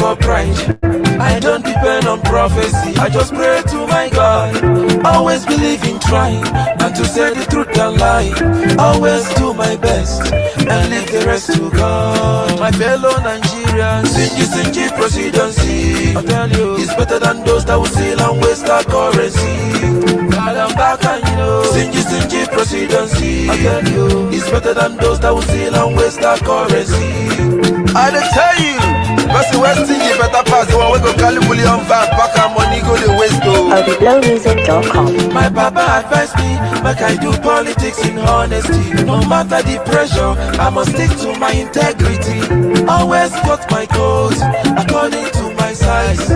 for pride. I don't depend on prophecy, I just pray to my God. Always believe in trying, and to say the truth and lie. Always do my best, and leave the rest to God. My fellow Nigerians, Sinji presidency, I tell you, it's better than those that will steal and waste our currency. God, I'm back and you know, Sinji presidency, I tell you, it's better than those that will steal and waste our currency. I tell you, person West Stingy better pass the one we go carry bullion van, pack our money, go the waste to. LIABILITIES.com. My papa advised me, make I do politics in honesty. No matter the pressure, I must stick to my integrity. Always cut my clothes according to my size.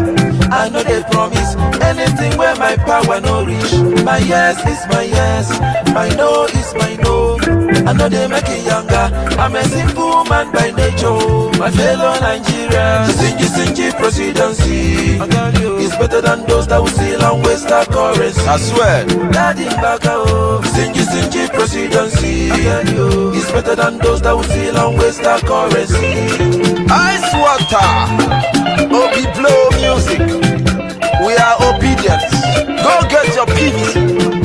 I know they promise anything where my power no reach. My yes is my yes, my no is my no. I know they make it younger, I'm a simple man by nature. My fellow Nigerians, Sinji presidency, I tell you, it's better than those that will steal and waste our currency. I swear, Daddy Baka, Sinji presidency, I tell you, it's better than those that will steal and waste our currency. Ice water, Obi blow music, we are obedient. Go get your PVC.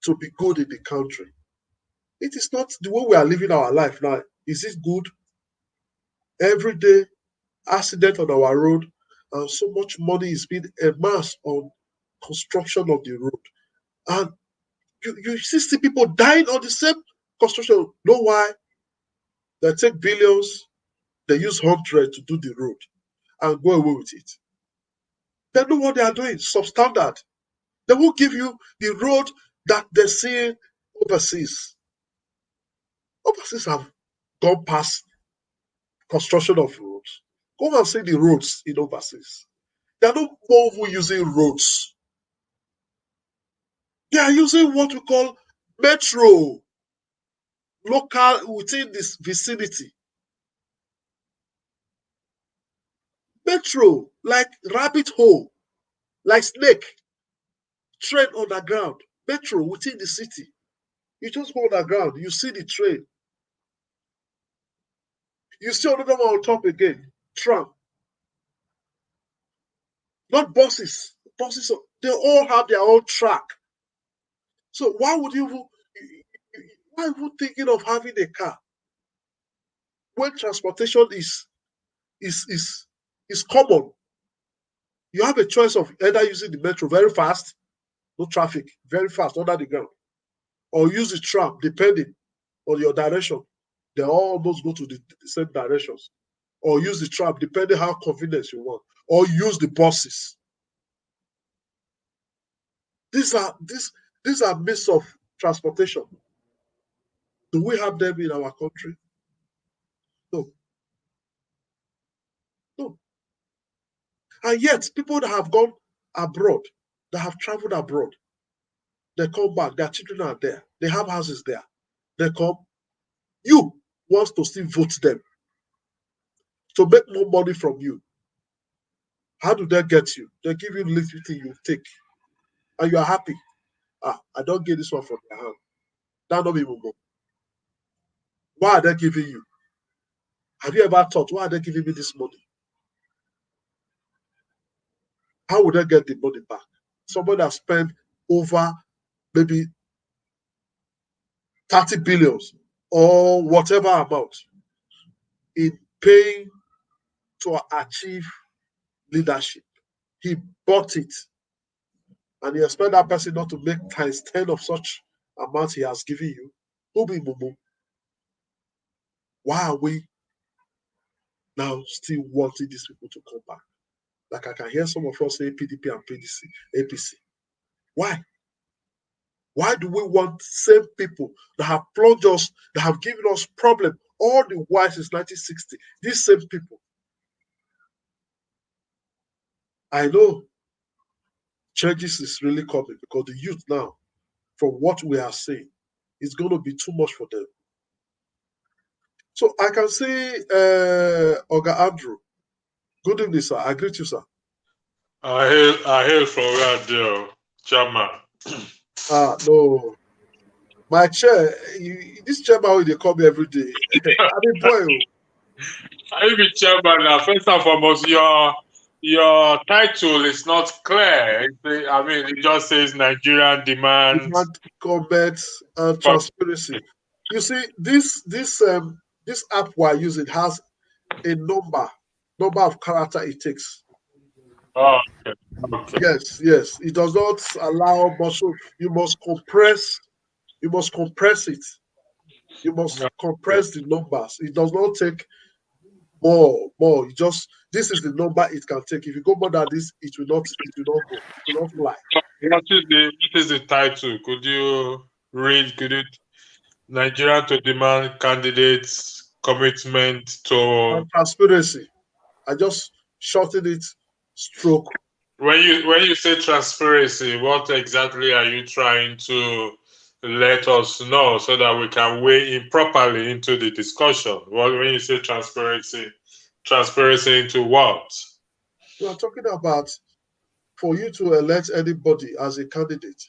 to be good in the country. It is not the way we are living our life now. Is it good? Every day, accident on our road, and so much money is being amassed on construction of the road. And you see people dying on the same construction. Know why? They take billions, they use hundred to do the road and go away with it. They know what they are doing, substandard. They will give you the road that they see overseas. Overseas have gone past construction of roads. Go and see the roads in overseas. They are not more using roads. They are using what we call metro, local within this vicinity. Metro, like rabbit hole, like snake, train underground. Metro within the city. You just go underground, you see the train. You see another one on top again, tram. Not buses. Buses, they all have their own track. So why would you thinking of having a car when transportation is common? You have a choice of either using the metro very fast, no traffic, very fast under the ground, or use the tram depending on your direction. They all almost go to the same directions. Or use the tram depending how convenient you want, or use the buses. These are means of transportation. Do we have them in our country? No. No. And yet, people that have gone abroad, that have traveled abroad, they come back, their children are there, they have houses there. They come, you want to still vote them to make more money from you. How do they get you? They give you little thing you take, and you are happy. I don't get this one from their hand. That not even go. Why are they giving you? Have you ever thought, why are they giving me this money? How would they get the money back? Somebody that spent over maybe 30 billions or whatever amount in paying to achieve leadership. He bought it, and you expect that person not to make times 10 of such amount he has given you. Who be Mumu? Why are we now still wanting these people to come back? Like I can hear some of us say PDP and APC. Why? Why do we want same people that have plunged us, that have given us problem all the while since 1960? These same people. I know changes is really coming because the youth now, from what we are seeing, is going to be too much for them. So I can say, Oga Andrew, good evening, sir. I greet you, sir. I hail from Radio Chairman. No. My chair, this chairman they call me every day. I mean, boy. I be chairman now. First and foremost, your title is not clear. I mean, it just says Nigerian demand comments and transparency. You see, this app we're using has a number of character it takes. Oh, okay. Yes. It does not allow much. So you must compress it. You must compress the numbers. It does not take more. This is the number it can take. If you go more than this, it will not go. It will not fly. What is the title? Could you read? Nigeria to demand candidates commitment to and transparency. I just shortened it. Stroke. When you say transparency, what exactly are you trying to let us know so that we can weigh in properly into the discussion? When you say transparency into what? We are talking about for you to elect anybody as a candidate,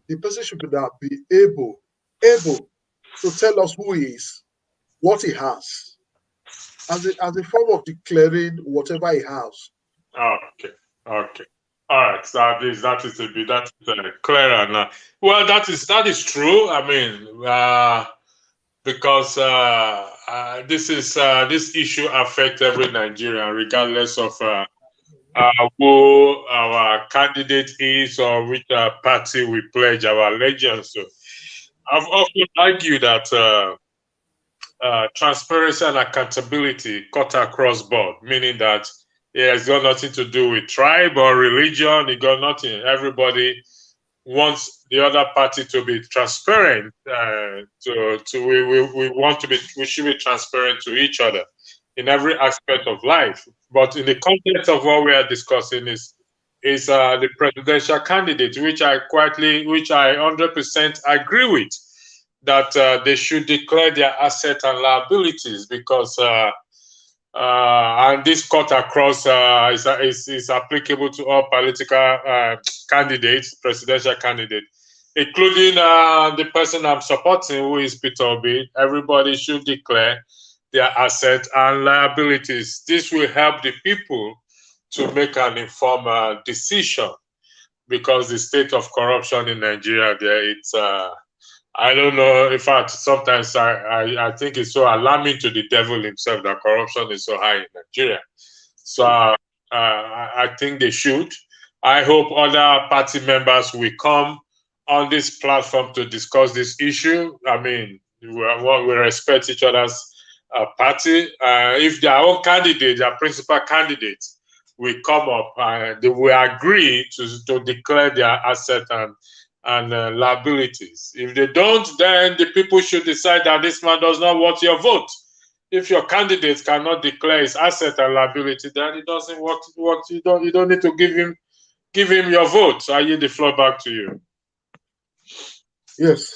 the person should be able to tell us who he is, what he has, as a form of declaring whatever he has. Okay. All right, so at least that is a bit clearer now. Well, that is true. I mean, because this issue affects every Nigerian, regardless of who our candidate is or which party we pledge our allegiance to. I've often argued that transparency and accountability cut across board, meaning that it's got nothing to do with tribe or religion. It got nothing. Everybody wants the other party to be transparent. We should be transparent to each other in every aspect of life. But in the context of what we are discussing is the presidential candidate, which I 100% agree with, that they should declare their assets and liabilities, because and this cut across is applicable to all political candidates, presidential candidates, including the person I'm supporting, who is Peter Obi. Everybody should declare their assets and liabilities. This will help the people to make an informed decision, because the state of corruption in Nigeria, it's I don't know. In fact, sometimes I think it's so alarming to the devil himself that corruption is so high in Nigeria. So I think they should. I hope other party members will come on this platform to discuss this issue. I mean, we respect each other's party. If their own candidate, their principal candidate, will come up, they will agree to declare their asset and liabilities. If they don't, then the people should decide that this man does not want your vote. If your candidate cannot declare his asset and liability, then it doesn't want you don't need to give him your vote. I yield the floor back to you. Yes.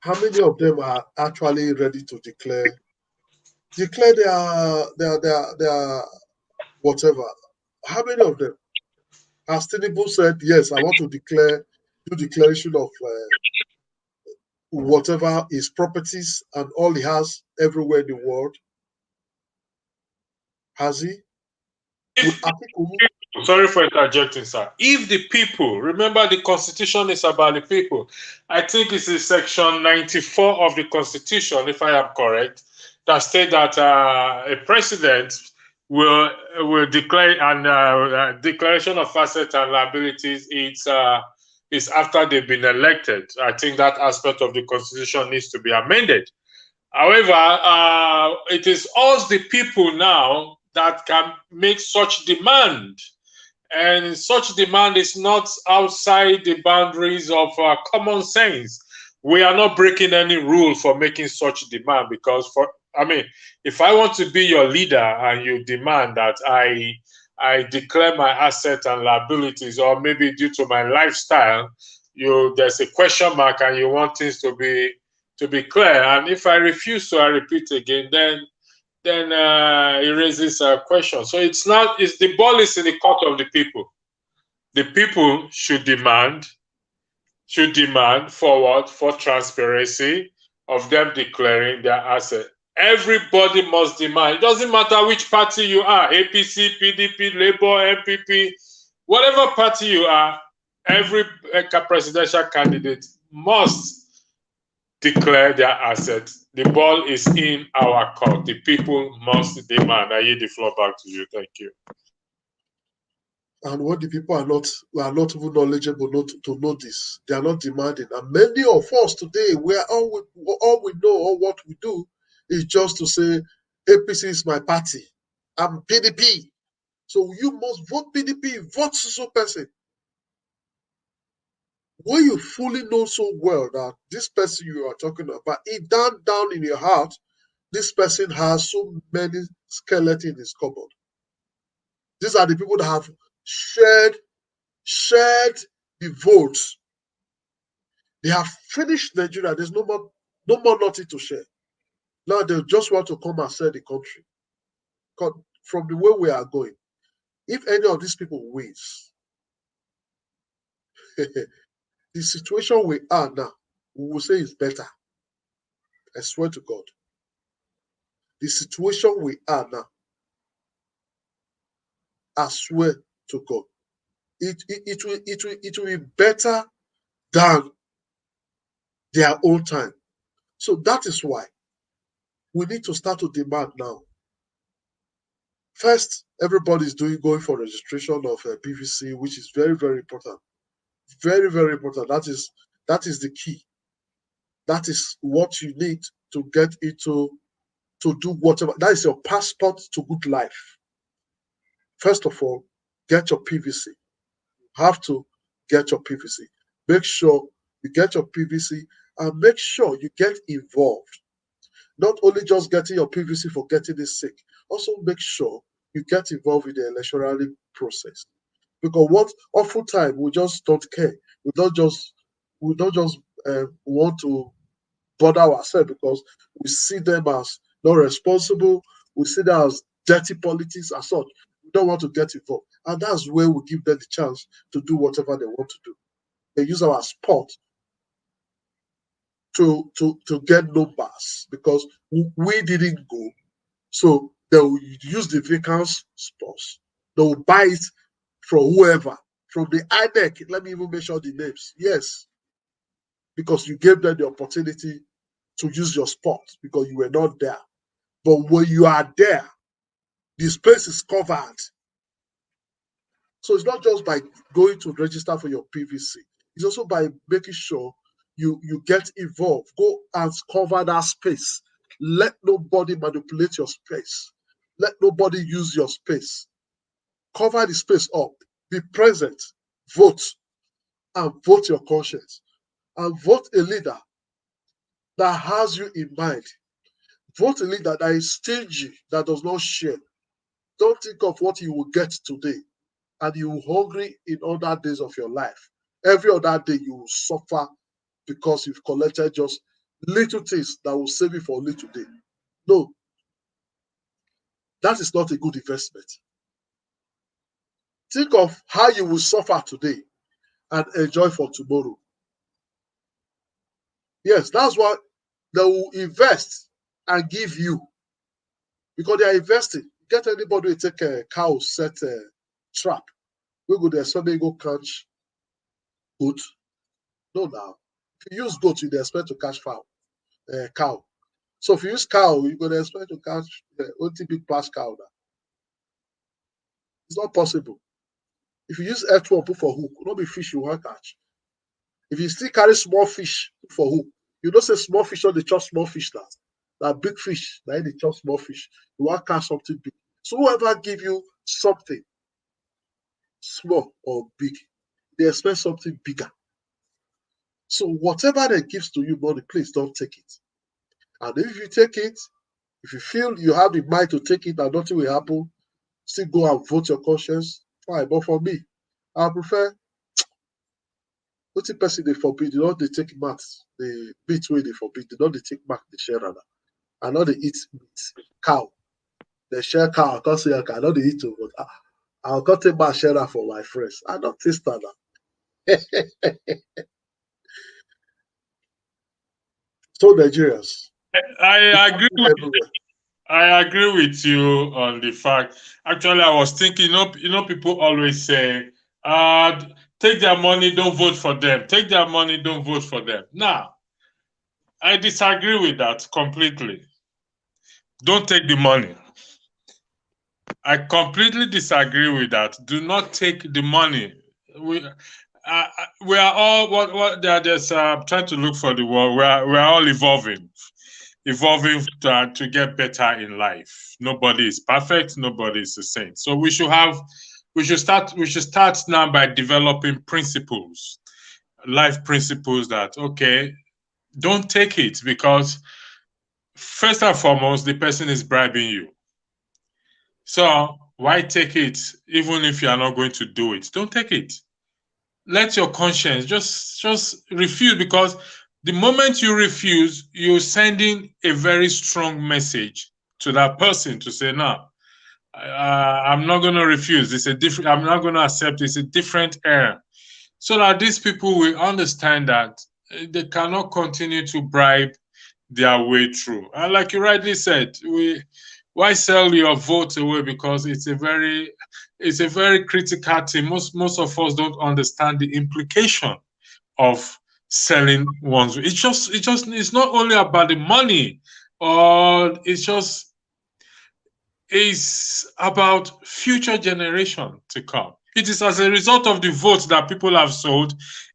How many of them are actually ready to declare their whatever? How many of them? As Tinubu said, yes, I want to do declaration of whatever his properties and all he has everywhere in the world. Has he? Sorry for interjecting, sir. If the people, remember the Constitution is about the people. I think it's in section 94 of the Constitution, if I am correct, that state that a president will declare, and declaration of assets and liabilities is after they've been elected. I think that aspect of the Constitution needs to be amended. However, it is us, the people, now that can make such demand. And such demand is not outside the boundaries of common sense. We are not breaking any rule for making such demand, because if I want to be your leader and you demand that I declare my assets and liabilities, or maybe due to my lifestyle, there's a question mark and you want things to be clear. And if I refuse to, I repeat again, then it raises a question. So the ball is in the court of the people. The people should demand for what? For transparency of them declaring their asset. Everybody must demand. It doesn't matter which party you are, APC, PDP, Labour, MPP, whatever party you are, every presidential candidate must declare their assets. The ball is in our court. The people must demand. I yield the floor back to you. Thank you. And what the people are not even knowledgeable to know this. They are not demanding. And many of us today, all we know or what we do is just to say, APC is my party. I'm PDP. So you must vote PDP, vote so person. When you fully know so well that this person you are talking about, down in your heart, this person has so many skeletons in his cupboard. These are the people that have shared the votes. They have finished Nigeria. There's no more nothing to share. Now they just want to come and sell the country. From the way we are going, if any of these people wins, the situation we are now, we will say is better. I swear to God. The situation we are now, I swear to God. It will be better than their own time. So that is why we need to start to demand now. First, everybody is going for registration of PVC, which is very, very important. Very, very important. That is the key. That is what you need to get into, to do whatever. That is your passport to good life. First of all, get your PVC. You have to get your PVC. Make sure you get your PVC and make sure you get involved. Not only just getting your PVC for getting it sick, also make sure you get involved in the electoral process. Because what oftentimes we just don't care. We don't just want to bother ourselves because we see them as not responsible. We see them as dirty politics as such. We don't want to get involved. And that's where we give them the chance to do whatever they want to do. They use our sport to get numbers because we didn't go. So they will use the vacant spots. They will buy it from whoever, from the INEC. Let me even mention the names. Yes, because you gave them the opportunity to use your spot because you were not there. But when you are there, the space is covered. So it's not just by going to register for your PVC. It's also by making sure you get involved. Go and cover that space. Let nobody manipulate your space. Let nobody use your space. Cover the space up. Be present. Vote. And vote your conscience. And vote a leader that has you in mind. Vote a leader that is stingy, that does not share. Don't think of what you will get today, and you will hungry in other days of your life. Every other day you will suffer because you've collected just little things that will save you for a little day. No, that is not a good investment. Think of how you will suffer today and enjoy for tomorrow. Yes, that's what they will invest and give you because they are investing. Get anybody to take a cow set a trap. We go there, somebody go catch goat. No, now. If you use goat, you expect to catch cow. So if you use cow, you're going to expect to catch only big past cow now. It's not possible. If you use earthworm put for hook, not be fish you won't catch. If you still carry small fish for hook, you don't say small fish, not they chop small fish now. That big fish, now they chop small fish. You want to catch something big. So whoever give you something small or big, they expect something bigger. So whatever they gives to you, money, please don't take it. And if you take it, if you feel you have the mind to take it and nothing will happen, still go and vote your conscience. Fine. But for me, I prefer what the person they forbid, they don't they take maths, the meat way they forbid, they don't they take mark the share rather. I know they eat meat, cow. They share cow, I can't say I know they eat it, but I'll cut take my share for my friends. I don't taste that. So Nigerians. I agree with Everywhere. I agree with you on the fact. Actually, I was thinking, people always say, take their money, don't vote for them. Take their money, don't vote for them. Now, I disagree with that completely. Don't take the money. I completely disagree with that. Do not take the money. We are all what they're just trying to look for the world. We are all evolving to get better in life. Nobody is perfect. Nobody is a saint. So we should start now by developing principles, life principles that, okay, don't take it because first and foremost, the person is bribing you. So why take it even if you are not going to do it? Don't take it. Let your conscience just refuse, because the moment you refuse, you're sending a very strong message to that person to say, no, I'm not going to refuse. I'm not going to accept. It's a different era. So that these people will understand that they cannot continue to bribe their way through. And like you rightly said, why sell your vote away? Because it's a it's a very critical thing. Most of us don't understand the implication of selling one's. It's not only about the money, or it's about future generation to come. It is as a result of the votes that people have sold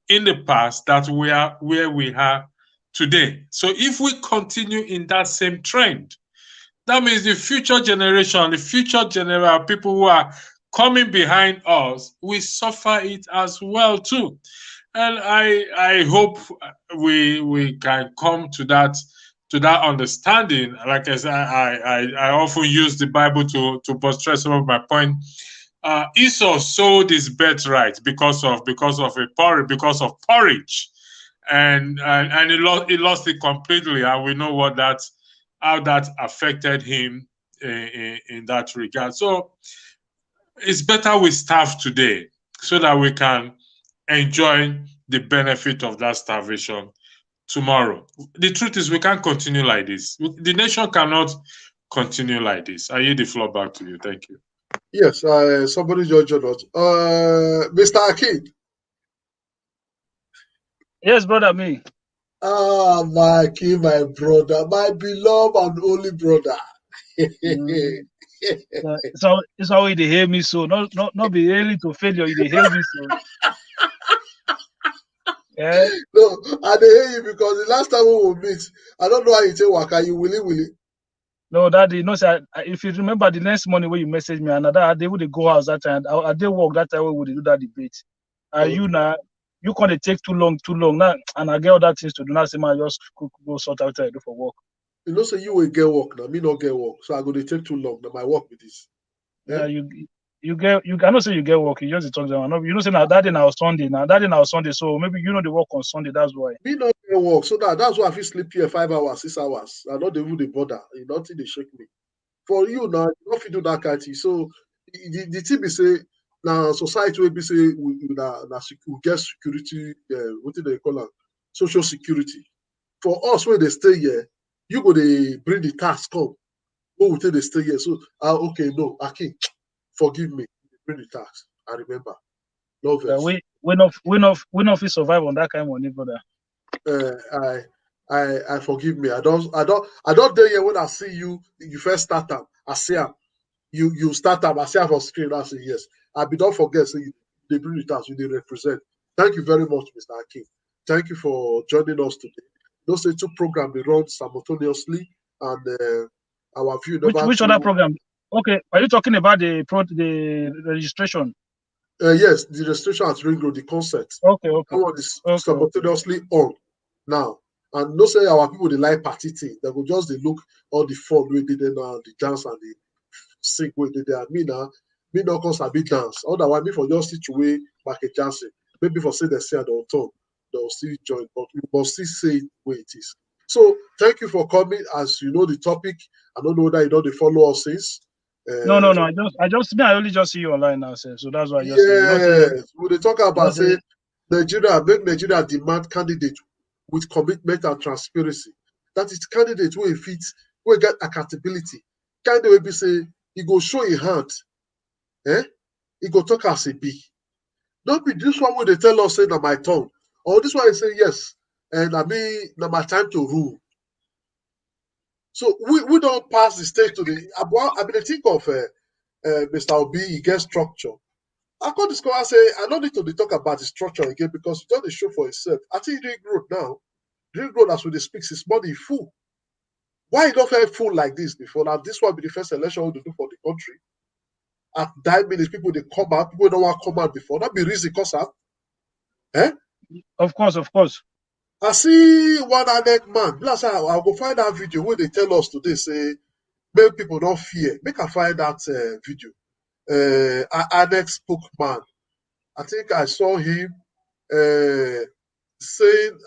in the past that we are where we are today. So if we continue in that same trend, that means the future generation, people who are coming behind us, we suffer it as well too. And I hope we can come to that understanding. Like I said, I often use the Bible to buttress some of my point. Esau sold his birthright because of porridge, and he lost it completely. And we know how that affected him in that regard. So it's better we starve today so that we can enjoy the benefit of that starvation tomorrow. The truth is, we can't continue like this. The nation cannot continue like this. I yield the floor back to you. Thank you. Yes, somebody judge or not. Mr. Akin. Yes, brother, me. My Akin, my brother, my beloved and only brother. So it's how they hear me so. Not be hailing to failure. They hail me so. Yeah. No, I dey hear you because the last time we meet, I don't know how you say waka. You will it? No, Daddy. No, sir. If you remember the next morning when you messaged me, and that they would go house that time. I did work that time when we do that debate. You now, you can't take too long now, and I get all that things to do. Now, say man, just go sort out what I do for work. You know, say you will get work now. Me not get work, so I go to take too long. Now my work with this. Yeah, you cannot say you get work. You just talk down. You know, say now that day now Sunday. Now that day now Sunday. So maybe you know the work on Sunday. That's why. Me not get work, so that's why I feel sleep here 5 hours, 6 hours. I not even the bother. You nothing they shake me. For you now, you don't fit do that kind of thing. So the thing be say now society will be say we get security. What do they call it? Social security. For us, when they stay here, you go they bring the tax come. Go until they stay here. So okay, no, Akin, forgive me. Bring the tax. I remember. No verse. We not fit survive on that kind of money, brother. I forgive me. I don't dare here when I see you first start up. I see him. You start up. I see him on screen. I say yes. Don't forget. So they bring the tax. You they represent. Thank you very much, Mr. Akin. Thank you for joining us today. Those two programs they run simultaneously, and our view. Which other program? Okay, are you talking about the registration? Yes, the registration at Ring Road, the concert. Okay. That one is simultaneously on now. And no say our people they like party thing. They go just they look all the fun we did now, the dance and the sing we did there. Me not cause a big dance. Otherwise, me for just sit away like a dancing. Maybe for say they say they'll turn, they'll still join, but we must still say where it is. So thank you for coming. As you know the topic, I don't know whether you know the follow us since. No. I only just see you online now, sir. So that's why. Yes, we talk about say Nigeria make Nigeria demand candidate with commitment and transparency. That is candidate where it fits, where get accountability. Candidate will be say he go show a hand, he go talk as a be. Don't be this one where they tell us say na my tongue, or this one I say yes, and I mean na my time to rule. So we don't pass the stage to the. I mean, think of Mr. Obi, he gets structure. I can't discover say I don't need to talk about the structure again because it's not a show for itself. I think Ring Road now. Ring Road as we speak, his body full. Why you don't feel full like this before? Now this will be the first election we do for the country. At 9 minutes, people they come out, people don't want to come out before. That be reason cause out. Of course. I see one neck man. Plus, I'll go find that video where they tell us today, say, make people don't fear. Make I find that video. Annex spokesman. I think I saw him saying,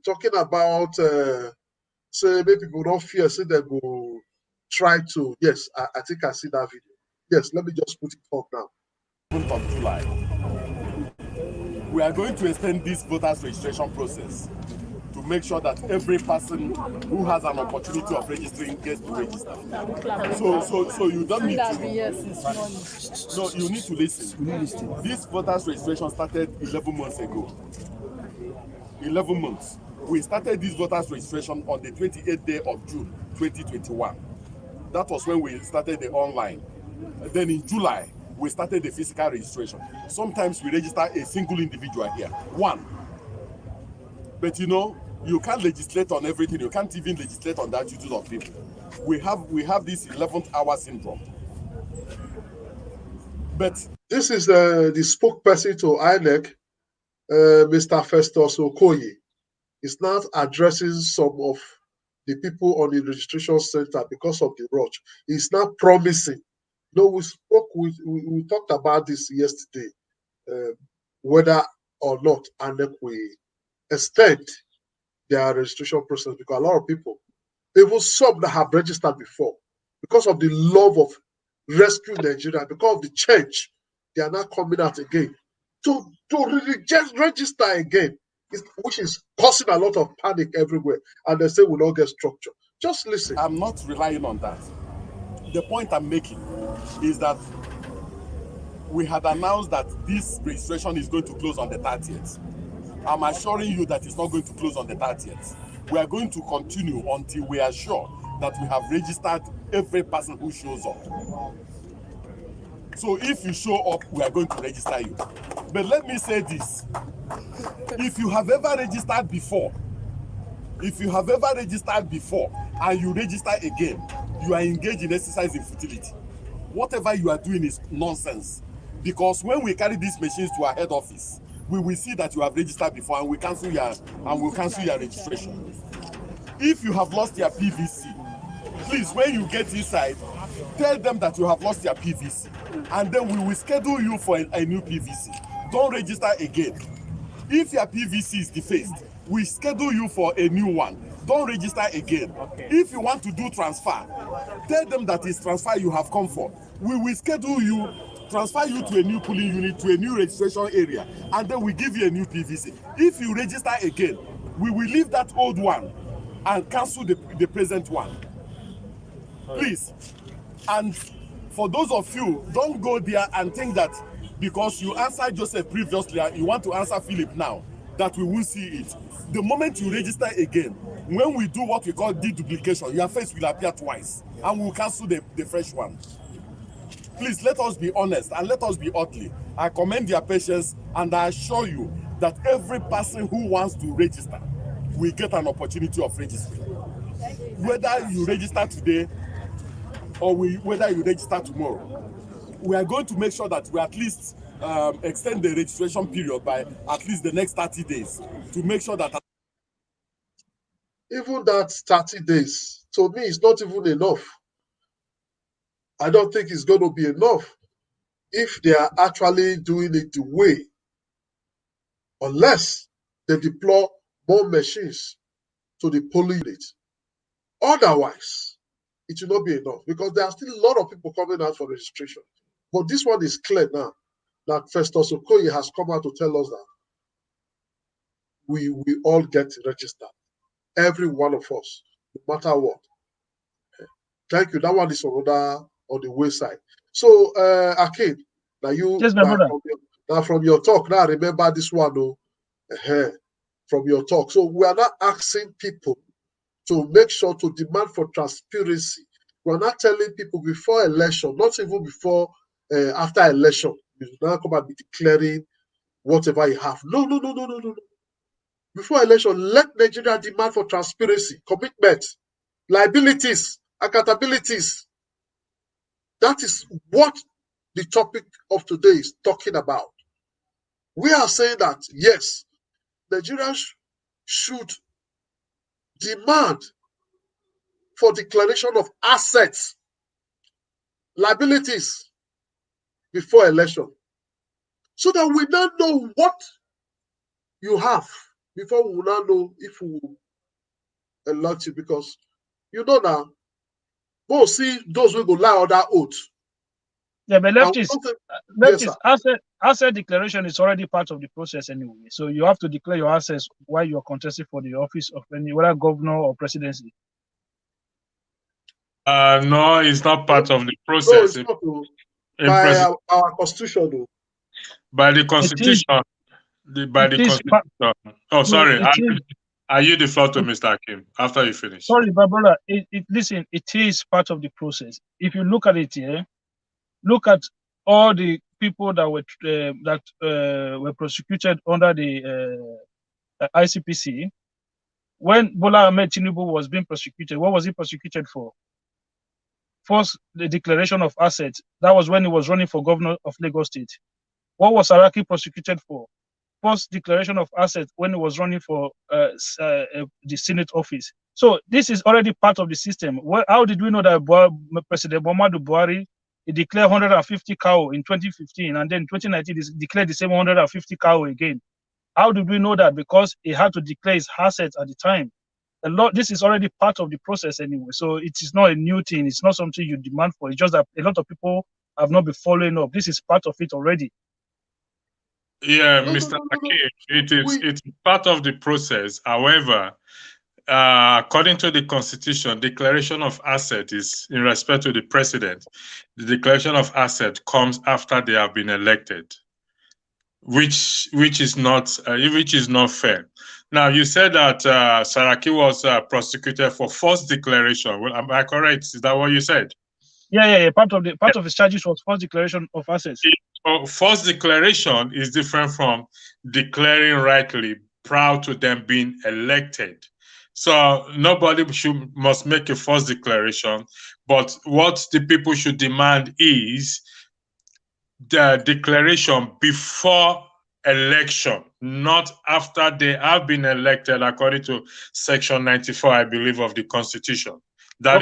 talking about, say, make people don't fear, say they go try to. Yes, I think I see that video. Yes, let me just put it up now. 7th of July. We are going to extend this voters registration process to make sure that every person who has an opportunity of registering gets to register. So you don't need to. No, you need to listen. This voters registration started 11 months ago. 11 months. We started this voters registration on the 28th day of June 2021. That was when we started the online. Then in July, we started the physical registration. Sometimes we register a single individual here, one. But you know, you can't legislate on everything. You can't even legislate on the attitude of people. We have this 11th hour syndrome. But this is the spokesperson to INEC, Mr. Festus Okoye. Is not addressing some of the people on the registration center because of the rush. It's not promising. No, we talked about this yesterday, whether or not INEC will extend their registration process, because a lot of people, even some that have registered before, because of the love of rescue Nigeria, because of the change, they are not coming out again to really just register again, which is causing a lot of panic everywhere. And they say we don't get structure. Just listen. I'm not relying on that. The point I'm making is that we had announced that this registration is going to close on the 30th. I'm assuring you that it's not going to close on the 30th. We are going to continue until we are sure that we have registered every person who shows up. So if you show up, we are going to register you. But let me say this. If you have ever registered before, and you register again, you are engaged in exercise in futility. Whatever you are doing is nonsense. Because when we carry these machines to our head office, we will see that you have registered before, and we'll cancel your registration. If you have lost your PVC, please, when you get inside, tell them that you have lost your PVC, and then we will schedule you for a new PVC. Don't register again. If your PVC is defaced, we schedule you for a new one. Don't register again. Okay. If you want to do transfer, tell them that it's transfer you have come for. We will schedule you, transfer you to a new polling unit, to a new registration area, and then we give you a new PVC. If you register again, we will leave that old one and cancel the present one. Please. And for those of you, don't go there and think that because you answered Joseph previously and you want to answer Philip now, that we will see it. The moment you register again, when we do what we call deduplication, your face will appear twice, and we'll cancel the fresh one. Please, let us be honest and let us be orderly. I commend your patience, and I assure you that every person who wants to register will get an opportunity of registering. Whether you register today or whether you register tomorrow, we are going to make sure that we at least extend the registration period by at least the next 30 days to make sure that even that 30 days, to me, it's not even enough. I don't think it's going to be enough if they are actually doing it the way, unless they deploy more machines to the polling unit. Otherwise, it will not be enough, because there are still a lot of people coming out for registration. But this one is clear now that Festus Okoye has come out to tell us that we all get registered. Every one of us, no matter what. Thank you. That one is on the wayside. So, Akin, now you Yes, my brother. from your talk, now remember this one, from your talk. So we are not asking people to make sure to demand for transparency. We are not telling people before election, not even before after election, you now come and be declaring whatever you have. No. Before election, let Nigeria demand for transparency, commitment, liabilities, accountabilities. That is what the topic of today is talking about. We are saying that, yes, Nigerians should demand for declaration of assets, liabilities before election, so that we now know what you have before we will now know if we will elect you. Because you know now, we'll see those who go lie on that oath. Yeah, but And we leftists, don't say, yes, leftists sir. asset declaration is already part of the process anyway. So you have to declare your assets while you're contesting for the office of any, whether governor or presidency. No, it's not part of the No, process. it's not. Oh. In By pres- our constitution, though. by the It is. constitution, by It the is. constitution. Oh, No, sorry. it is. I yield the floor to Mr. Akim after you finish. Sorry, my brother. Listen, it is part of the process. If you look at it here, look at all the people that were prosecuted under the ICPC. When Bola Ahmed Tinubu was being prosecuted, what was he prosecuted for? First, the declaration of assets. That was when he was running for governor of Lagos State. What was Saraki prosecuted for? First, declaration of assets when he was running for the Senate office. So this is already part of the system. How did we know that President Muhammadu Buhari he declared 150 cow in 2015, and then 2019 he declared the same 150 cow again? How did we know that? Because he had to declare his assets at the time. This is already part of the process anyway. So it is not a new thing. It's not something you demand for. It's just that a lot of people have not been following up. This is part of it already. Yeah, No, no, Mr. no, no, no. Akim, We, it's part of the process. However, according to the Constitution, declaration of asset is in respect to the president. The declaration of asset comes after they have been elected, which is not fair. Now, you said that Saraki was prosecuted for false declaration. Well, am I correct? Is that what you said? Yeah. Part of his charges was false declaration of assets. False declaration is different from declaring rightly prior to them being elected. So nobody must make a false declaration, but what the people should demand is the declaration before election, not after they have been elected, according to Section 94, I believe, of the Constitution. I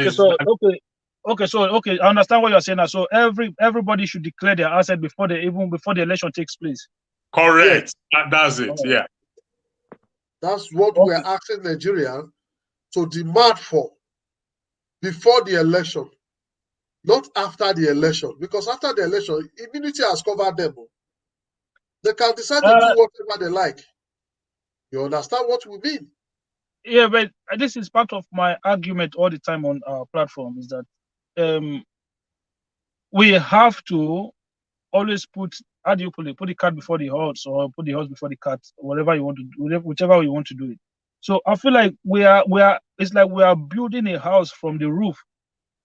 understand what you're saying now. So everybody should declare their asset before the election takes place. Correct. Yeah. That's it. Yeah. That's what we're asking Nigeria to demand for before the election, not after the election. Because after the election, immunity has covered them. They can decide to do whatever they like. You understand what we mean? Yeah, but this is part of my argument all the time on our platform is that we have to always put the cat before the horse, or put the horse before the cat, whatever you want to do, whichever you want to do it. So I feel like it's like we are building a house from the roof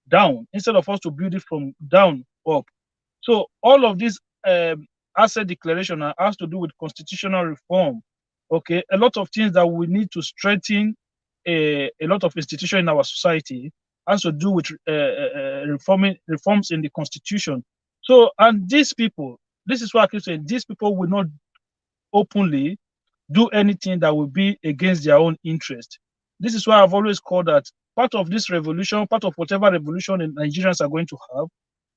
down instead of us to build it from down up. So all of this asset declaration has to do with constitutional reform. Okay, a lot of things that we need to strengthen a lot of institutions in our society has to do with reforms in the constitution. So, and these people, this is what I keep saying, these people will not openly do anything that will be against their own interest. This is why I've always called that part of this revolution, part of whatever revolution Nigerians are going to have,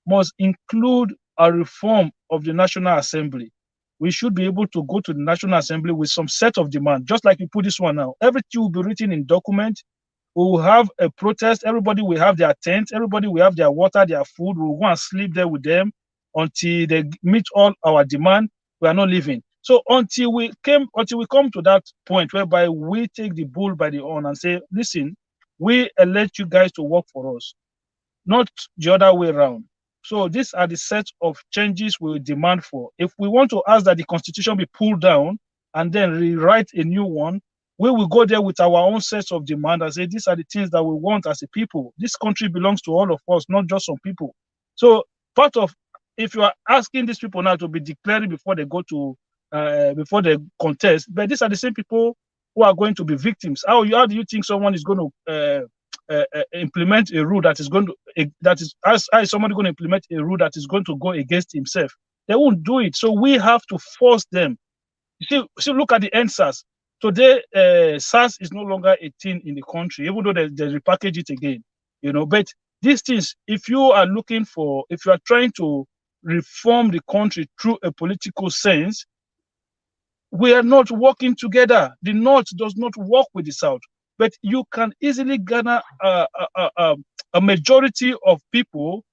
must include a reform of the National Assembly. We should be able to go to the National Assembly with some set of demand, just like you put this one now. Everything will be written in document. We will have a protest. Everybody will have their tent. Everybody will have their water, their food. We'll go and sleep there with them until they meet all our demand. We are not leaving. So until we come to that point whereby we take the bull by the horn and say, listen, we elect you guys to work for us, not the other way around. So these are the set of changes we demand for. If we want to ask that the constitution be pulled down and then rewrite a new one, we will go there with our own sets of demand and say, these are the things that we want as a people. This country belongs to all of us, not just some people. So if you are asking these people now to be declaring before they go to, before they contest, but these are the same people who are going to be victims. How do you think someone is going to implement a rule that is going to how is somebody going to implement a rule that is going to go against himself? They won't do it. So we have to force them. You see, look at the NSAS. Today, SARS is no longer a thing in the country, even though they repackage it again. But these things, if you are trying to reform the country through a political sense, we are not working together. The North does not work with the South. But you can easily garner a majority of people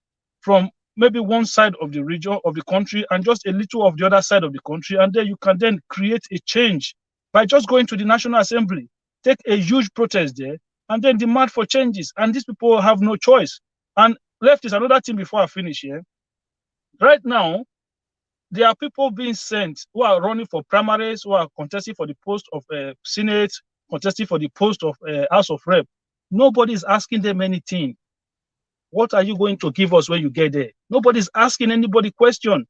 from maybe one side of the region of the country and just a little of the other side of the country, and then you can then create a change by just going to the National Assembly, take a huge protest there, and then demand for changes. And these people have no choice. And left is another thing before I finish here. Right now, there are people being sent who are running for primaries, who are contesting for the post of Senate, contesting for the post of House of Rep. Nobody is asking them anything. What are you going to give us when you get there? Nobody's asking anybody question.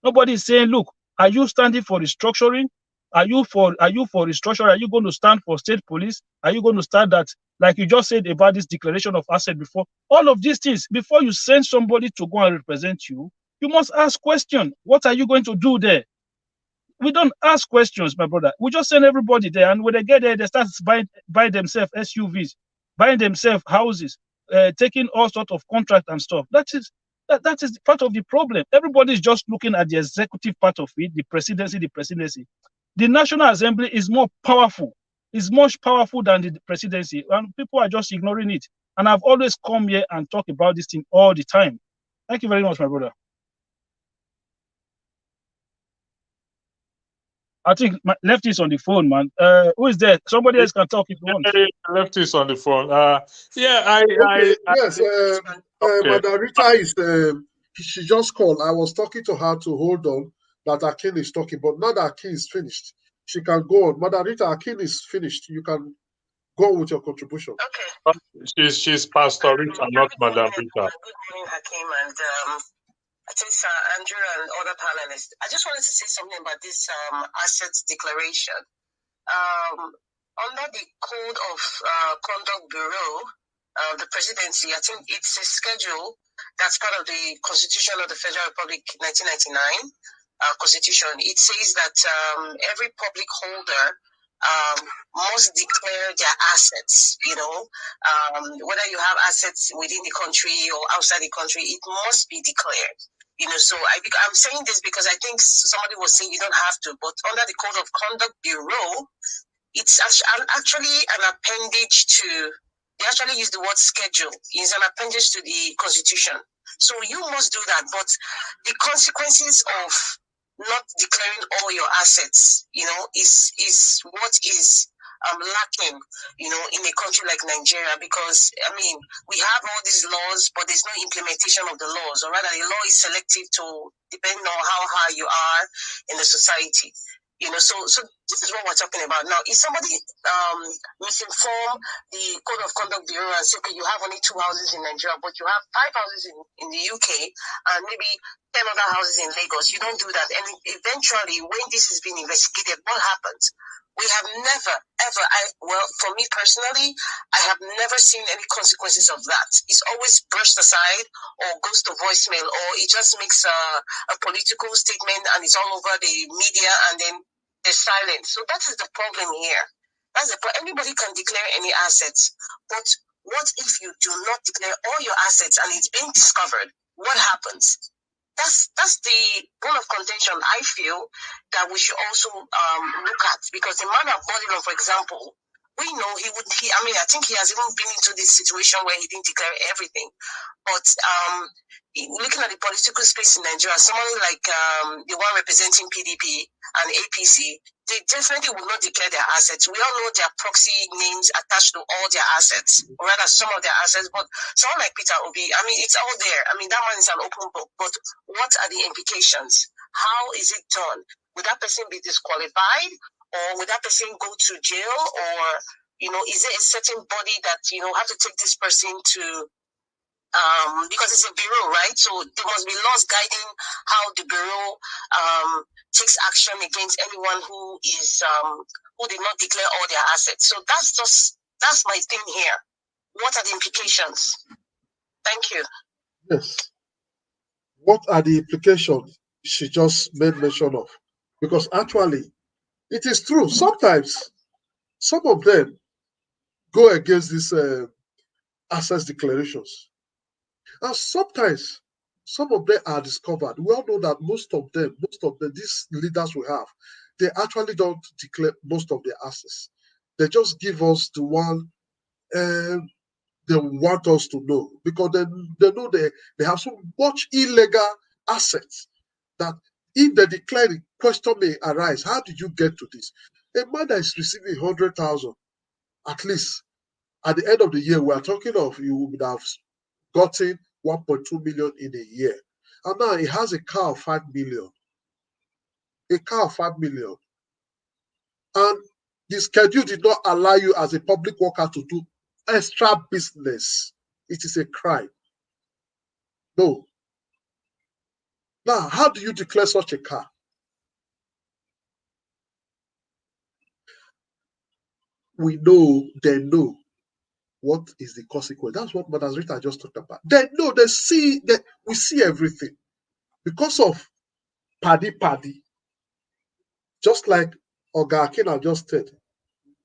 Nobody is saying, look, are you standing for restructuring? Are you for restructuring? Are you going to stand for state police? Are you going to stand that, like you just said about this declaration of asset before? All of these things, before you send somebody to go and represent you, you must ask questions. What are you going to do there? We don't ask questions, my brother. We just send everybody there, and when they get there, they start buying themselves SUVs, buying themselves houses, taking all sorts of contracts and stuff. That is part of the problem. Everybody is just looking at the executive part of it, the presidency. The National Assembly is more powerful, is much powerful than the presidency, and people are just ignoring it. And I've always come here and talk about this thing all the time. Thank you very much, my brother. I think my Lefty is on the phone, man. Who is there? Somebody else can talk if you want. Lefty is on the phone. Yes, okay. Madam Rita is, she just called. I was talking to her to hold on that Akin is talking, but now that Akin is finished, she can go on. Madam Rita, Akin is finished. You can go on with your contribution. Okay. She's Pastor Rita, not Madam Rita. Good morning, Hakim, and I think Andrew and other panelists. I just wanted to say something about this assets declaration. Under the Code of Conduct Bureau of the Presidency, I think it's a schedule that's part of the Constitution of the Federal Republic 1999 Constitution. It says that every public holder must declare their assets, whether you have assets within the country or outside the country, it must be declared. So I'm saying this because I think somebody was saying you don't have to, but under the Code of Conduct Bureau, it's actually an appendage to, they actually use the word schedule, it's an appendage to the Constitution. So you must do that, but the consequences of not declaring all your assets, is what is lacking, in a country like Nigeria, because, we have all these laws, but there's no implementation of the laws, or rather the law is selective to depending on how high you are in the society. So this is what we're talking about now. If somebody misinform the Code of Conduct Bureau and say, okay, you have only 2 houses in Nigeria, but you have 5 houses in the UK and maybe 10 other houses in Lagos, you don't do that. And eventually, when this is being investigated, what happens? We have never, ever, for me personally, I have never seen any consequences of that. It's always brushed aside or goes to voicemail, or it just makes a political statement and it's all over the media and then they're silent. So that is the problem here. Anybody can declare any assets, but what if you do not declare all your assets and it's being discovered? What happens? That's the bone of contention I feel that we should also look at, because the man of Babylon, for example, we know I think he has even been into this situation where he didn't declare everything. But looking at the political space in Nigeria, somebody like the one representing PDP and APC, they definitely will not declare their assets. We all know their proxy names attached to all their assets, or rather some of their assets. But someone like Peter Obi, it's all there. That man is an open book. But what are the implications? How is it done? Would that person be disqualified? Or would that person go to jail? Or, is there a certain body that, have to take this person to, because it's a bureau, right? So there must be laws guiding how the bureau takes action against anyone who did not declare all their assets. So that's my thing here. What are the implications? Thank you. Yes. What are the implications she just made mention of? Because actually, it is true. Sometimes some of them go against these assets declarations. And sometimes some of them are discovered. We all know that most of them, these leaders we have, they actually don't declare most of their assets. They just give us the one they want us to know, because they know they have so much illegal assets that if they declare it, question may arise. How did you get to this? A man that is receiving 100,000, at least at the end of the year, we are talking of you would have gotten 1.2 million in a year. And now he has a car of 5 million. A car of 5 million. And the schedule did not allow you as a public worker to do extra business. It is a crime. No. Now, how do you declare such a car? We know, they know what is the consequence. That's what Madam Rita just talked about. They know, they see, we see everything. Because of paddy, just like Oga Akina just said,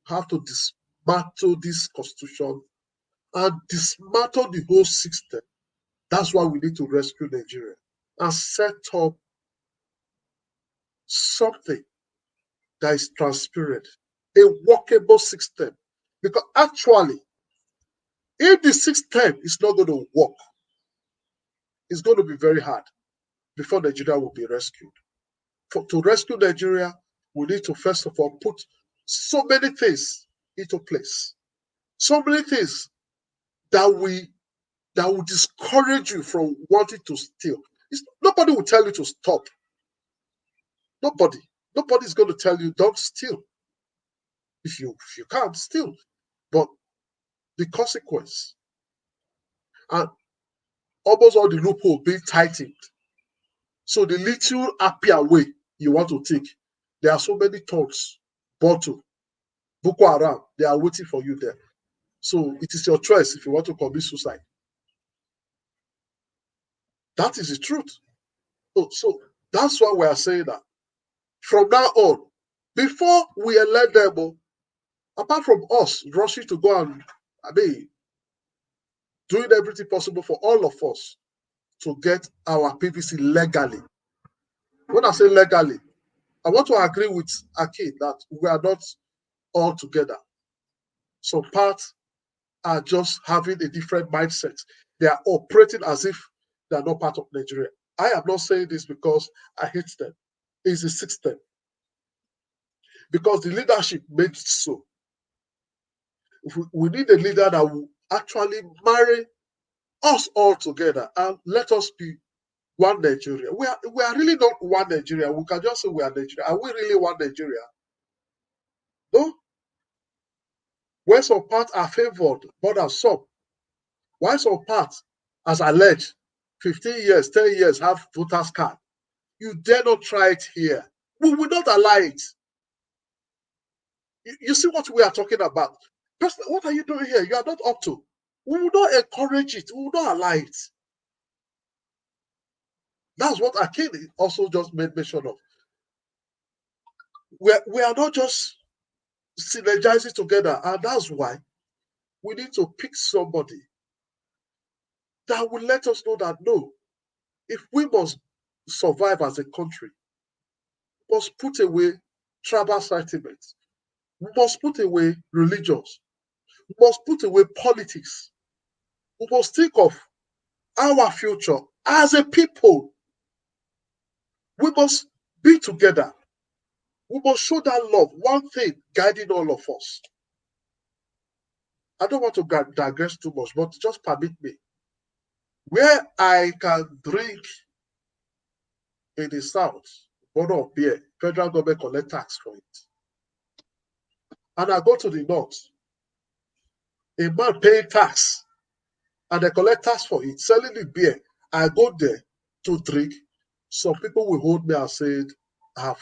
have to dismantle this constitution and dismantle the whole system. That's why we need to rescue Nigeria and set up something that is transparent, a workable system. Because actually, if the system is not going to work, it's going to be very hard before Nigeria will be rescued. To rescue Nigeria, we need to first of all put so many things into place. So many things that will discourage you from wanting to steal. Nobody will tell you to stop. Nobody is going to tell you don't steal. If you can't steal, but the consequence and almost all the loophole being tightened. So the little happier way you want to take, there are so many thoughts, bottle, Boko Haram, they are waiting for you there. So it is your choice if you want to commit suicide. That is the truth. So that's why we are saying that from now on, before we elect them, apart from us rushing to go and, doing everything possible for all of us to get our PVC legally. When I say legally, I want to agree with Aki that we are not all together. Some parts are just having a different mindset. They are operating as if they are not part of Nigeria. I am not saying this because I hate them. It's the system. Because the leadership made it so. We need a leader that will actually marry us all together and let us be one Nigeria. We are really not one Nigeria. We can just say we are Nigeria. Are we really one Nigeria? No. Where some parts are favored more than some. Why some parts, as alleged, 15 years, 10 years have voters card? You dare not try it here. We will not allow it. You see what we are talking about? What are you doing here? You are not up to. We will not encourage it. We will not allow it. That's what Akin also just made mention of. We are not just synergizing together, and that's why we need to pick somebody that will let us know that no, if we must survive as a country, we must put away tribal sentiments, we must put away religions, we must put away politics, we must think of our future as a people. We must be together. We must show that love, one thing guiding all of us. I don't want to digress too much, but just permit me. Where I can drink in the south, bottle of beer, federal government collect tax for it. And I go to the north, a man paying tax, and they collect tax for it, selling the beer. I go there to drink. Some people will hold me and say, I have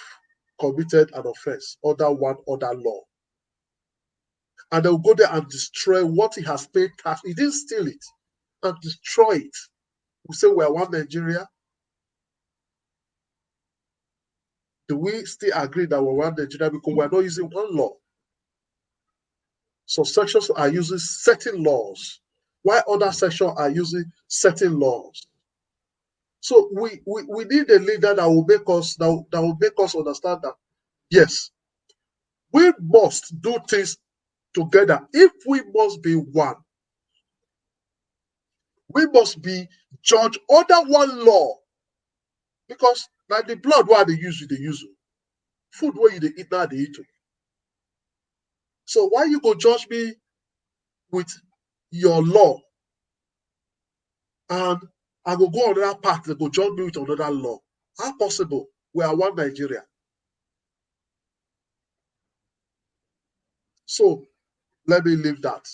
committed an offense under one other law. And they'll go there and destroy what he has paid tax. He didn't steal it and destroy it. We say we are one Nigeria. Do we still agree that we're one Nigeria because we're not using one law? So sections are using certain laws, while other sections are using certain laws. So we need a leader that will make us understand that yes, we must do things together. If we must be one, We must be judged under one law. Because like the blood why they use it, they use it. Food where you they eat now, they eat it. So why you go judge me with your law? And I go on another path, they go judge me with another law. How possible? We are one Nigeria. So let me leave that.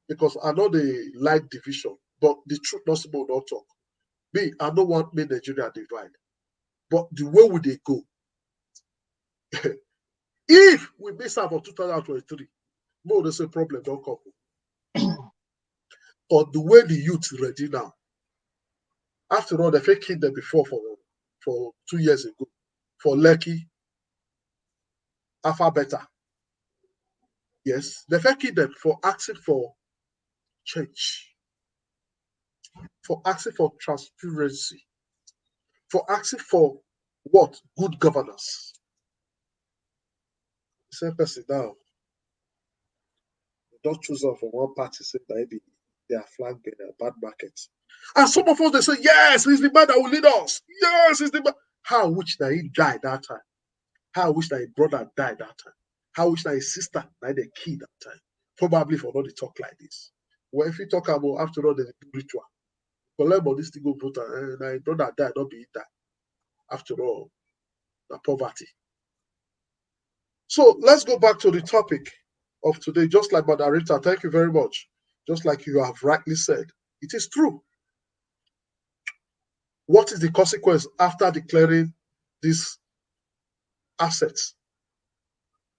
Because I know they like division, but the truth not supposed not talk. Me, I don't want me Nigeria divide. But the way would they go? If we miss out for 2023, no, there's a problem, don't come. Or the way the youth ready now. After all, they fake killed them before for 2 years ago. For Lekki, Alpha Beta. Yes, they fake killed them for asking for change, for asking for transparency, for asking for what? Good governance. Same person now. Don't choose off from one party, say maybe they are flanking a bad market. And some of us they say, yes, he's the man that will lead us. Yes, he's the man. How I wish that he died that time. How I wish that his brother died that time. How I wish that his sister died the kid that time. Probably for not to talk like this. Well, if you talk about after all the ritual, collect about this thing go vote and his brother died, not be that. After all, the poverty. So let's go back to the topic of today, just like Brother Rita, thank you very much. Just like you have rightly said, it is true. What is the consequence after declaring these assets?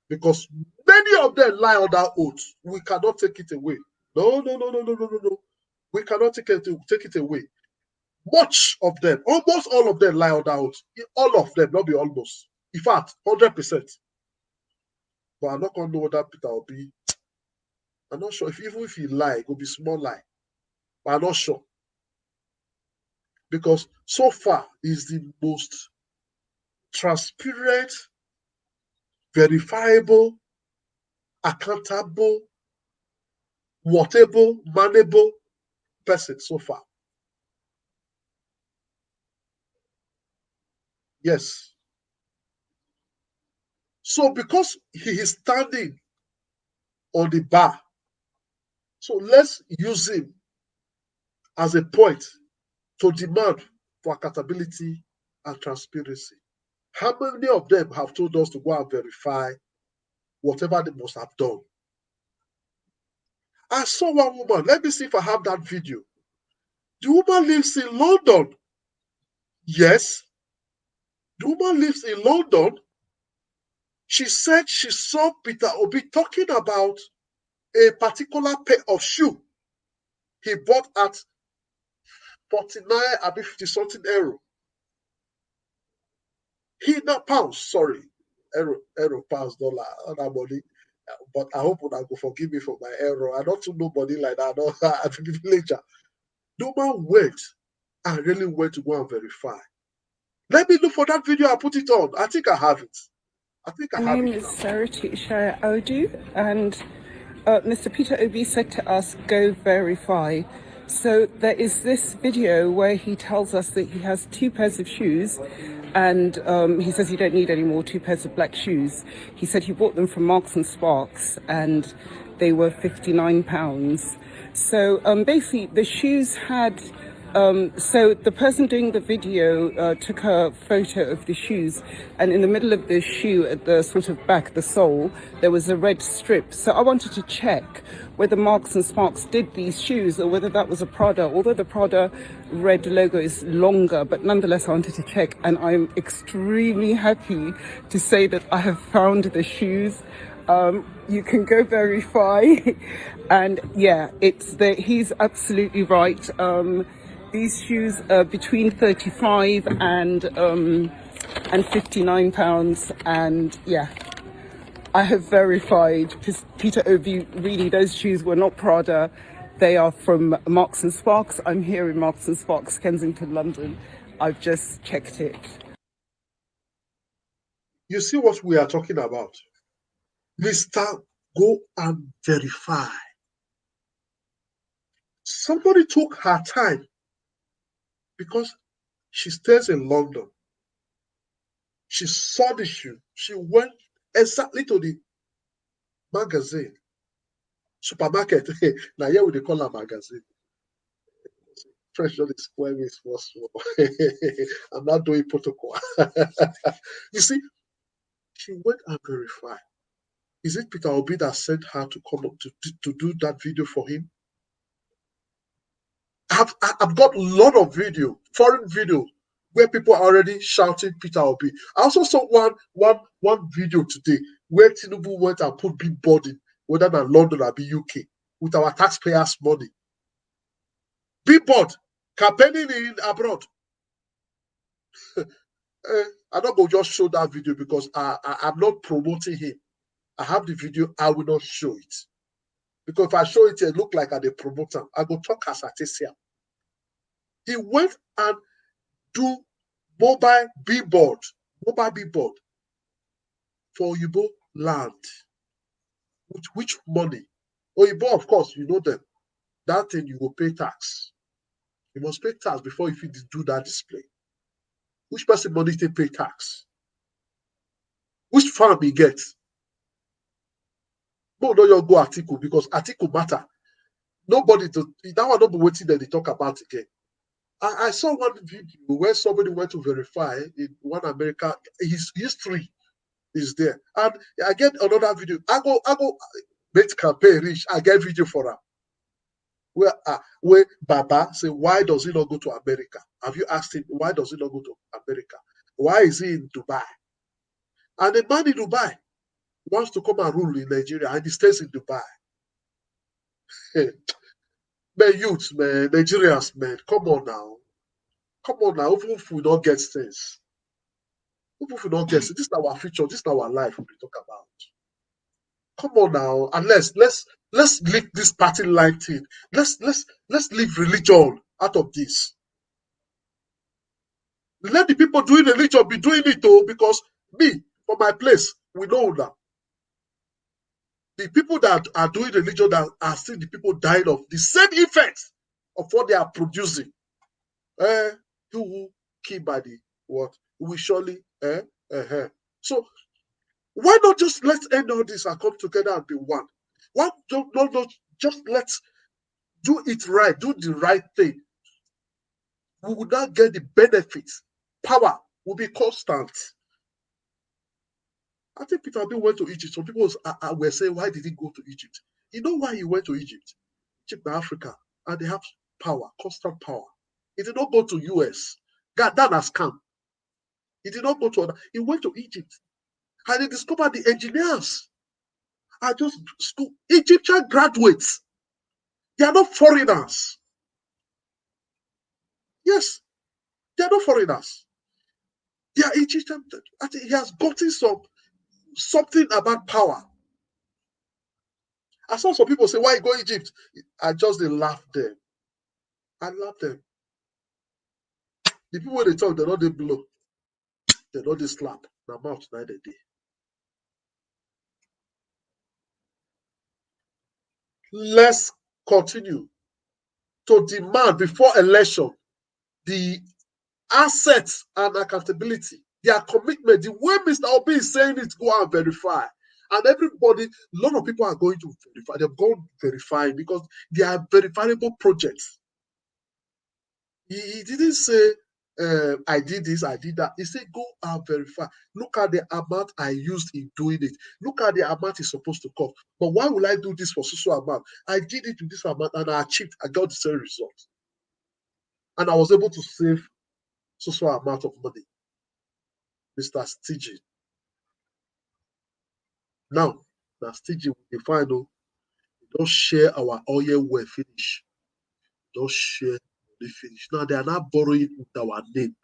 Because many of them lie on that oath. We cannot take it away. No. We cannot take it away. Much of them, almost all of them lie on that oath. All of them, not be almost. In fact, 100%. But I'm not going to know what that Peter will be. I'm not sure even if he lie, it will be small lie. But I'm not sure. Because so far is the most transparent, verifiable, accountable, whatever, manable person so far. Yes. So because he is standing on the bar, so let's use him as a point to demand for accountability and transparency. How many of them have told us to go and verify whatever they must have done? I saw one woman. Let me see if I have that video. The woman lives in London. Yes. The woman lives in London. She said she saw Peter Obi talking about a particular pair of shoes he bought at 49, I mean 50 something euro. Pounds, sorry. Euro, pounds, dollar, other money. But I hope una go forgive me for my error. I don't know nobody like that. I'm a villager. No man went and really went to go and verify. Let me look for that video. I put it on. I think I have it. My name is Sarati Ishaya Odu, and Mr. Peter Obi said to us, go verify. So there is this video where he tells us that he has 2 pairs of shoes, and he says you don't need any more 2 pairs of black shoes. He said he bought them from Marks and Sparks, and they were £59. So basically the shoes had... so the person doing the video took a photo of the shoes, and in the middle of the shoe, at the sort of back, the sole, there was a red strip. So I wanted to check whether Marks and Sparks did these shoes or whether that was a Prada, although the Prada red logo is longer, but nonetheless I wanted to check, and I'm extremely happy to say that I have found the shoes. You can go verify, and yeah, he's absolutely right. These shoes are between 35 and £59, and yeah, I have verified. Peter Obi, really, those shoes were not Prada. They are from Marks and Sparks. I'm here in Marks and Sparks, Kensington, London. I've just checked it. You see what we are talking about? Mr. Go and verify. Somebody took her time because she stays in London. She saw the shoe. She went exactly to the magazine, supermarket. Now here we they call her magazine. Pressure the square is for small. I'm not doing protocol. You see, she went and verified. Is it Peter Obi that sent her to come up to do that video for him? I've got a lot of video, foreign video, where people are already shouting Peter Obi. I also saw one video today where Tinubu went and put big body, whether in London or the UK, with our taxpayers' money. Big board campaigning in abroad. I'm not going to just show that video because I'm not promoting him. I have the video, I will not show it. Because if I show it, it look like I'm a promoter. I go talk as a TCM. He went and do mobile billboard for Oyibo land. With which money? Oyibo, of course, you know them. That thing you will pay tax. You must pay tax before you do that display. Which person money they pay tax? Which farm he get? No, you go article because article matter. Nobody that one not be waiting that they talk about again. I saw one video where somebody went to verify in one America, his history is there. And I get another video. I go make campaign reach, I get video for her. Where Baba say, why does he not go to America? Have you asked him why does he not go to America? Why is he in Dubai? And the man in Dubai wants to come and rule in Nigeria and he stays in Dubai. Man, youth, man, Nigerians, man, come on now. Even if we don't get things. Even if we don't get things, this is our future, this is our life we talk about. Come on now, and let's leave this party line thing. Let's leave religion out of this. Let the people doing religion be doing it though, because me, for my place, we know that. The people that are doing religion that are still the people dying of the same effects of what they are producing. Who killed by the what? We surely So why not just let's end all this and come together and be one? Why not just let's do it right, do the right thing. We would not get the benefits. Power will be constant. I think Peter Obi went to Egypt. Some people were saying, why did he go to Egypt? You know why he went to Egypt? Egypt and Africa, and they have power, constant power. He did not go to US. That has come. He did not go to other. He went to Egypt. And he discovered the engineers are just school Egyptian graduates. They are not foreigners. Yes, they are not foreigners. They are Egyptian. I think he has gotten something about power. I saw some people say, why go Egypt? I just laugh them. I laugh them. The people when they talk, they're not they blow. They're not they slap. Their mouth neither day. Let's continue to demand before election the assets and accountability, their commitment, the way Mr. Obi is saying it, go and verify. And everybody, a lot of people are going to verify. They've gone verifying because they are verifiable projects. He didn't say, I did this, I did that. He said, go and verify. Look at the amount I used in doing it. Look at the amount it's supposed to cost. But why will I do this for so amount? I did it with this amount and I got the same result. And I was able to save so amount of money. Mr. Stigi. Now, Stigi, we find out, don't share our oil well finish. Don't share the finish. Now they are not borrowing with our name.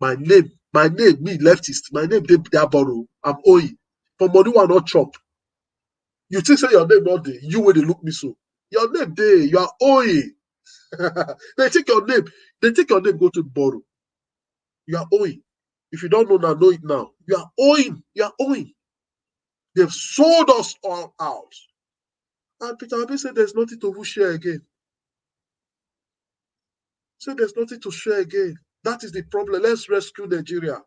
My name, me leftist. My name they are borrow. I'm owing. For money one not chop. You think say your name not there. You will they look me so. Your name there, you are owing. They take your name. They take your name, go to borrow. You are owing. If you don't know it now. You are owing. You are owing. They've sold us all out. And Peter Obi said there's nothing to share again. So there's nothing to share again. That is the problem. Let's rescue Nigeria.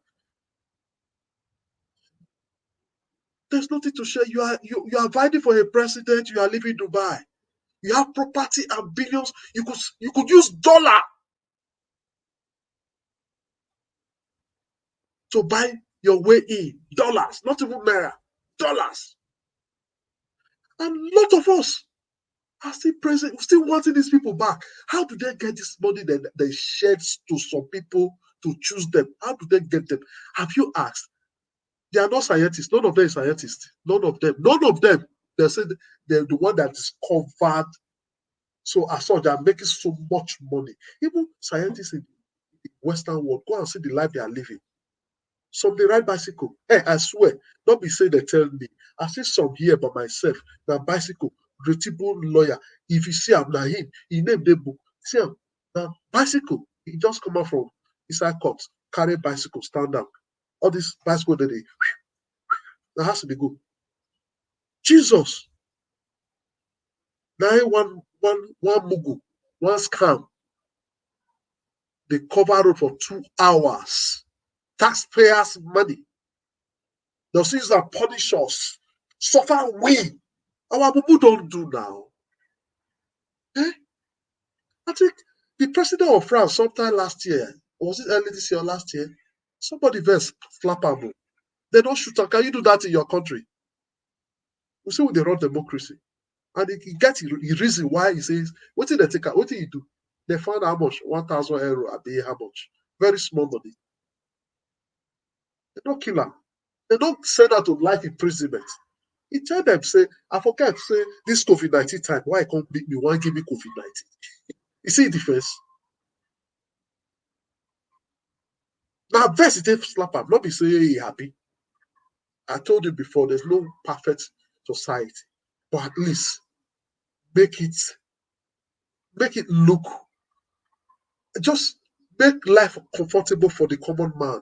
There's nothing to share. You are fighting for a president. You are living in Dubai. You have property and billions. You could use dollar to buy your way in. Dollars, not even naira. Dollars. And a lot of us are still present, still wanting these people back. How do they get this money that they shed to some people to choose them? How do they get them? Have you asked? They are not scientists. None of them is scientists. None of them. None of them. They said they're the one that is covered. So as such, they are making so much money. Even scientists in the Western world, go and see the life they are living. Some they ride bicycle. Hey, I swear, don't be saying they tell me. I see some here by myself. Now bicycle, reputable lawyer. If you see him, now him, he named the book. See him, now bicycle. He just come out from inside court, carry bicycle, stand up. All this bicycle that that has to be good. Jesus. Now one mugu, one scam. They cover road for 2 hours. Taxpayers' money. The things that punish us. Suffer we. Our people don't do now. Eh? I think the president of France sometime last year, or was it early this year or last year? Somebody verse slap him. They don't shoot him. Can you do that in your country? We say they run democracy. And he gets the reason why he says, what did they take out? What did he do? They found how much? 1,000 euro a day, how much? Very small money. They don't kill him. They don't send her to life imprisonment. He tell them, say, I forget, say, this COVID-19 time, why I can't beat me? Why give me COVID-19? You see the difference? Now, verse it slap him. Not be say he happy. I told you before, there's no perfect society. But at least make it look, just make life comfortable for the common man.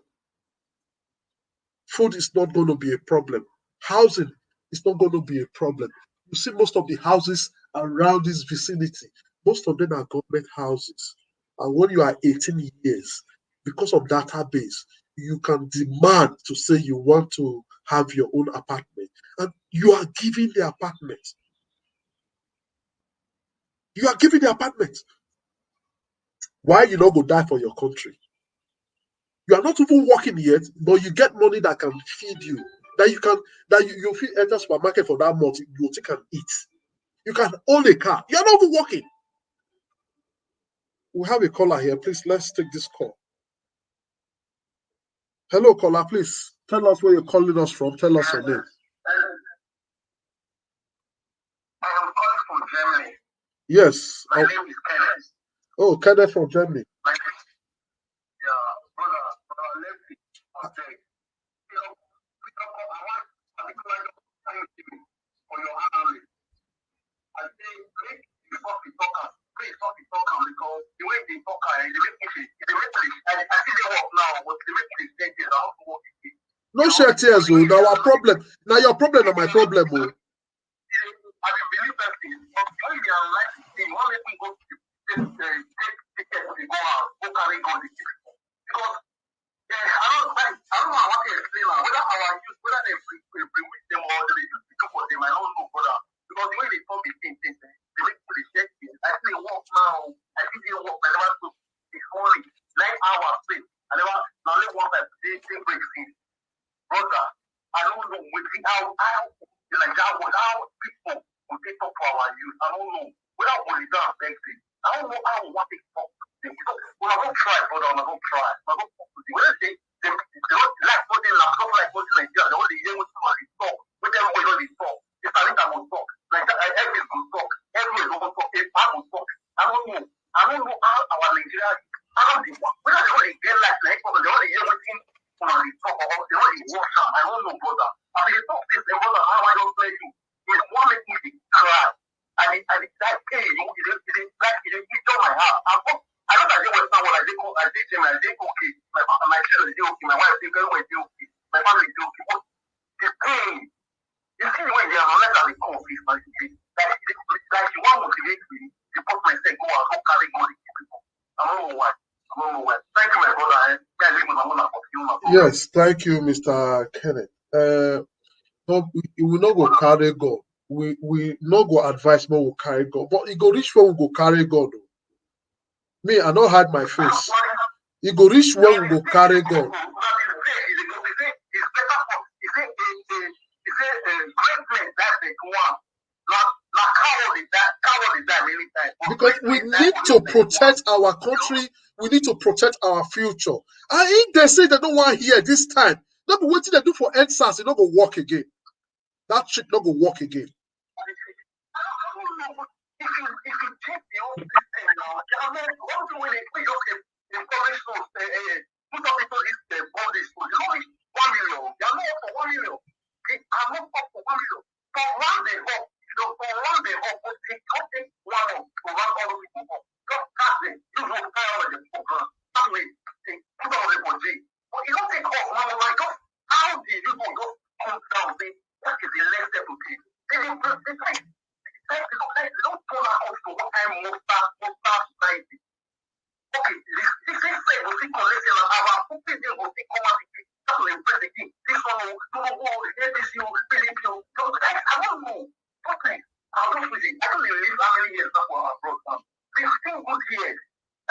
Food is not going to be a problem. Housing is not going to be a problem. You see most of the houses around this vicinity, most of them are government houses. And when you are 18 years, because of database, you can demand to say you want to have your own apartment. And you are giving the apartment. You are giving the apartment. Why you not go die for your country? You are not even working yet, but you get money that can feed you. You feel enter supermarket for that month, you can eat. You can own a car. You're not even working. We have a caller here. Please, let's take this call. Hello, caller. Please tell us where you're calling us from. Tell us your name. I am calling from Germany. Yes. My name is Kenneth. Oh, Kenneth from Germany. No share tears, oh. Now our problem. Now your problem or my problem, oh. Yes, thank you, Mr. Kenneth. No, we will not go carry gun. We not go advise more will carry gun. But it go reach where we go carry gun. Oh. Me, I don't hide my face. It go reach where we go carry gun. Because we need to protect our country, we need to protect our future. And if they say they don't want to hear this time, not be waiting they do for NSAS, it not go work again. That shit not go work again. If you take the whole system now, one thing when they put in public schools, put up into this body school, you know, 1 million. They are not up for 1 million. They are not up for 1 million. So run the up, but take 1 month to run all the people up. Just start them. You will fire on the program. That way, put on the body. But you don't take off 1 month. Like, just how did you go? Just come down, say, that is the next step to take. They don't pull that off to what I'm most society. Okay, this is saying we think collecting our cooking they will think come out that's what impress the king. This one will this you Philip you. I don't know. Okay, I'll just visit. I don't live how many years that were abroad now. 15 good years.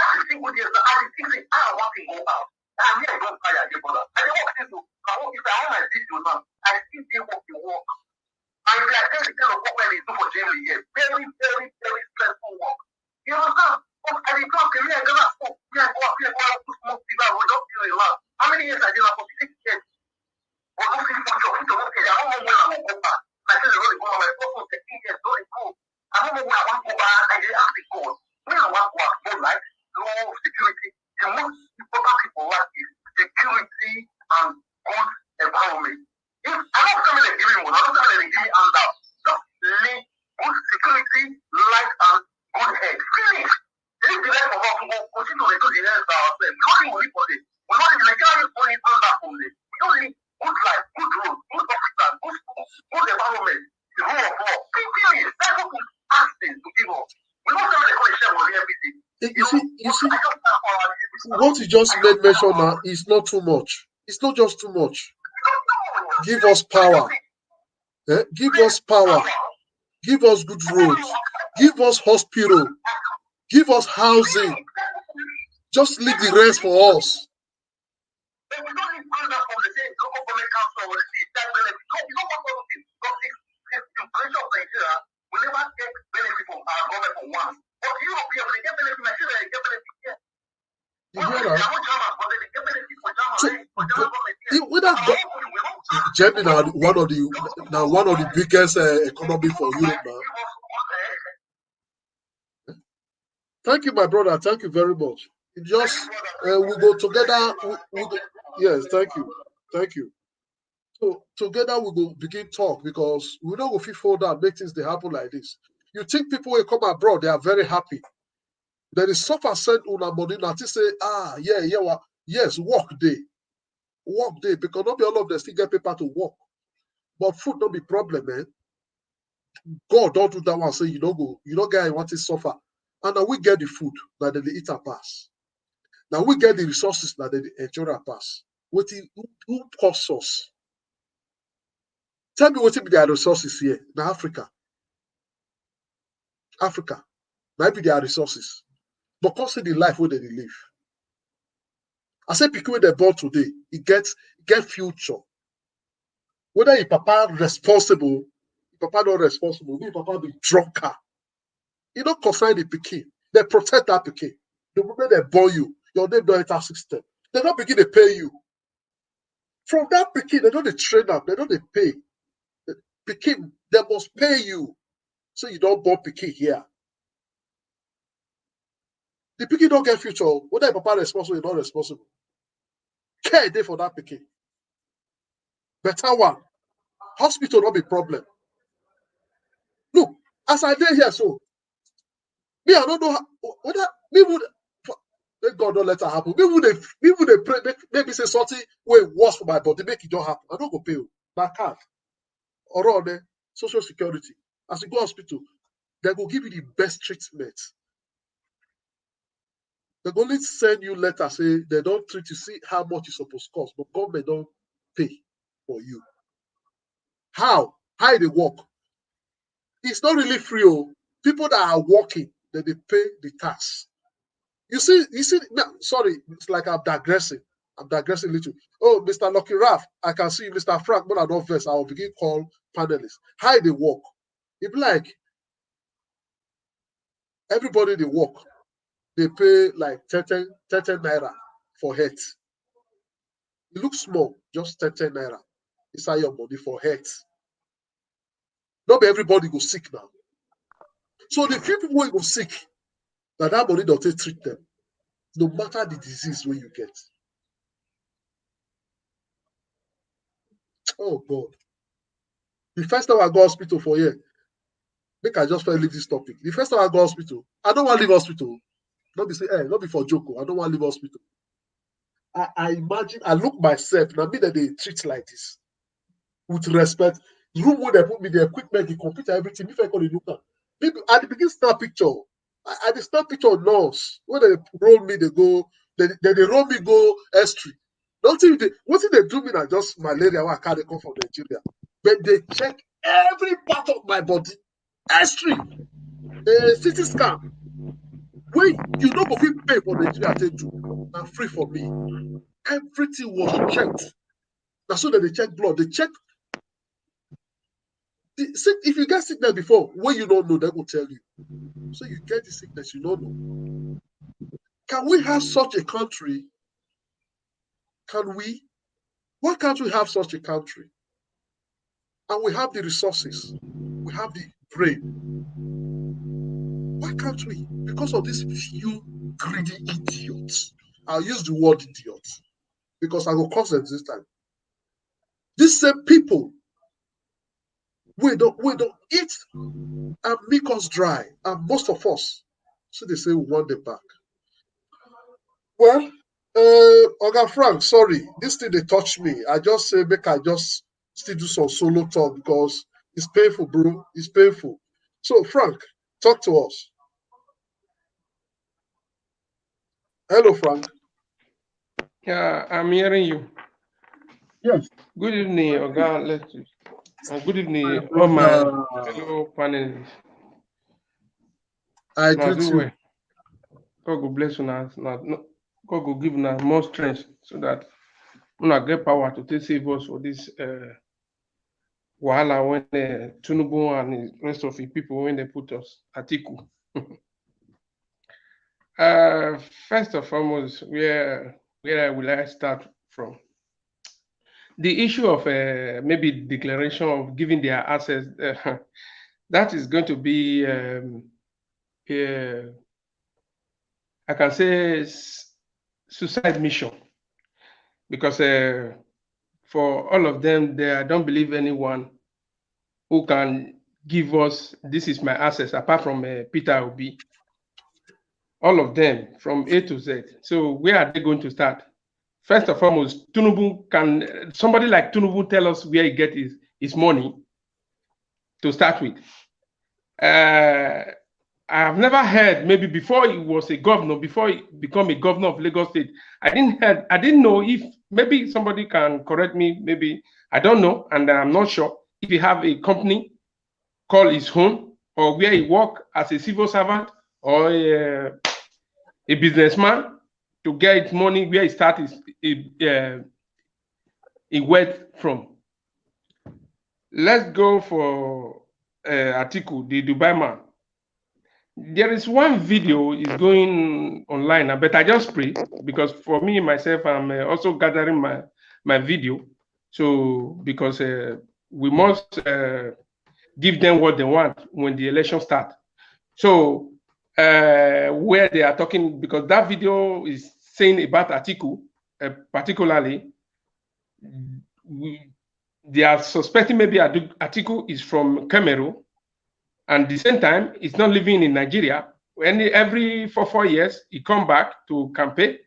That's 15 good years. I think I want to go out. I'm here don't fire the brother. I don't want to do. If I want my video now, I still dey work the work. And if I tell the kind of work where they do for Jamie here, very, very, very stressful work. You understand? And the talk to me, I got up, go up here, put smoke, we don't feel a lot. How many years I did that for 6 years? But don't feel much of it, okay, I don't know when I will go back. I said, the road is going on my phone for 13 years, don't go. I don't know when I want to go back, I did ask the God. When I want to work, no life, no security. The most important thing for us is security and good environment. If I don't tell me they give me money, I don't tell me they give me handout. Just lay good security, light, and good head. Finish. If the rest of us will continue to do the rest by ourselves, we don't need for it. We don't need Nigerians money handout from them. We don't need good life, good road, good hospital, good school, good environment, the rule of law. Period. That's what we ask them to give us. We don't tell them they call share money everything. You see, what you just made mention now is not too much. It's not just too much. Give us power. Give us power. Give us good roads. Give us hospital. Give us housing. Just leave the rest for us. We don't need handout from the same local government council or the state benefit. No, we don't want all of this. Because the creation of Nigeria will never get benefit from our government for once. But Europeans, they get benefit, Nigeria, they get benefit here. You hear that? They are not German, but they get benefit for German, for German government here. Germany now one of the biggest economy for Europe now. Thank you, my brother. Thank you very much. It just we go together. Yes, thank you, thank you. So together we go begin talk because we don't go fit hold down, make things they happen like this. You think people will come abroad, they are very happy. There is suffer send una money now to say, yes, work day, because not be all of them still get paper to work. But food don't be problem, man. God don't do that one. Say you don't go, you don't get want to suffer. And now we get the food that they eat and pass. Now we get the resources that they enjoy and pass. What who costs us? Tell me what be their resources here in Africa. Africa, might be their resources. But consider the life where they live. I say people where they born today, it get future. Whether your papa responsible, your papa not responsible, your papa be drunker. You don't concern the pikin. They protect that pikin. The moment they born you, your name don't enter system. They don't begin to pay you. From that pikin, they don't they train them, they don't they pay. The pikin, they must pay you. So you don't born pikin here. The pikin don't get future. Whether your papa responsible or not responsible. Care day for that pikin. Better one. Hospital not be problem. Look, as I did here, so me, I don't know whether me would. Let God don't let it happen. Me would they pray. Maybe say something way worse for my body. Make it don't happen. I don't go pay you. My card or all the social security. As you go hospital, they go give you the best treatment. They only send you letters say they don't treat you, see how much it's supposed to cost, but government don't pay for you. How? How they work? It's not really free. Oh. People that are working, they pay the tax. You see, no, sorry, it's like I'm digressing. I'm digressing a little. Oh, Mr. Lucky Raf, I can see you, Mr. Frank, but I don't verse. I will begin call panelists. How they work? It be like everybody they work, they pay like 10 naira for head. It looks small, just 10 naira. Inside your money for head. Not everybody go sick now. So the few people who go sick, that money don't treat them, no matter the disease where you get. Oh God. The first time I go hospital for here, make I just leave this topic. The first time I go hospital, I don't want to leave hospital. Not be say, not be for joke. I don't want to leave hospital. I imagine, I look myself, now me that they treat like this. With respect. The room where they put me, the equipment, the computer, everything, if I call it look at. People at the beginning snap picture. I the snap picture of nurse. When they roll me, they go, they roll me go S3. What if they do me that just malaria when I can't come from Nigeria? But they check every part of my body. S3, CT scan. Wait, you know if we pay for Nigeria, they do. And free for me. Everything was checked. That's so that they check blood. They check. If you get sickness before, when you don't know, they will tell you. So you get the sickness, you don't know. Can we have such a country? Can we? Why can't we have such a country? And we have the resources. We have the brain. Why can't we? Because of these few greedy idiots. I'll use the word idiots because I will cause them this time. These same people, we don't eat and make us dry, and most of us, so they say we want them back. Well, Oga Frank, sorry, this thing they touch me. I just say make I just still do some solo talk because it's painful, bro. It's painful. So Frank, talk to us. Hello, Frank. Yeah, I'm hearing you. Yes. Good evening, Oga Letu. And good evening, all my fellow panelists. I Now, greet you. well. God will bless you now. God will give you more strength so that we get power to take save us for this wahala when Tinubu and the rest of the people when they put us Atiku. First and foremost, where will I start from? The issue of maybe declaration of giving their assets, that is going to be, I can say, suicide mission, because for all of them, I don't believe anyone who can give us, this is my assets, apart from Peter Obi. All of them from A to Z. So where are they going to start? First and foremost, can somebody like Tinubu tell us where he gets his money to start with? I have never heard, maybe before he was a governor, before he became a governor of Lagos State, I didn't know if, maybe somebody can correct me, maybe, I don't know, and I'm not sure if he have a company called his own, or where he work as a civil servant, or a businessman to get money where he start his wealth from. Let's go for Atiku, the Dubai man. There is one video is going online, but I just pray because for me myself, I'm also gathering my video. So because we must give them what they want when the election start. So where they are talking, because that video is saying about Atiku, particularly, they are suspecting maybe Atiku is from Cameroon, and at the same time, he's not living in Nigeria. Every 4 years, he come back to campaign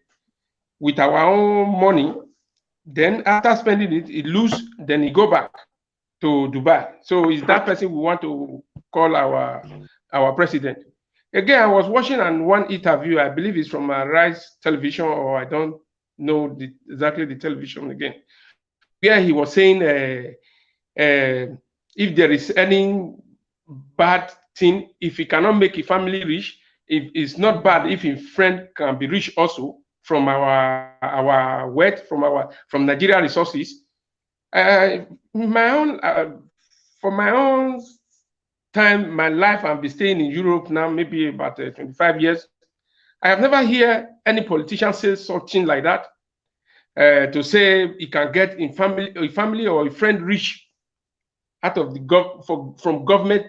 with our own money. Then after spending it, he lose, then he go back to Dubai. So is that person we want to call our president? Again, I was watching on one interview, I believe it's from Rise Television, or I don't know exactly the television again, where he was saying if there is any bad thing, if he cannot make a family rich, if it's not bad if a friend can be rich also from our wealth, from Nigeria resources. My own for my own time, my life, I've been staying in Europe now, maybe about 25 years. I have never heard any politician say something like that, to say he can get a family or a friend rich out of the from government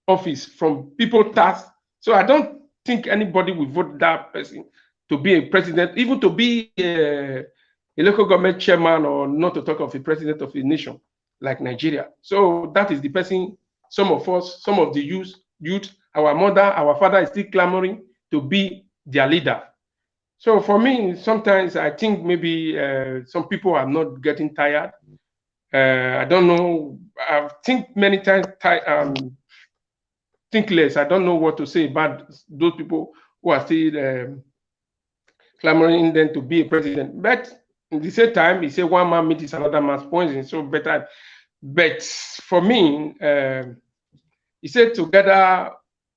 office, from people tax. So I don't think anybody will vote that person to be a president, even to be a local government chairman, or not to talk of a president of a nation like Nigeria. So that is the person some of us, some of the youth, our mother, our father is still clamoring to be their leader. So for me, sometimes I think maybe some people are not getting tired. I don't know. I think many times think less. I don't know what to say about those people who are still clamoring them to be a president. But at the same time, he said one man meat is another man's poison. So better. But for me, he said together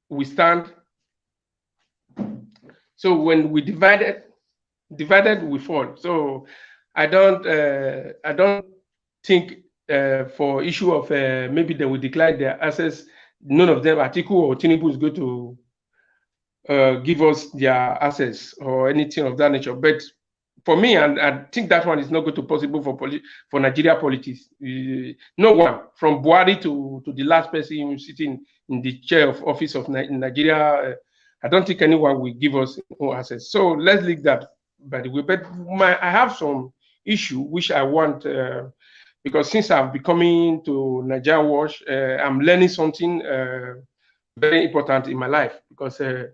we stand. So when we divided we fall. So I don't think for issue of maybe they will decline their access. None of them, Atiku or Tinubu, is going to give us their access or anything of that nature. But for me, and I think that one is not going to possible for Nigeria politics. No one, from Buhari to the last person sitting in the chair of office of Nigeria, I don't think anyone will give us no access. So let's leave that by the way. But I have some issue which I want, because since I've been coming to Nigeria Watch, I'm learning something very important in my life, because there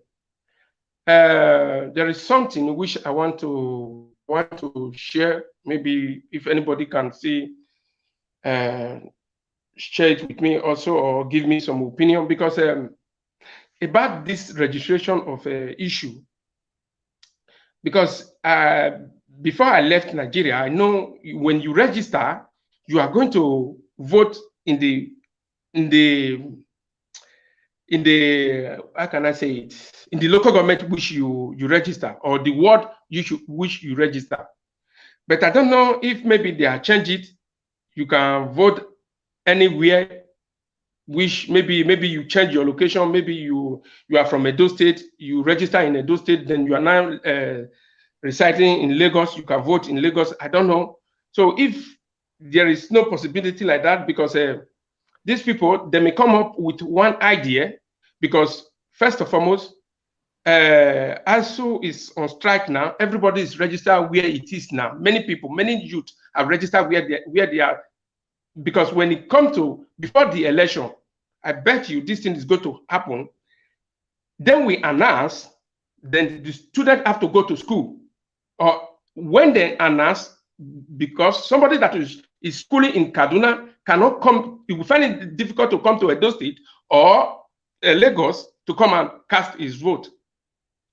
is something which I want to share. Maybe if anybody can see, share it with me also, or give me some opinion, because about this registration of issue. Because before I left Nigeria, I know when you register, you are going to vote in the how can I say it, in the local government which you register, or the ward which you register. But I don't know if maybe they have changed it. You can vote anywhere, which maybe you change your location. Maybe you are from Edo State, you register in Edo State, then you are now residing in Lagos, you can vote in Lagos. I don't know. So if there is no possibility like that, because these people, they may come up with one idea, because first and foremost, ASU is on strike now. Everybody is registered where it is now. Many people, many youth have registered where they are, because when it comes to before the election, I bet you this thing is going to happen. Then we announce, then the student have to go to school, or when they announce, because somebody that is schooling in Kaduna cannot come, you will find it difficult to come to Edo State or Lagos to come and cast his vote.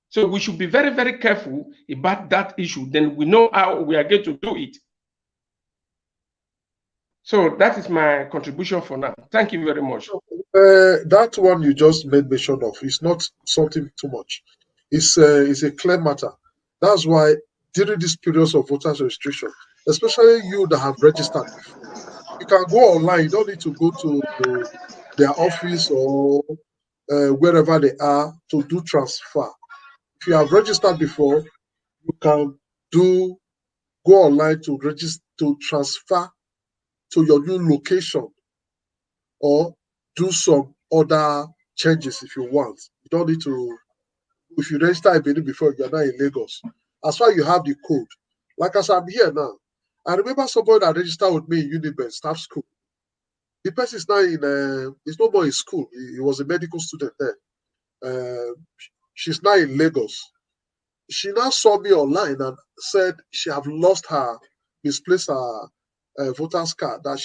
So we should be very, very careful about that issue. Then we know how we are going to do it. So that is my contribution for now. Thank you very much. That one you just made mention of is not something too much. It's a clear matter. That's why during this period of voters registration, especially you that have registered before, you can go online. You don't need to go to their office or wherever they are to do transfer. If you have registered before, you can go online to register, to transfer to your new location, or do some other changes if you want. You don't need to. If you register in Benin before, you're not in Lagos. As far as you have the code, like as I'm here now, I remember somebody that registered with me in Uniben staff school. The person is now he's no more in school. He was a medical student there. She's now in Lagos. She now saw me online and said she have misplaced her voter's card, that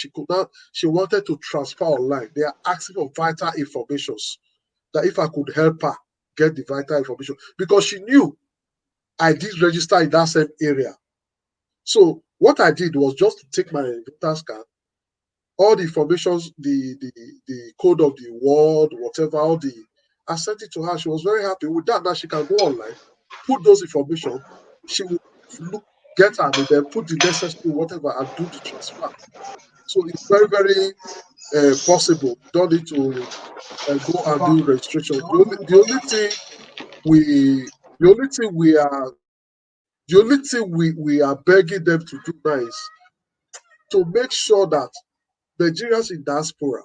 she wanted to transfer online. They are asking for vital information, that if I could help her get the vital information because she knew I did register in that same area. So what I did was just to take my voter's card, all the informations, the code of the ward, whatever, all the, I sent it to her. She was very happy with that. Now she can go online, put those information. She will get her and then put the necessary whatever and do the transfer. So it's very, very possible. You don't need to go and do registration. The only thing we are begging them to do now is to make sure that Nigerians in diaspora,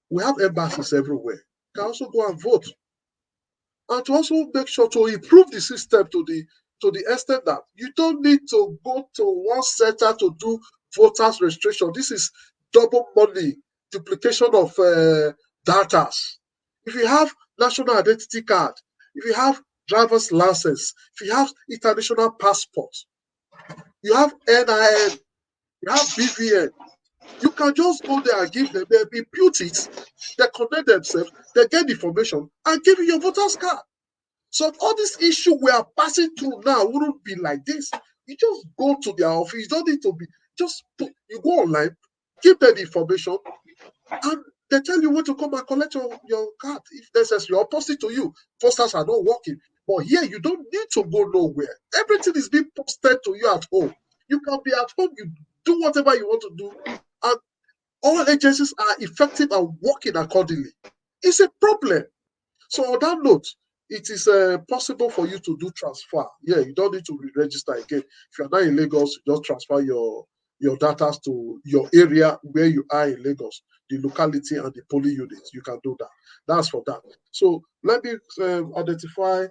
we have embassies everywhere, can also go and vote. And to also make sure to improve the system to the extent that you don't need to go to one center to do voters registration. This is double money, duplication of data. If you have national identity card, if you have driver's license, if you have international passport, you have NIN, you have BVN, you can just go there and give them, they impute it, they connect themselves, they get information, and give you your voter's card. So all this issue we are passing through now wouldn't be like this. You just go to their office, you don't need to be, you go online, give them the information, and they tell you when to come and collect your card. If necessary, opposite to you, posters are not working. But here, you don't need to go nowhere. Everything is being posted to you at home. You can be at home, you do whatever you want to do, and all agencies are effective and working accordingly. It's a problem. So on that note, it is possible for you to do transfer. Yeah, you don't need to re-register again. If you're not in Lagos, you just transfer your data to your area where you are in Lagos, the locality and the polling units. You can do that. That's for that. So let me identify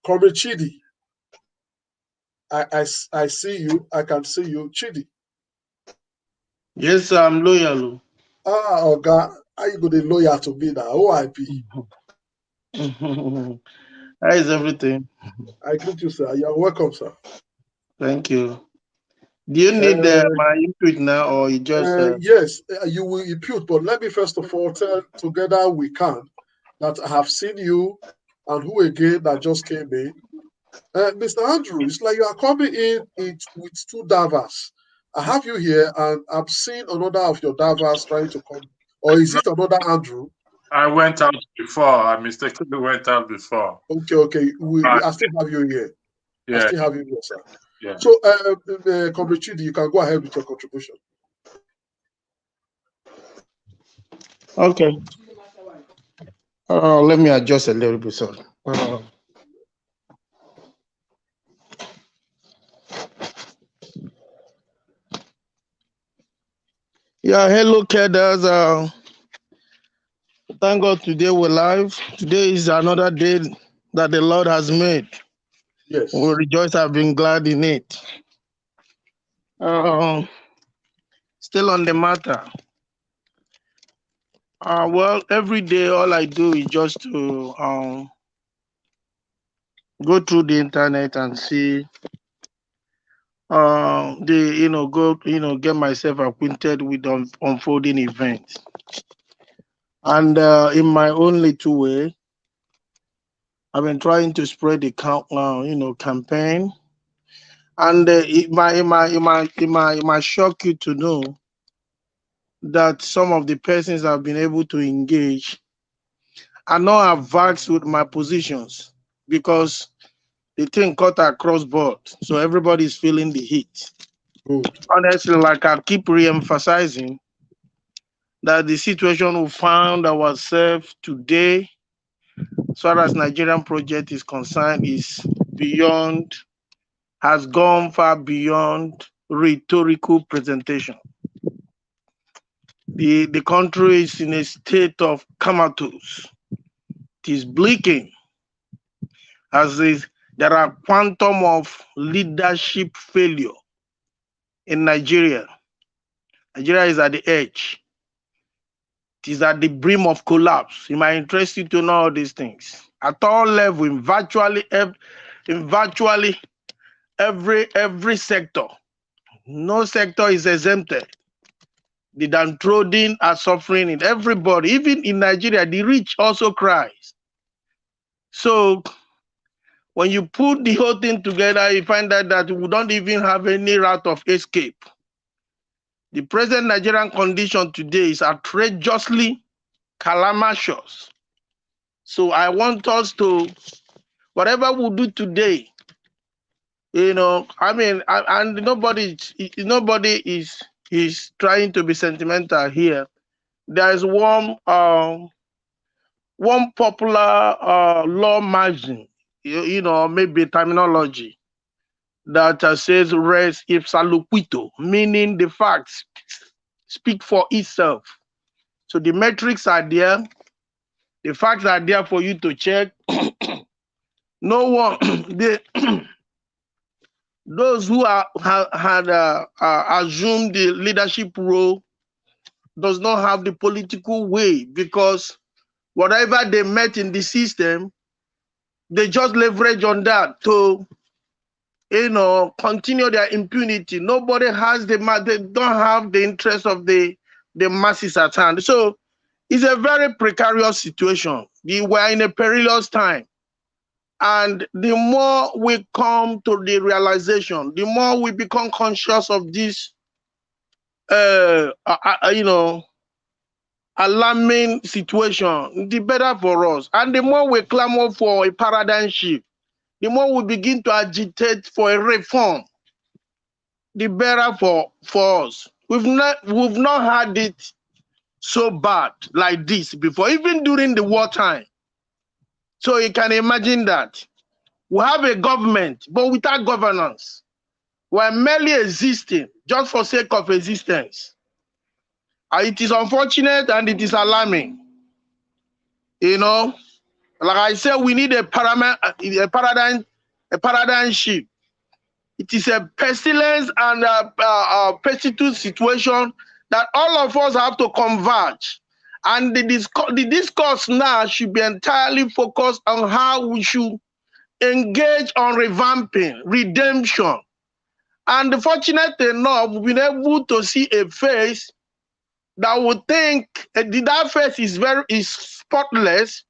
Comrade Chidi. I see you. I can see you. Chidi. Yes, I'm loyal. Oga, how you going to loyal to me now? OIP. How is everything? I greet you, sir. You're welcome, sir. Thank you. Do you need my input now, or you just? Yes, you will impute, but let me first of all tell together we can that I have seen you and who again that just came in. Mr. Andrew, it's like you are coming in with two divers. I have you here and I've seen another of your divers trying to come. Or is it another Andrew? I went out before. I mistakenly went out before. Okay. I still have you here. Yeah. I still have you here, sir. Yeah. So, Comrade Chidi, you can go ahead with your contribution. Okay. Let me adjust a little bit, sir. Yeah, hello, cadres. Thank God today we're live. Today is another day that the Lord has made. Yes. We rejoice, have been glad in it. Still on the matter. Well, every day all I do is just to go through the internet and see get myself acquainted with the unfolding events. And in my own little way, I've been trying to spread the campaign. And it might shock you to know that some of the persons I've been able to engage are not advanced with my positions because the thing cut across board. So everybody's feeling the heat. Good. Honestly, like I keep re-emphasizing that the situation we found ourselves today, as far as Nigerian project is concerned, has gone far beyond rhetorical presentation. The country is in a state of comatose. It is bleaking as there are quantum of leadership failure in Nigeria. Nigeria is at the edge. It is at the brim of collapse. It might interest you to know all these things. At all levels, in virtually every sector. No sector is exempted. The downtrodden are suffering it. Everybody, even in Nigeria, the rich also cries. So when you put the whole thing together, you find out that we don't even have any route of escape. The present Nigerian condition today is outrageously calamitous. So I want us to, whatever we do today, I mean, and nobody is trying to be sentimental here. There is one popular law margin, maybe terminology that says res ipsa loquitur, meaning the facts speak for itself. So the metrics are there, the facts are there for you to check. No one, those who had assumed the leadership role does not have the political way, because whatever they met in the system, they just leverage on that to, continue their impunity. Nobody has they don't have the interest of the masses at hand. So it's a very precarious situation. We're in a perilous time. And the more we come to the realization, the more we become conscious of this, alarming situation, the better for us. And the more we clamor for a paradigm shift, the more we begin to agitate for a reform, the better for us. We've not had it so bad like this before, even during the wartime. So you can imagine that we have a government, but without governance. We're merely existing just for sake of existence. It is unfortunate and it is alarming. Like I said, we need a paradigm shift. It is a pestilence and a pestilent situation that all of us have to converge. And the discourse now should be entirely focused on how we should engage on revamping, redemption. And fortunate enough, we've been able to see a face that would think that face is spotless.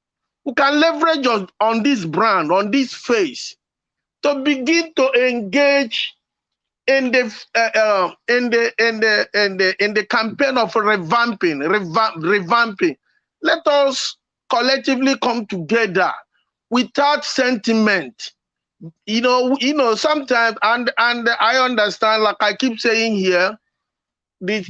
We can leverage on this brand, on this face, to begin to engage in the campaign of revamping. Let us collectively come together without sentiment. Sometimes, and I understand, like I keep saying here, in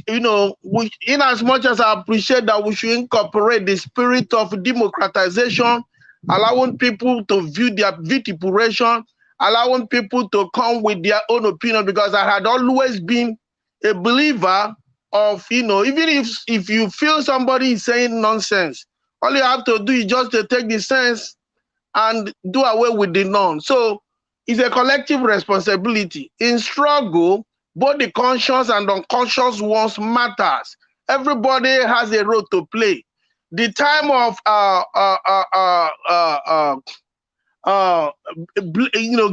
as much as I appreciate that we should incorporate the spirit of democratization, allowing people to view their vituperation, allowing people to come with their own opinion, because I had always been a believer of, even if you feel somebody is saying nonsense, all you have to do is just to take the sense and do away with the none. So it's a collective responsibility. In struggle, both the conscious and unconscious ones matters. Everybody has a role to play. The time of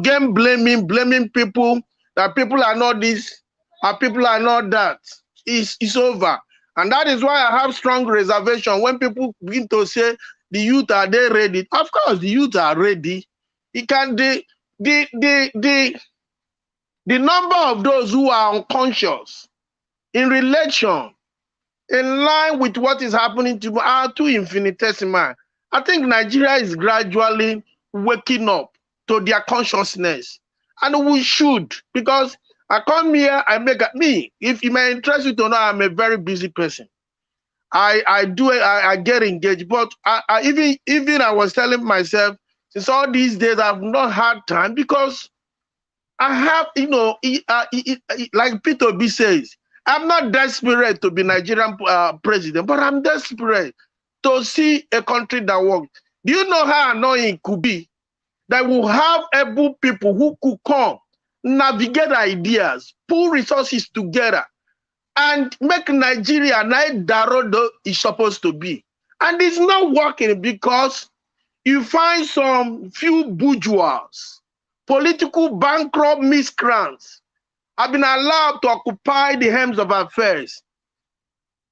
game blaming people, that people are not this and people are not that, is over. And that is why I have strong reservation when people begin to say the youth, are they ready? Of course, the youth are ready. It can the number of those who are unconscious in relation, in line with what is happening to are too infinitesimal. I think Nigeria is gradually waking up to their consciousness, and we should, because I come here, if it may interest you to know, I'm a very busy person. I get engaged, but I even I was telling myself, since all these days I've not had time, because I have, like Peter B says, I'm not desperate to be Nigerian president, but I'm desperate to see a country that works. Do you know how annoying it could be that we have able people who could come, navigate ideas, pull resources together, and make Nigeria like Darodo is supposed to be? And it's not working because you find some few bourgeois, political bankrupt miscreants have been allowed to occupy the helms of affairs.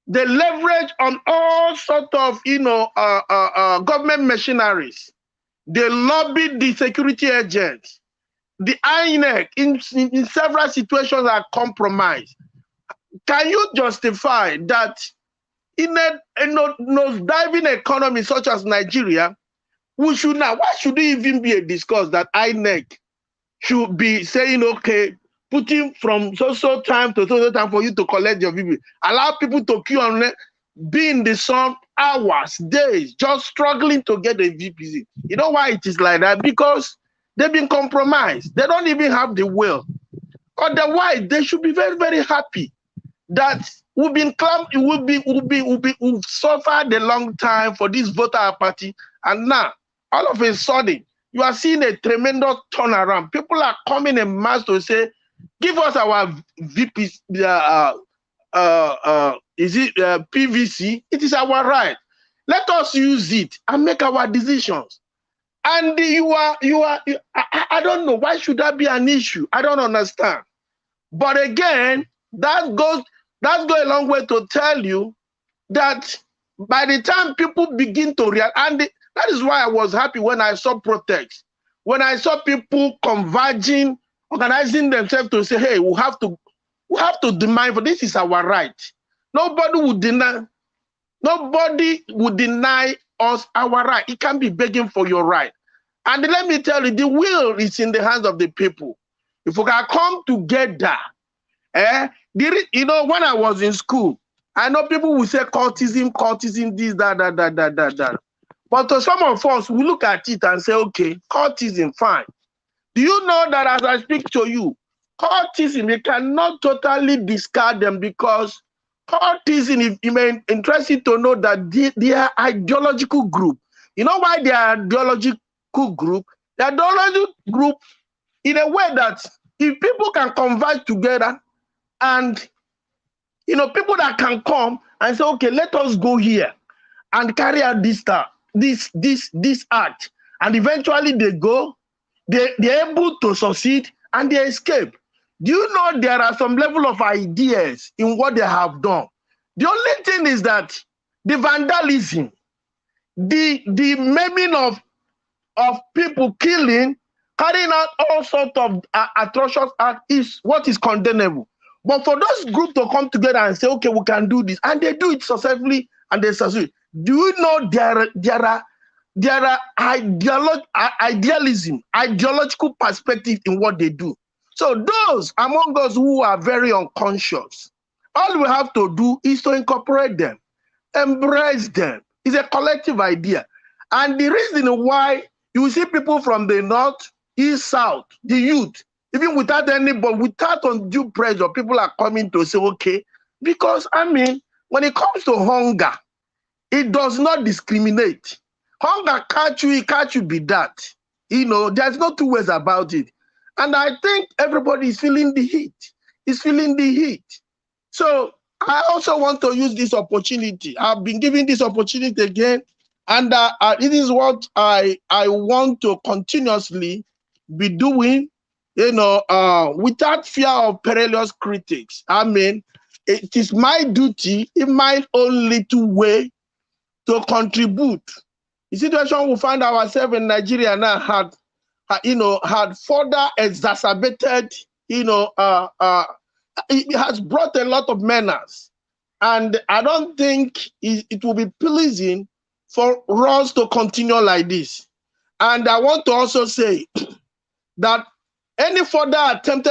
They leverage on all sort of, government machineries. They lobby the security agents. The INEC in several situations are compromised. Can you justify that in a nose-diving economy such as Nigeria, why should it even be a discourse that INEC should be saying, okay, putting from so time to so time for you to collect your VP. Allow people to queue on, be in the sun hours, days, just struggling to get a VPC. You know why it is like that? Because they've been compromised. They don't even have the will. Otherwise, they should be very, very happy that we've suffered a long time for this voter party, and now all of a sudden you are seeing a tremendous turnaround. People are coming en mass to say, give us our VP, PVC. It is our right. Let us use it and make our decisions. And I don't know, why should that be an issue? I don't understand. But again, that goes a long way to tell you that by the time people begin to react, and that is why I was happy when I saw protests, when I saw people converging, organizing themselves to say, hey, we have to demand, for this is our right. Nobody would deny us our right. It can't be begging for your right. And let me tell you, the will is in the hands of the people. If we can come together, when I was in school, I know people will say cultism, this, that. But to some of us, we look at it and say, okay, cultism, fine. Do you know that as I speak to you, cultism, you cannot totally discard them, because cultism, if you may interested to know that they are ideological group. You know why they are ideological group? They are ideological group in a way that if people can converge together, and people that can come and say, okay, let us go here and carry out this act, and eventually they go, they're able to succeed and they escape. Do you know there are some level of ideas in what they have done? The only thing is that the vandalism, the maiming of people, killing, carrying out all sorts of atrocious acts is what is condemnable. But for those groups to come together and say, okay, we can do this, and they do it successfully and they succeed, do you know there are ideological perspective in what they do? So those among us who are very unconscious, all we have to do is to incorporate them, embrace them. It's a collective idea. And the reason why you see people from the north, east, south, the youth, even without undue pressure, people are coming to say, okay, because when it comes to hunger, it does not discriminate. Hunger catch you be that. There's no two ways about it. And I think everybody is feeling the heat. So I also want to use this opportunity. I've been given this opportunity again, and it is what I want to continuously be doing, without fear of perilous critics. It is my duty in my own little way to contribute. The situation we find ourselves in Nigeria now had further exacerbated, it has brought a lot of menace. And I don't think it will be pleasing for us to continue like this. And I want to also say that any further attempt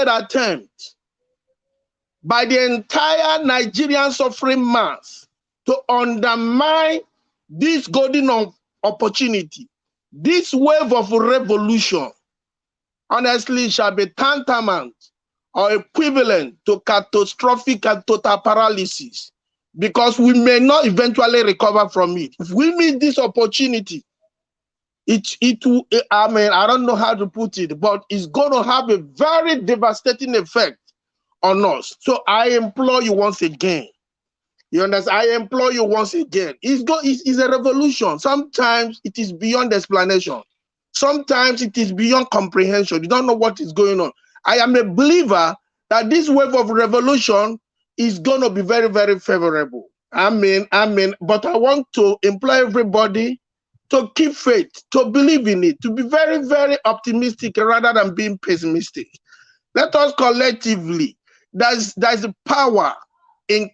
by the entire Nigerian suffering mass to undermine this golden opportunity, this wave of revolution, honestly, shall be tantamount or equivalent to catastrophic and total paralysis, because we may not eventually recover from it. If we miss this opportunity, it will, I don't know how to put it, but it's going to have a very devastating effect on us. So I implore you once again, you understand? I implore you once again. It's a revolution. Sometimes it is beyond explanation. Sometimes it is beyond comprehension. You don't know what is going on. I am a believer that this wave of revolution is going to be very, very favorable. But I want to implore everybody to keep faith, to believe in it, to be very, very optimistic rather than being pessimistic. Let us collectively, there's a power in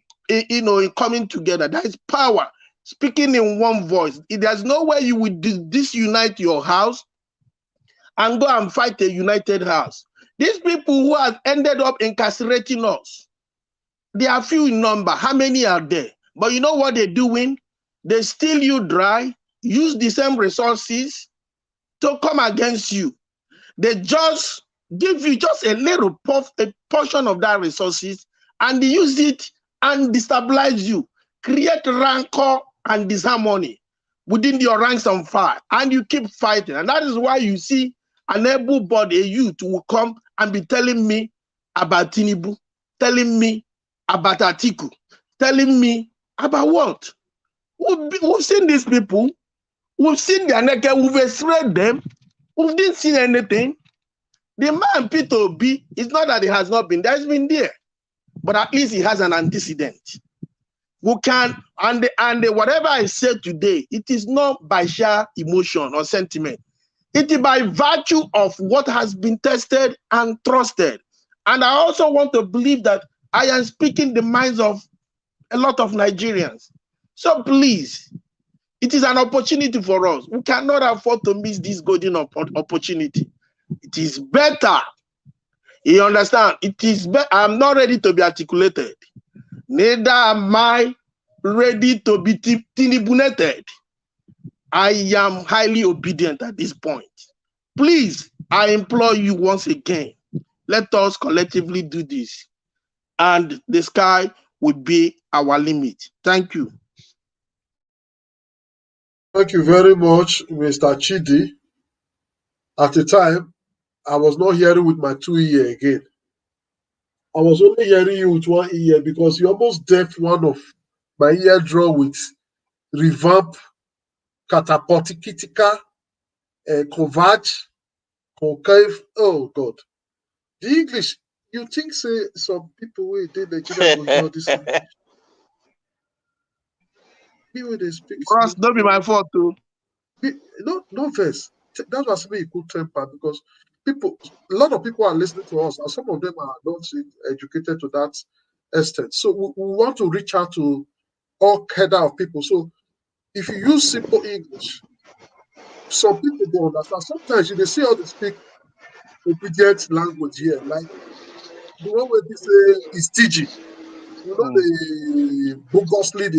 coming together. There is power speaking in one voice. There's no way you would disunite your house and go and fight a united house. These people who have ended up incarcerating us, they are few in number. How many are there? But you know what they're doing? They steal you dry, use the same resources to come against you. They just give you just a little a portion of that resources, and they use it and destabilize you, create rancor and disharmony within your ranks and file, and you keep fighting. And that is why you see an able-bodied, a youth will come and be telling me about Tinubu, telling me about Atiku, telling me about what? We've seen these people, we've seen their naked, we've extracted them, we didn't see anything. The man Peter Obi, it's not that he has not been there, he's been there, but at least he has an antecedent. We can, and whatever I said today, it is not by sheer emotion or sentiment. It is by virtue of what has been tested and trusted. And I also want to believe that I am speaking the minds of a lot of Nigerians. So please, it is an opportunity for us. We cannot afford to miss this golden opportunity. It is better. You understand? It is better. I'm not ready to be articulated. Neither am I ready to be Tinubunated. I am highly obedient at this point. Please, I implore you once again, let us collectively do this, and the sky will be our limit. Thank you. Thank you very much, Mr. Chidi. At the time, I was not hearing with my 2 ear again. I was only hearing you with 1 ear because you almost deaf one of my eardrum with revamp, catapultikitika, converge, concave. Oh God. The English, you think say some people who did Nigeria will know this English. People they speak. Ross, don't be my fault too. No verse. That's why I say good temper because a lot of people are listening to us, and some of them are not educated to that extent. So we want to reach out to all kind of people. So if you use simple English, some people don't understand. Sometimes you see how they speak obedient language here, like the one where they say is teaching. You know, they bogusly they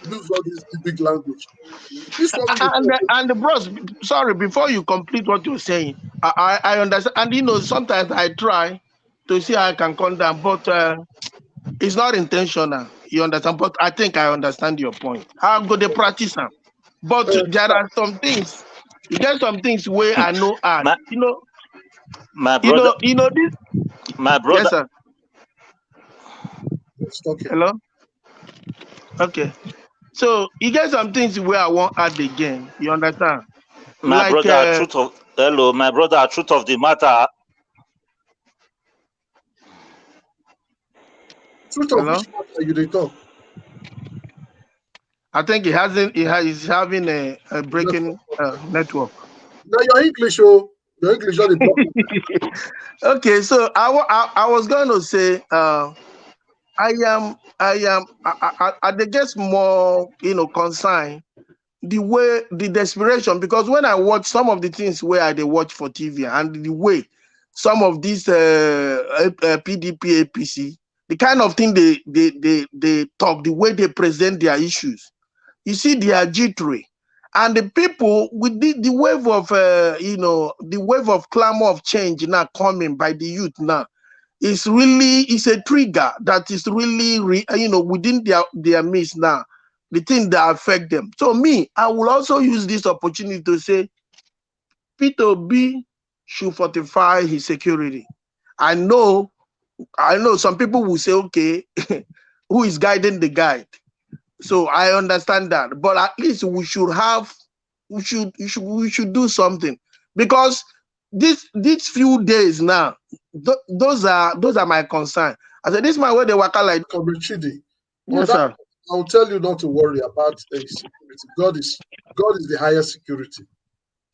use all this big language. This one and bros, sorry, before you complete what you're saying, I understand. And you know, sometimes I try to see how I can condemn, but it's not intentional. You understand? But I think I understand your point. I'm going to practice them. But there are some things. There's some things where I know and my brother, this. My brother. Yes, sir. Hello. Okay. So you get some things where I won't add again. You understand? My like, brother, hello, my brother, truth of the matter. Truth of which matter you they talk? I think he's having a breaking network. No, your English, your English not important. Okay, so I was going to say I guess more concerned the desperation, because when I watch some of the things where they watch for TV and the way some of these PDP, APC, the kind of thing they talk, the way they present their issues, you see they are jittery. And the people with the wave of the wave of clamor of change now coming by the youth now, it's a trigger that is really within their midst now, the thing that affect them. So me, I will also use this opportunity to say Peter Obi should fortify his security. I know some people will say, okay, who is guiding the guide? So I understand that, but at least we should do something, because these few days now, those are my concern. I said, this is my way they work like. Chidi. Yes, sir. I'll tell you not to worry about security. God is the highest security.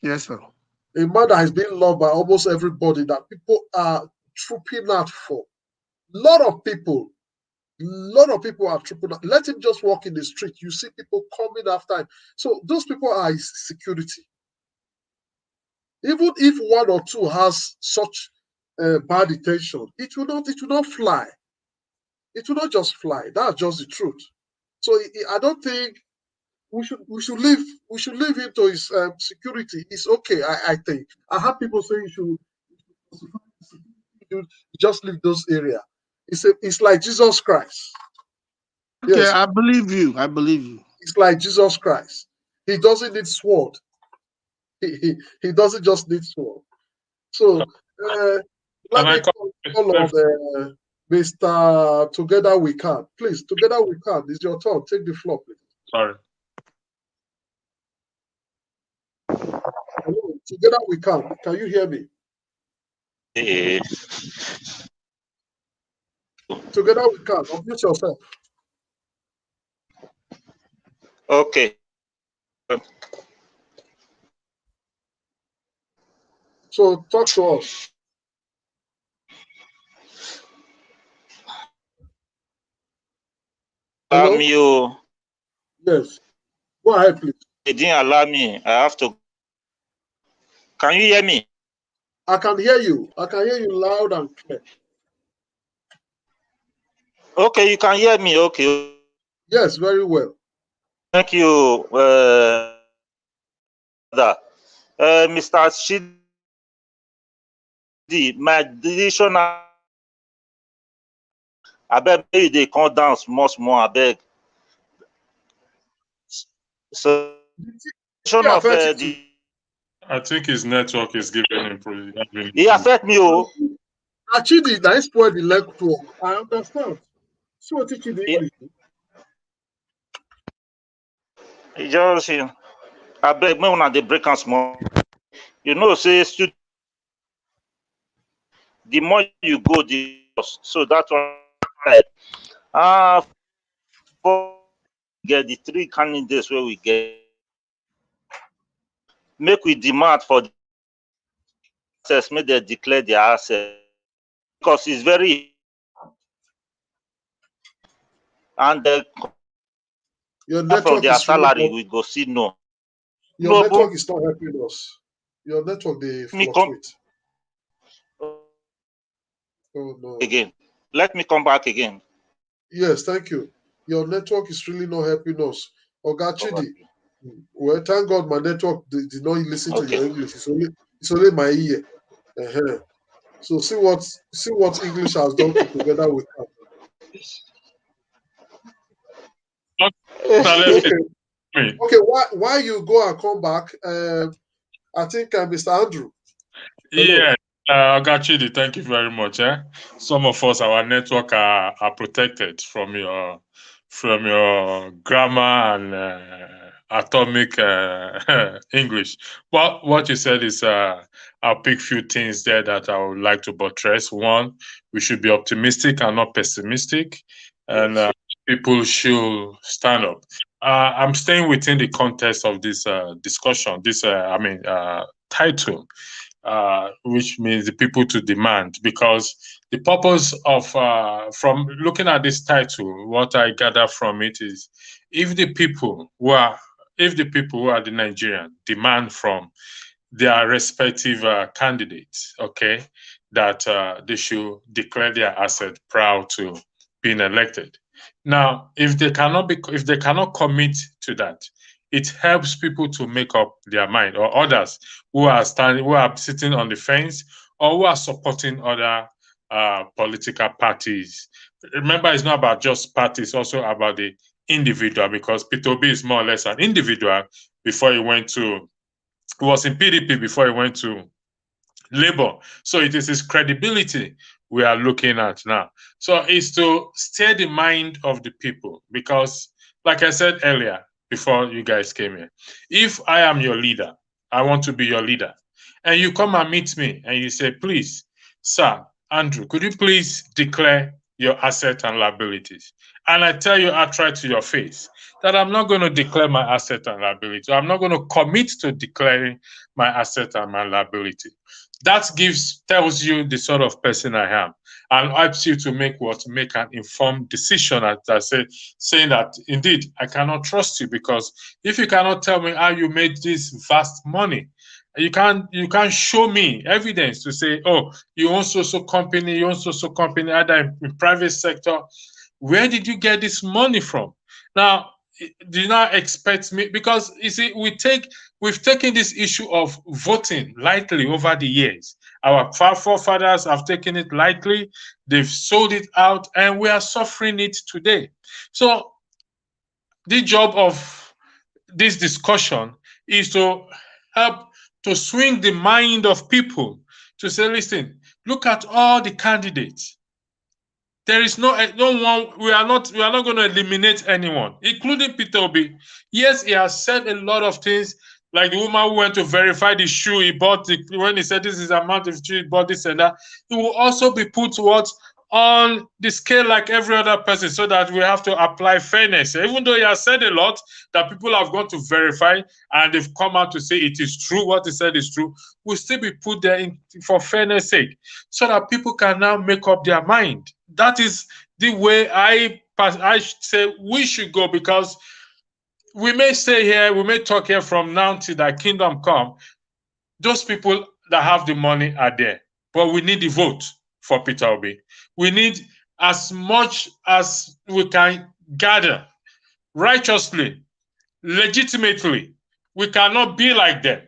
Yes, sir. A man that has been loved by almost everybody, that people are trooping out for. A lot of people are trooping out. Let him just walk in the street. You see people coming after him. So those people are his security. Even if one or two has such bad intention, it will not fly. It will not just fly. That's just the truth. So I don't think we should leave him to his security. It's okay. I think I have people say you should just leave those areas. It's like Jesus Christ. Okay, Yes, I believe you. I believe you. it's like Jesus Christ. He doesn't need sword. He doesn't just need sword. So let Can I me call on Mr. Together We Can. Please, Together We Can. It's your turn. Take the floor, please. Sorry. Hello, Together We Can. Can you hear me? Together We Can. Unmute yourself. Okay. So talk to us. Hello? You. Yes. Go ahead, please. They didn't allow me. I have to. Can you hear me? I can hear you. I can hear you loud and clear. Okay, you can hear me. Okay. Yes, very well. Thank you, Mr. Shidi. My decision. I beg you, they come down much more. I beg. So, of I think his network is giving him problem. It affect me. Oh, actually, that spoil the network. I understand. So teaching the English. it just I beg me when they break and small. You know, say the more you go, the worse. So that's why for get the 3 candidates where we get, make we demand for the access, make they declare their assets, because it's very, and your network from their is really salary not, we go see no. your no, network is not helping us. Your network they fluctuate. Oh no. Again, let me come back again. Yes, thank you. Your network is really not helping us. Ogachidi. Well, thank God my network did not listen to your English. It's only my ear. So see what English has done to Together We Can. Okay. Why you go and come back? I think Mr. Andrew. Hello. Yeah, Ogachidi, thank you very much. Some of us, our network are protected from your grammar and atomic English. But what you said is, I'll pick few things there that I would like to buttress. One, we should be optimistic and not pessimistic, and people should stand up. I'm staying within the context of this discussion. This, title. Which means the people to demand, because the purpose of from looking at this title, what I gather from it is, if the people who are the Nigerian demand from their respective candidates, okay, that they should declare their asset proud to being elected. Now, if they cannot commit to that, it helps people to make up their mind, or others who are sitting on the fence, or who are supporting other political parties. Remember, it's not about just parties, also about the individual, because Peter Obi is more or less an individual before he was in PDP before he went to Labour. So it is his credibility we are looking at now. So it's to steer the mind of the people, because, like I said earlier, before you guys came here, if I am your leader, I want to be your leader, and you come and meet me and you say, please, sir, Andrew, could you please declare your assets and liabilities? and I tell you outright to your face that I'm not going to declare my asset and liability. I'm not going to commit to declaring my asset and my liability. That tells you the sort of person I am, and helps you to make an informed decision. As I said, saying that indeed I cannot trust you, because if you cannot tell me how you made this vast money, you can't show me evidence to say, oh, you own so company, either in private sector. Where did you get this money from? Now, do you not expect me? Because you see, we've taken this issue of voting lightly over the years. Our forefathers have taken it lightly. They've sold it out, and we are suffering it today. So the job of this discussion is to help to swing the mind of people to say, listen, look at all the candidates. There is no one. We are not going to eliminate anyone, including Peter Obi. Yes, he has said a lot of things, like the woman who went to verify the shoe he bought. When he said this is the amount of shoe he bought, this and that, it will also be put on the scale like every other person, so that we have to apply fairness. Even though he has said a lot that people have gone to verify and they've come out to say it is true, what he said is true, will still be put there for fairness sake, so that people can now make up their mind. That is the way I say we should go, because we may stay here, we may talk here from now till that kingdom come. Those people that have the money are there, but we need the vote for Peter Obi. We need as much as we can gather righteously, legitimately. We cannot be like them.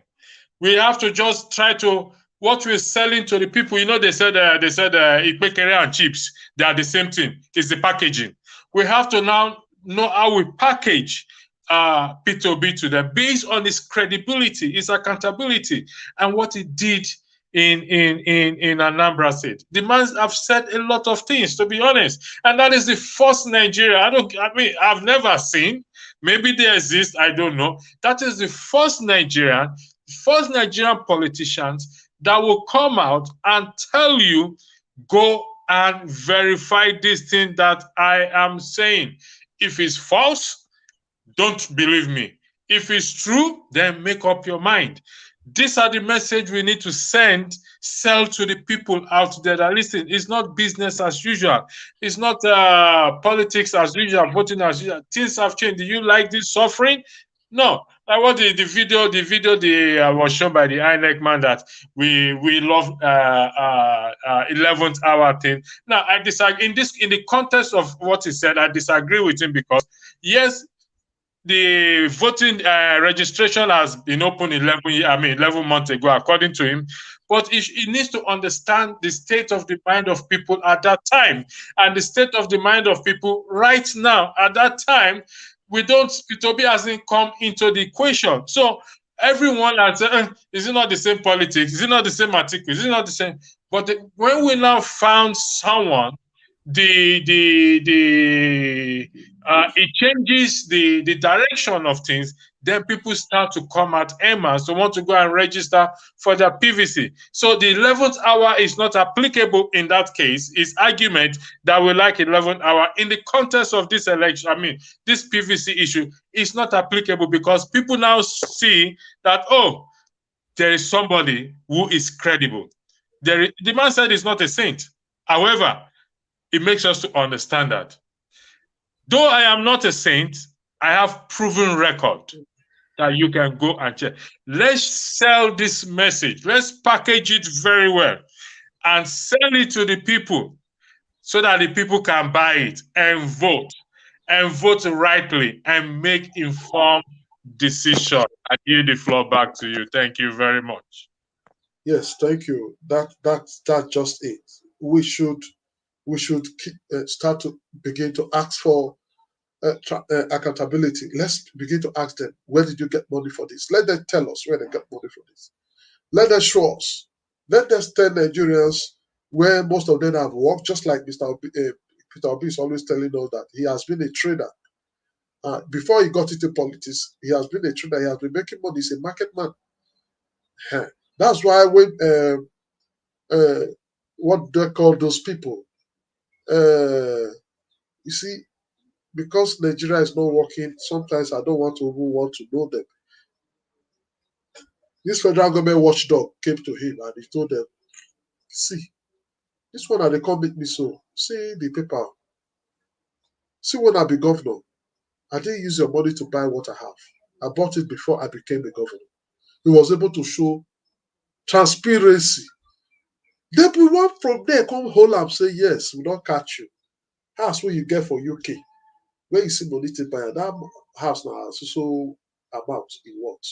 We have to just try to, what we're selling to the people. You know, they said Ipekere and chips, they are the same thing. It's the packaging. We have to now know how we package Peter Obi to them based on his credibility, his accountability, and what he did in Anambra State. The man have said a lot of things, to be honest, and that is the first Nigeria. I've never seen. Maybe they exist, I don't know. That is the first Nigerian politicians that will come out and tell you, go and verify this thing that I am saying. If it's false, don't believe me. If it's true, then make up your mind. These are the message we need to sell to the people out there that listen. It's not business as usual. It's not politics as usual, voting as usual. Things have changed. Do you like this suffering? No. Like what the video was shown by the INEC man, that we love 11th hour thing. Now I disagree in the context of what he said. I disagree with him, because yes, the voting registration has been open 11 months ago, according to him. But he needs to understand the state of the mind of people at that time, and the state of the mind of people right now. At that time, Peter Obi hasn't come into the equation. So everyone has said, is it not the same politics? Is it not the same article? Is it not the same? But when we now found someone, it changes the direction of things, then people start to come at Emma, so want to go and register for their PVC. So the 11th hour is not applicable in that case. It's argument that we like 11th hour in the context of this election. This PVC issue is not applicable, because people now see that, oh, there is somebody who is credible. The man said he's not a saint. However, it makes us to understand that though I am not a saint, I have proven record that you can go and check. Let's sell this message. Let's package it very well and sell it to the people, so that the people can buy it and vote rightly and make informed decision. I give the floor back to you. Thank you very much. Yes, thank you. That's just it. We should start to begin to ask for accountability. Let's begin to ask them, where did you get money for this? Let them tell us where they get money for this. Let them show us. Let us tell Nigerians where most of them have worked, just like Peter Obi is always telling us that he has been a trader. Before he got into politics, he has been a trader. He has been making money. He's a market man. That's why when what they call those people, you see, because Nigeria is not working, sometimes I don't want to know them. This federal government watchdog came to him and he told them, see, this one they come meet me so. See the paper. See when I be governor. I didn't use your money to buy what I have. I bought it before I became the governor. He was able to show transparency. Then we want from there come hold and say, yes, we don't catch you. That's what you get for UK. When you see money to buy that house now, so amount in what?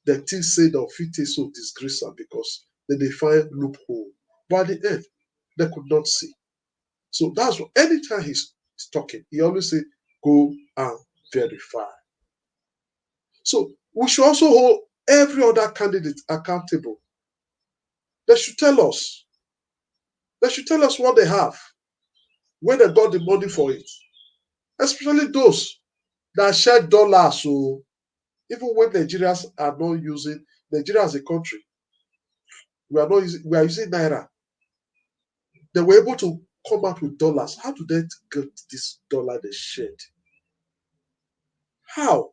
The thing said of it is so disgraceful because they find loophole. But at the end, they could not see. So that's what anytime he's talking, he always say, go and verify. So we should also hold every other candidate accountable. They should tell us. They should tell us what they have, where they got the money for it. Especially those that share dollars. So even when Nigerians are not using Nigeria as a country, we are using naira. They were able to come out with dollars. How do they get this dollar they shared? How?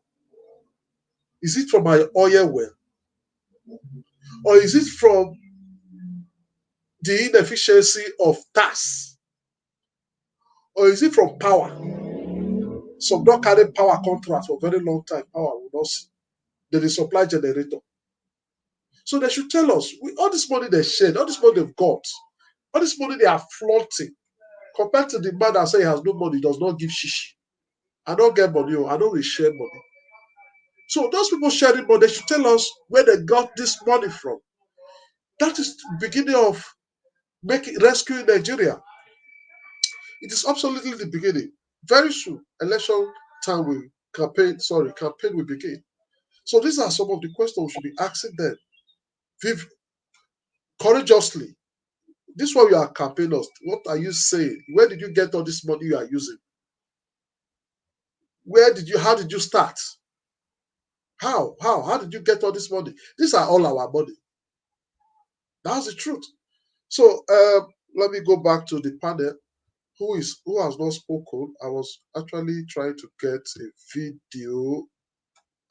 Is it from my oil well? Or is it from the inefficiency of tax? Or is it from power? Some don't carry power contracts for a very long time. Power will not see. They dey supply generator. So they should tell us, all this money they shared, all this money they've got, all this money they are flaunting, compared to the man that say he has no money, does not give shishi. I don't get money, I don't really share money. So those people sharing money, they should tell us where they got this money from. That is the beginning of rescuing Nigeria. It is absolutely the beginning. Very soon, election time will campaign will begin. So these are some of the questions we should be asking them. Courageously. This is what you are campaigning. What are you saying? Where did you get all this money you are using? How did you start? How did you get all this money? These are all our money. That's the truth. So let me go back to the panel. Who has not spoken? I was actually trying to get a video.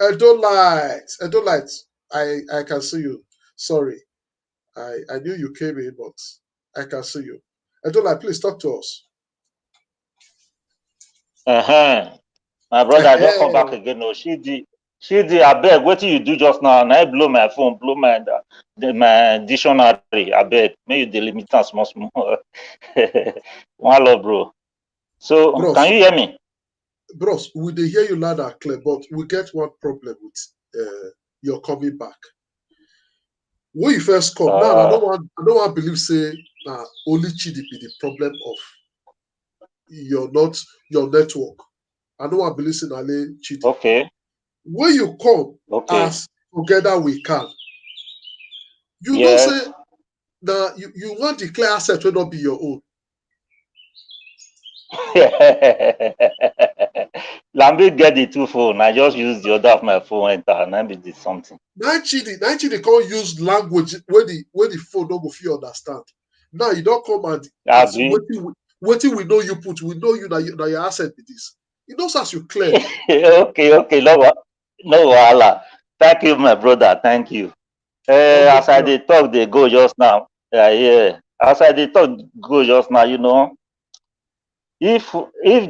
Edolite, I can see you. Sorry, I knew you came in, but I can see you. Edolite, please talk to us. My brother, I don't come back again. No, she did. I beg. What you do just now? Now I blow my phone, blow my dictionary. I beg. May you delimit us small. One love, bro. So Bros, can you hear me? Bros, we dey hear you loud and clear, but we get one problem with your coming back. When you first come, now I don't want to believe say only Chidi be the problem of your network. I don't want to believe say only Chidi. Okay. When you come as together we can, you don't say that you want to declare asset will not be your own. Lambi get the two phone. I just use the other of my phone enter and I did something. Now Chidi can't use language where the phone don't go feel understand. Now you don't come and waiting we know you put, we know you that your asset with this. It knows as you clear. Okay. No wahala. Thank you, my brother. Thank you. As I did talk, they go just now. Yeah. As I did talk, go just now. You know, if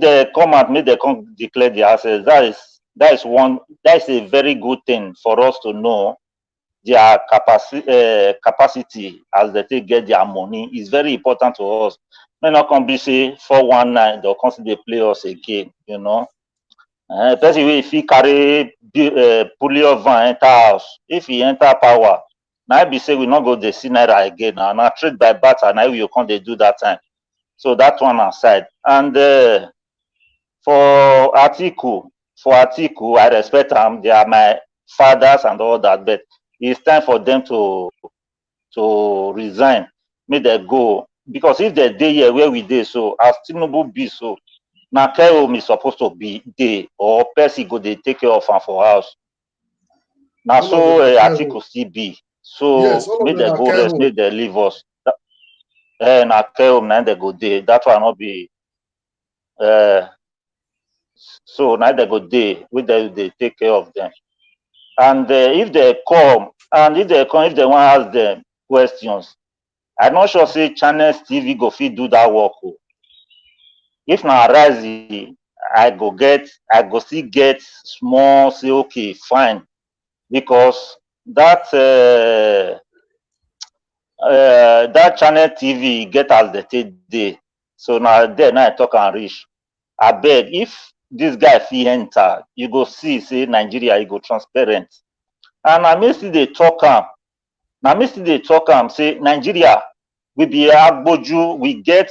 they come and make they come declare the assets, that is a very good thing for us to know their capacity as they take get their money is very important to us. May not come be say 419 they'll constantly play us again, you know. Person if he carry pulley of van enter house, if he enter power, now be say we not go the see naira again now. Now trade by barter, now you can't they do that time. So that one aside. And for Atiku, I respect them. They are my fathers and all that, but it's time for them to resign. Make they go. Because if they day here where we dey, so as Tinubu be so, now care home is supposed to be day or person go they take care of am for house. Now so Atiku still be. So yes, make they go rest, make they leave us. Now care home now they go day. That will not be So now they go there, with they take care of them. And if they come, if they want to ask them questions, I'm not sure say channels TV go fit do that work. If na Rise, I go still get small, say okay, fine, because that that channel TV get as they take day. So now there now I talk and reach. I beg, if this guy fit enter, you go see say Nigeria, you go transparent. And I may still dey talk am. Now me still dey talk am say Nigeria, we be agboju, we get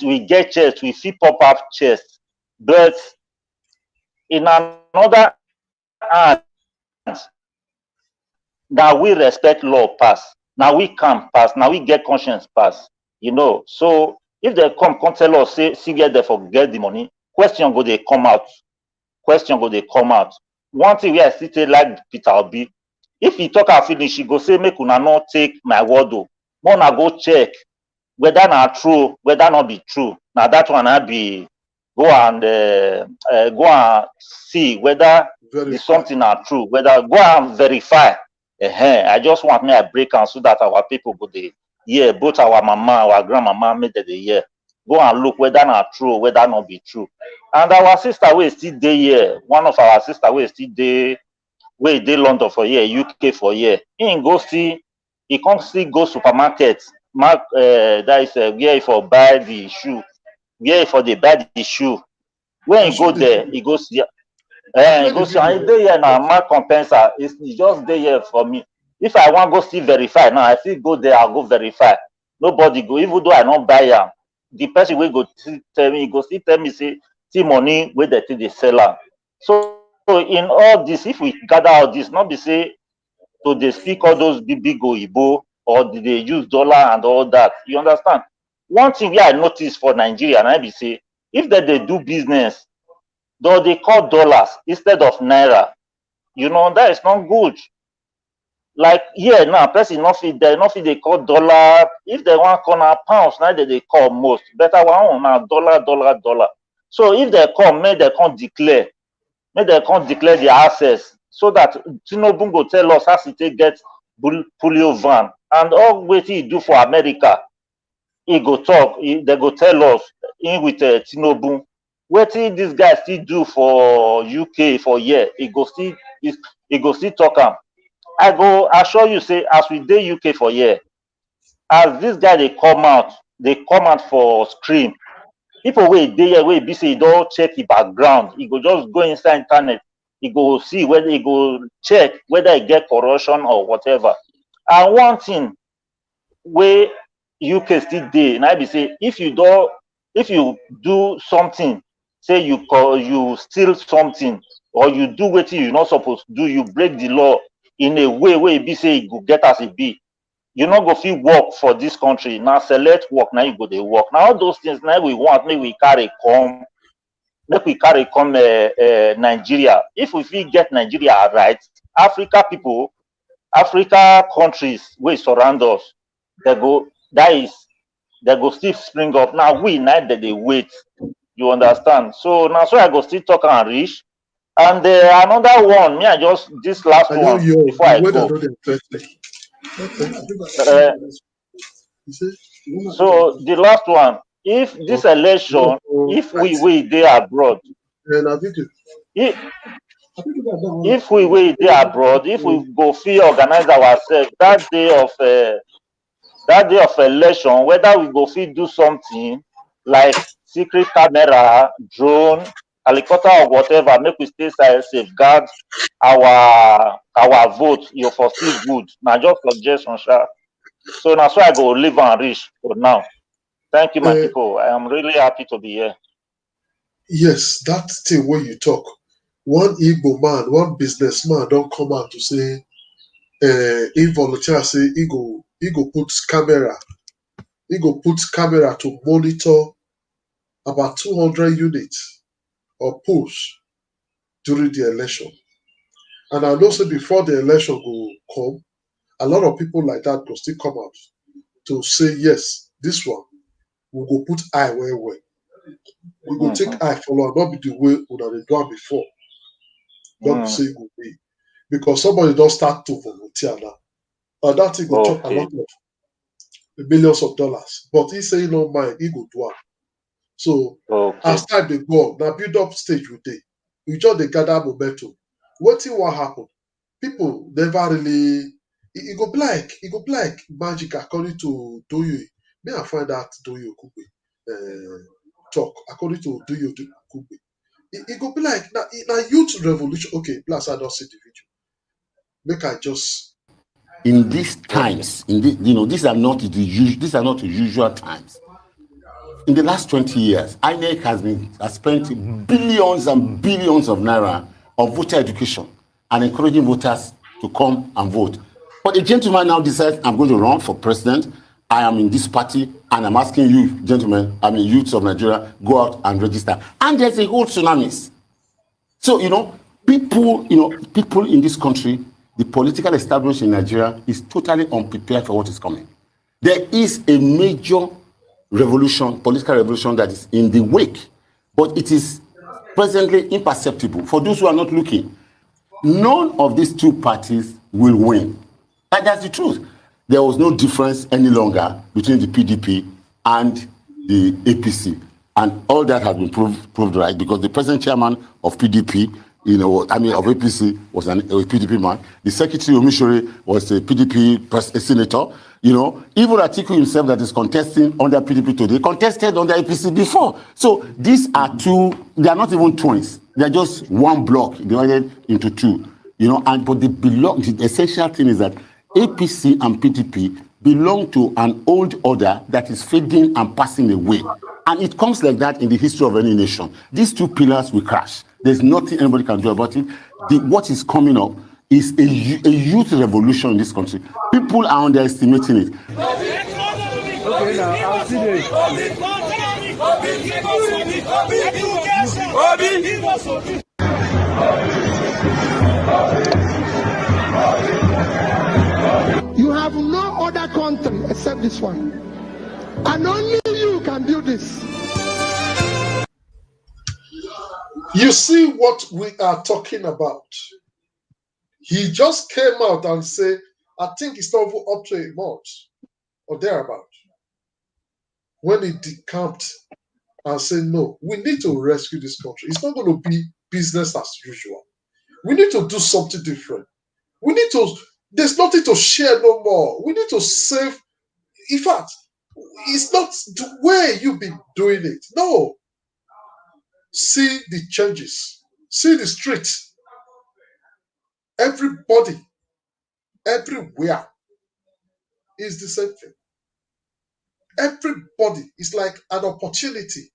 we get chest, we fit pop up chest, but in another hand, now we respect law pass, now we calm pass, now we get conscience pass, you know. So if they come tell us say see where they forget the money, question go they come out. Question go they come out. One thing we are still like Peter Obi, if he talk and finish, he go say make una not take my word o. More na go check whether na true, whether not be true. Now that one I be go and see whether the something are true, whether go and verify. I just want me to break am so that our people go dey hear, both our mama, our grandmama, make them dey hear. Go and look whether not true, whether not be true. And our sister wey still dey here, one of our sister wey still dey London for here, UK for here, he go see, he come still go supermarket, that is where he for buy the shoe, where he for dey buy the shoe. When he go there, he go see. He go see, and dey here now, mark compensa. It's just dey here for me. If I want go still verify now, I still go there, I'll go verify. Nobody go, even though I not buy am. The person will go tell me, he go still tell me, say, see money where they take the seller. So in all this, if we gather all this, not be say to they speak all those big Oyibo, or they use dollar and all that. You understand? One thing I notice for Nigeria, and I be say, if they do business, though they call dollars instead of naira, you know, that is not good. Like here now, person not fit they call dollar. If they want corner pounds, now they call most. Better one now dollar. So if they come, may they can't declare their assets, so that Tinubu go tell us how to get polio van and all what he do for America. He go talk, they go tell us in with Tinubu. What this guy still do for UK for year, he go still talk am. I go assure you, say, as we dey UK for year, as this guy they come out for screen. People wey dey here, wey be say he don't check the background, he go just go inside internet, he go see whether he go check whether he get corruption or whatever. And one thing wey UK still dey, and I be say, if you do something, say you steal something, or you do what you not supposed to do, you break the law in a way where it be say you go get as it be, you not go fit work for this country. Now select work, now you go dey work. Now all those things now we want, make we carry come Nigeria. If we fit get Nigeria right, Africa countries wey surround us, they go still spring up. Now we now that they wait. You understand? So now so I go still talk and reach. And another one, me I just this last one before I go. So the last one, if this election, if we dey abroad, if we dey abroad, if we go fit organize ourselves that day of election, whether we go fit do something like secret camera, drone, helicopter or whatever, make we stay safeguard our vote. You for still good. Now just suggestion, sha. So now so I go live and reach for now. Thank you, my people. I am really happy to be here. Yes, that thing where you talk. One Igbo man, one businessman don't come out to say, he volunteer say he go put camera. He go put camera to monitor about 200 units or posts during the election. And I know say before the election go come, a lot of people like that go still come out to say, yes, this one will go put eye where. we go take eye follow, not be the way we they do it before. Not say it go be. Because somebody don't start to volunteer now. And that thing go chop a lot of millions of dollars. But he say no mind, he go do it. So as time they go, now build up stage with day. You just they gather momentum. What happen? People never really it go black. It go black magic according to Doyo. May I find out Doyo Kugbe talk according to Doyo Kugbe. It go be like now youth revolution. Okay, plus I don't see the video. Make I just in these times, in this, these are not the usual times. In the last 20 years, INEC has spent billions and billions of naira on voter education and encouraging voters to come and vote. But a gentleman now decides, I'm going to run for president. I am in this party, and I'm asking you, gentlemen, youths of Nigeria, go out and register. And there's a whole tsunami. So, people in this country, the political establishment in Nigeria is totally unprepared for what is coming. There is a major revolution, political revolution that is in the wake, but it is presently imperceptible. For those who are not looking, none of these two parties will win. And that's the truth. There was no difference any longer between the PDP and the APC. And all that has been proved right, because the present chairman of PDP, of APC was a PDP man. The secretary Omishore was a PDP senator. Even Atiku himself that is contesting under PDP today contested under APC before. So these are two, they are not even twins. They are just one block divided into two. But they belong, the essential thing is that APC and PDP belong to an old order that is fading and passing away. And it comes like that in the history of any nation. These two pillars will crash. There's nothing anybody can do about it. What is coming up is a youth revolution in this country. People are underestimating it. Okay, now I'll see this. You have no other country except this one. And only you can do this. You see what we are talking about. He just came out and said, I think it's not up to a month or thereabout. When he decamped and said, no, we need to rescue this country. It's not going to be business as usual. We need to do something different. There's nothing to share no more. We need to save. In fact, it's not the way you've been doing it. No. See the changes. See the streets. Everybody, everywhere is the same thing. Everybody is like an opportunity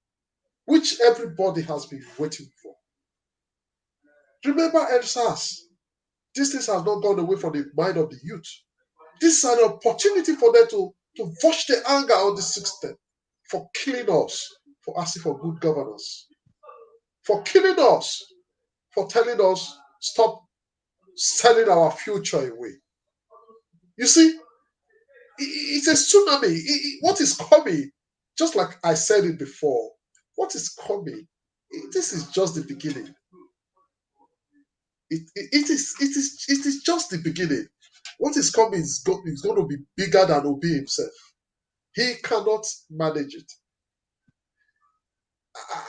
which everybody has been waiting for. Remember EndSARS. These things have not gone away from the mind of the youth. This is an opportunity for them to wash the anger on the system for killing us, for asking for good governance, for killing us, for telling us stop selling our future away. You see, it's a tsunami. What is coming, just like I said it before, what is coming, this is just the beginning. It is just the beginning. What is coming is going to be bigger than Obi himself. He cannot manage it.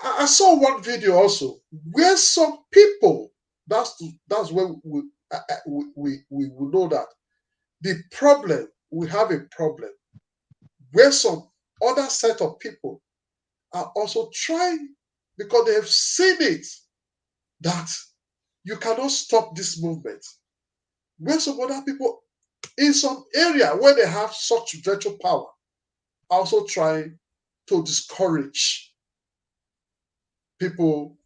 I saw one video also where some people, that's where we will know that we have a problem where some other set of people are also trying, because they have seen it, that you cannot stop this movement. Where some other people in some area where they have such virtual power are also trying to discourage people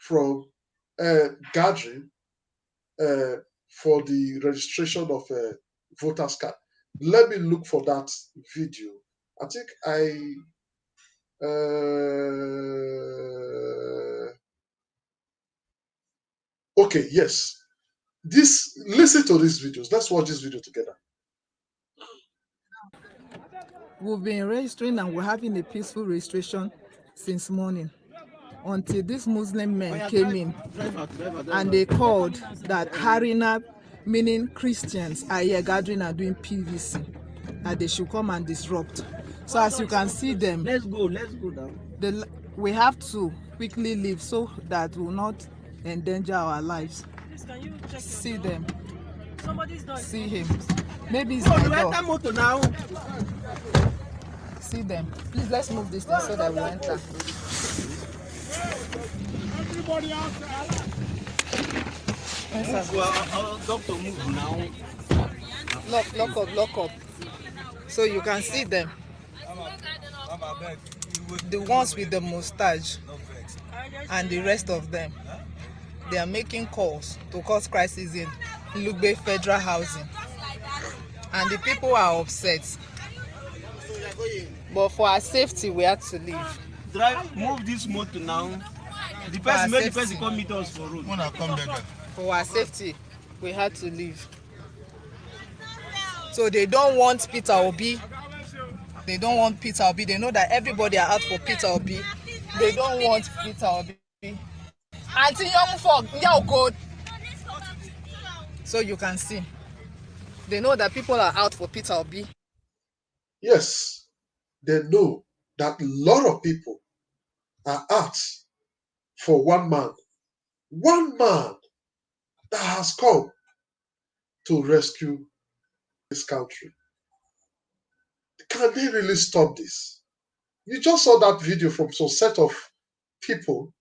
from gathering for the registration of voters card. Let me look for that video. I think okay, yes. Listen to these videos. Let's watch this video together. We've been registering and we're having a peaceful registration since morning. until these Muslim men came in and they called that Harina, meaning Christians, are here gathering and doing PVC, that they should come and disrupt. So as you can see them, let's go now. We have to quickly leave so that we will not endanger our lives. See them. See him. Maybe it's my door. Now. See them. Please let's move this thing so that we enter. Everybody outside. Doctor, move now. Lock up. So you can see them. The ones with the mustache and the rest of them. They are making calls to cause crisis in Lugbe Federal Housing. And the people are upset. But for our safety, we have to leave. Move this motor now. The person come meet us for road. For our safety, we had to leave. So they don't want Peter Obi. They don't want Peter Obi. They know that everybody are out for Peter Obi. They don't want Peter Obi. Auntie young folk, good. So you can see. They know that people are out for Peter Obi. Yes, they know that a lot of people are out for one man that has come to rescue this country. Can they really stop this? You just saw that video from some set of people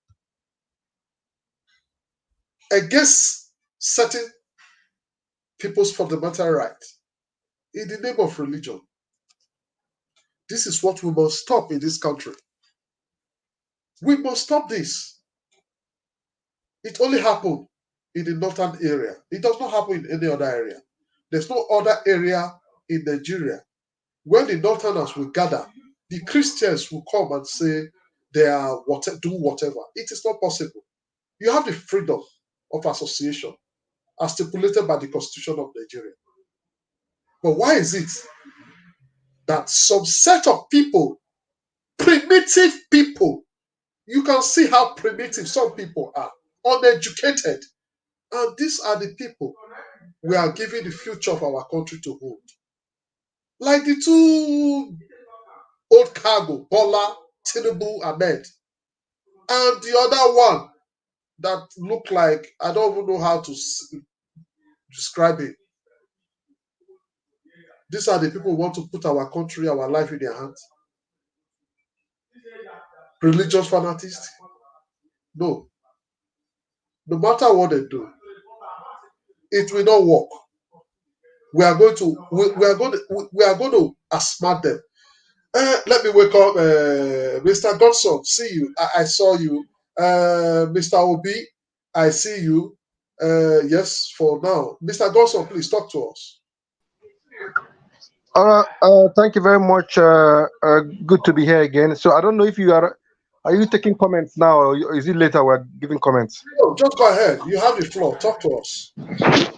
against certain people's fundamental rights in the name of religion. This is what we must stop in this country. We must stop this. It only happened in the northern area. It does not happen in any other area. There's no other area in Nigeria where the northerners will gather. The Christians will come and say they are do whatever. It is not possible. You have the freedom of association as stipulated by the Constitution of Nigeria. But why is it that some set of people, primitive people, you can see how primitive some people are, uneducated, and these are the people we are giving the future of our country to hold. Like the two old cargo, Bola, Tinubu, Ahmed, and the other one that looked like, I don't even know how to describe it. These are the people who want to put our country, our life in their hands. Religious fanatics? No. No matter what they do, it will not work. We are going to outsmart them. Let me wake up, Mr. Godson. See you. I saw you. Mr. Obi, I see you. Yes, for now. Mr. Godson, please talk to us. Thank you very much. Good to be here again. So I don't know if you are you taking comments now, or is it later we're giving comments? No, just go ahead. You have the floor. Talk to us.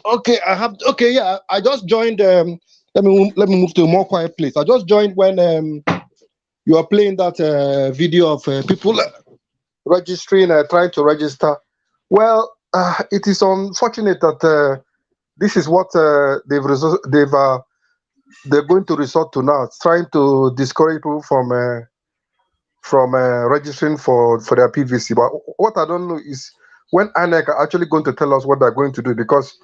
Okay, yeah. I just joined. Let me move to a more quiet place. I just joined when you are playing that video of people registering, trying to register. Well, it is unfortunate that this is what they're going to resort to now, trying to discourage people from registering for their PVC. But what I don't know is when INEC are actually going to tell us what they're going to do, because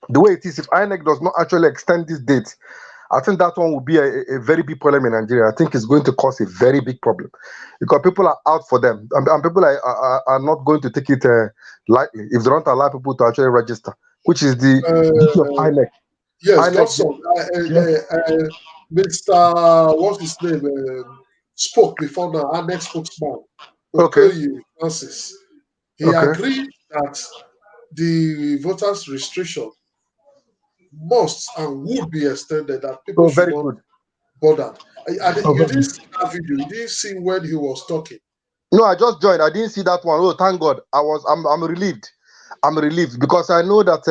the way it is, if INEC does not actually extend this date, I think that one will be a very big problem in Nigeria. I think it's going to cause a very big problem because people are out for them, and people are not going to take it lightly if they don't allow people to actually register, which is the duty of INEC. Yes, Godson. Mr. What's his name? Spoke before now. Our next spokesman, Francis. He agreed that the voters' restriction must and would be extended. That people should not bother. You didn't see that video. You didn't see when he was talking. No, I just joined. I didn't see that one. Oh, thank God. I'm relieved. I'm relieved because I know that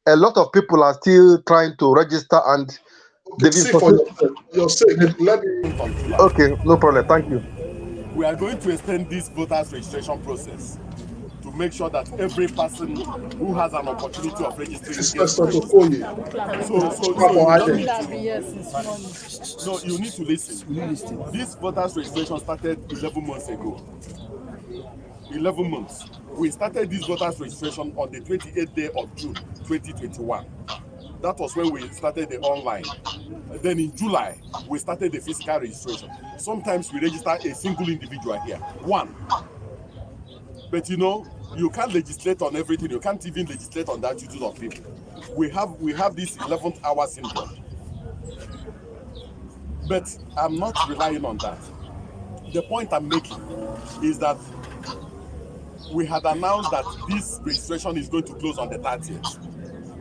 a lot of people are still trying to register and see for yourself. Let me. Okay, no problem. Thank you. we are going to extend this voters registration process to make sure that every person who has an opportunity of registering gets registered. So you need to listen. This voters registration started 11 months ago. 11 months. We started this voters registration on the 28th day of June 2021. That was when we started the online. Then in July, we started the physical registration. Sometimes we register a single individual here, one. But you know, you can't legislate on everything. You can't even legislate on the attitude of people. We have this 11th hour syndrome. But I'm not relying on that. The point I'm making is that we had announced that this registration is going to close on the 30th.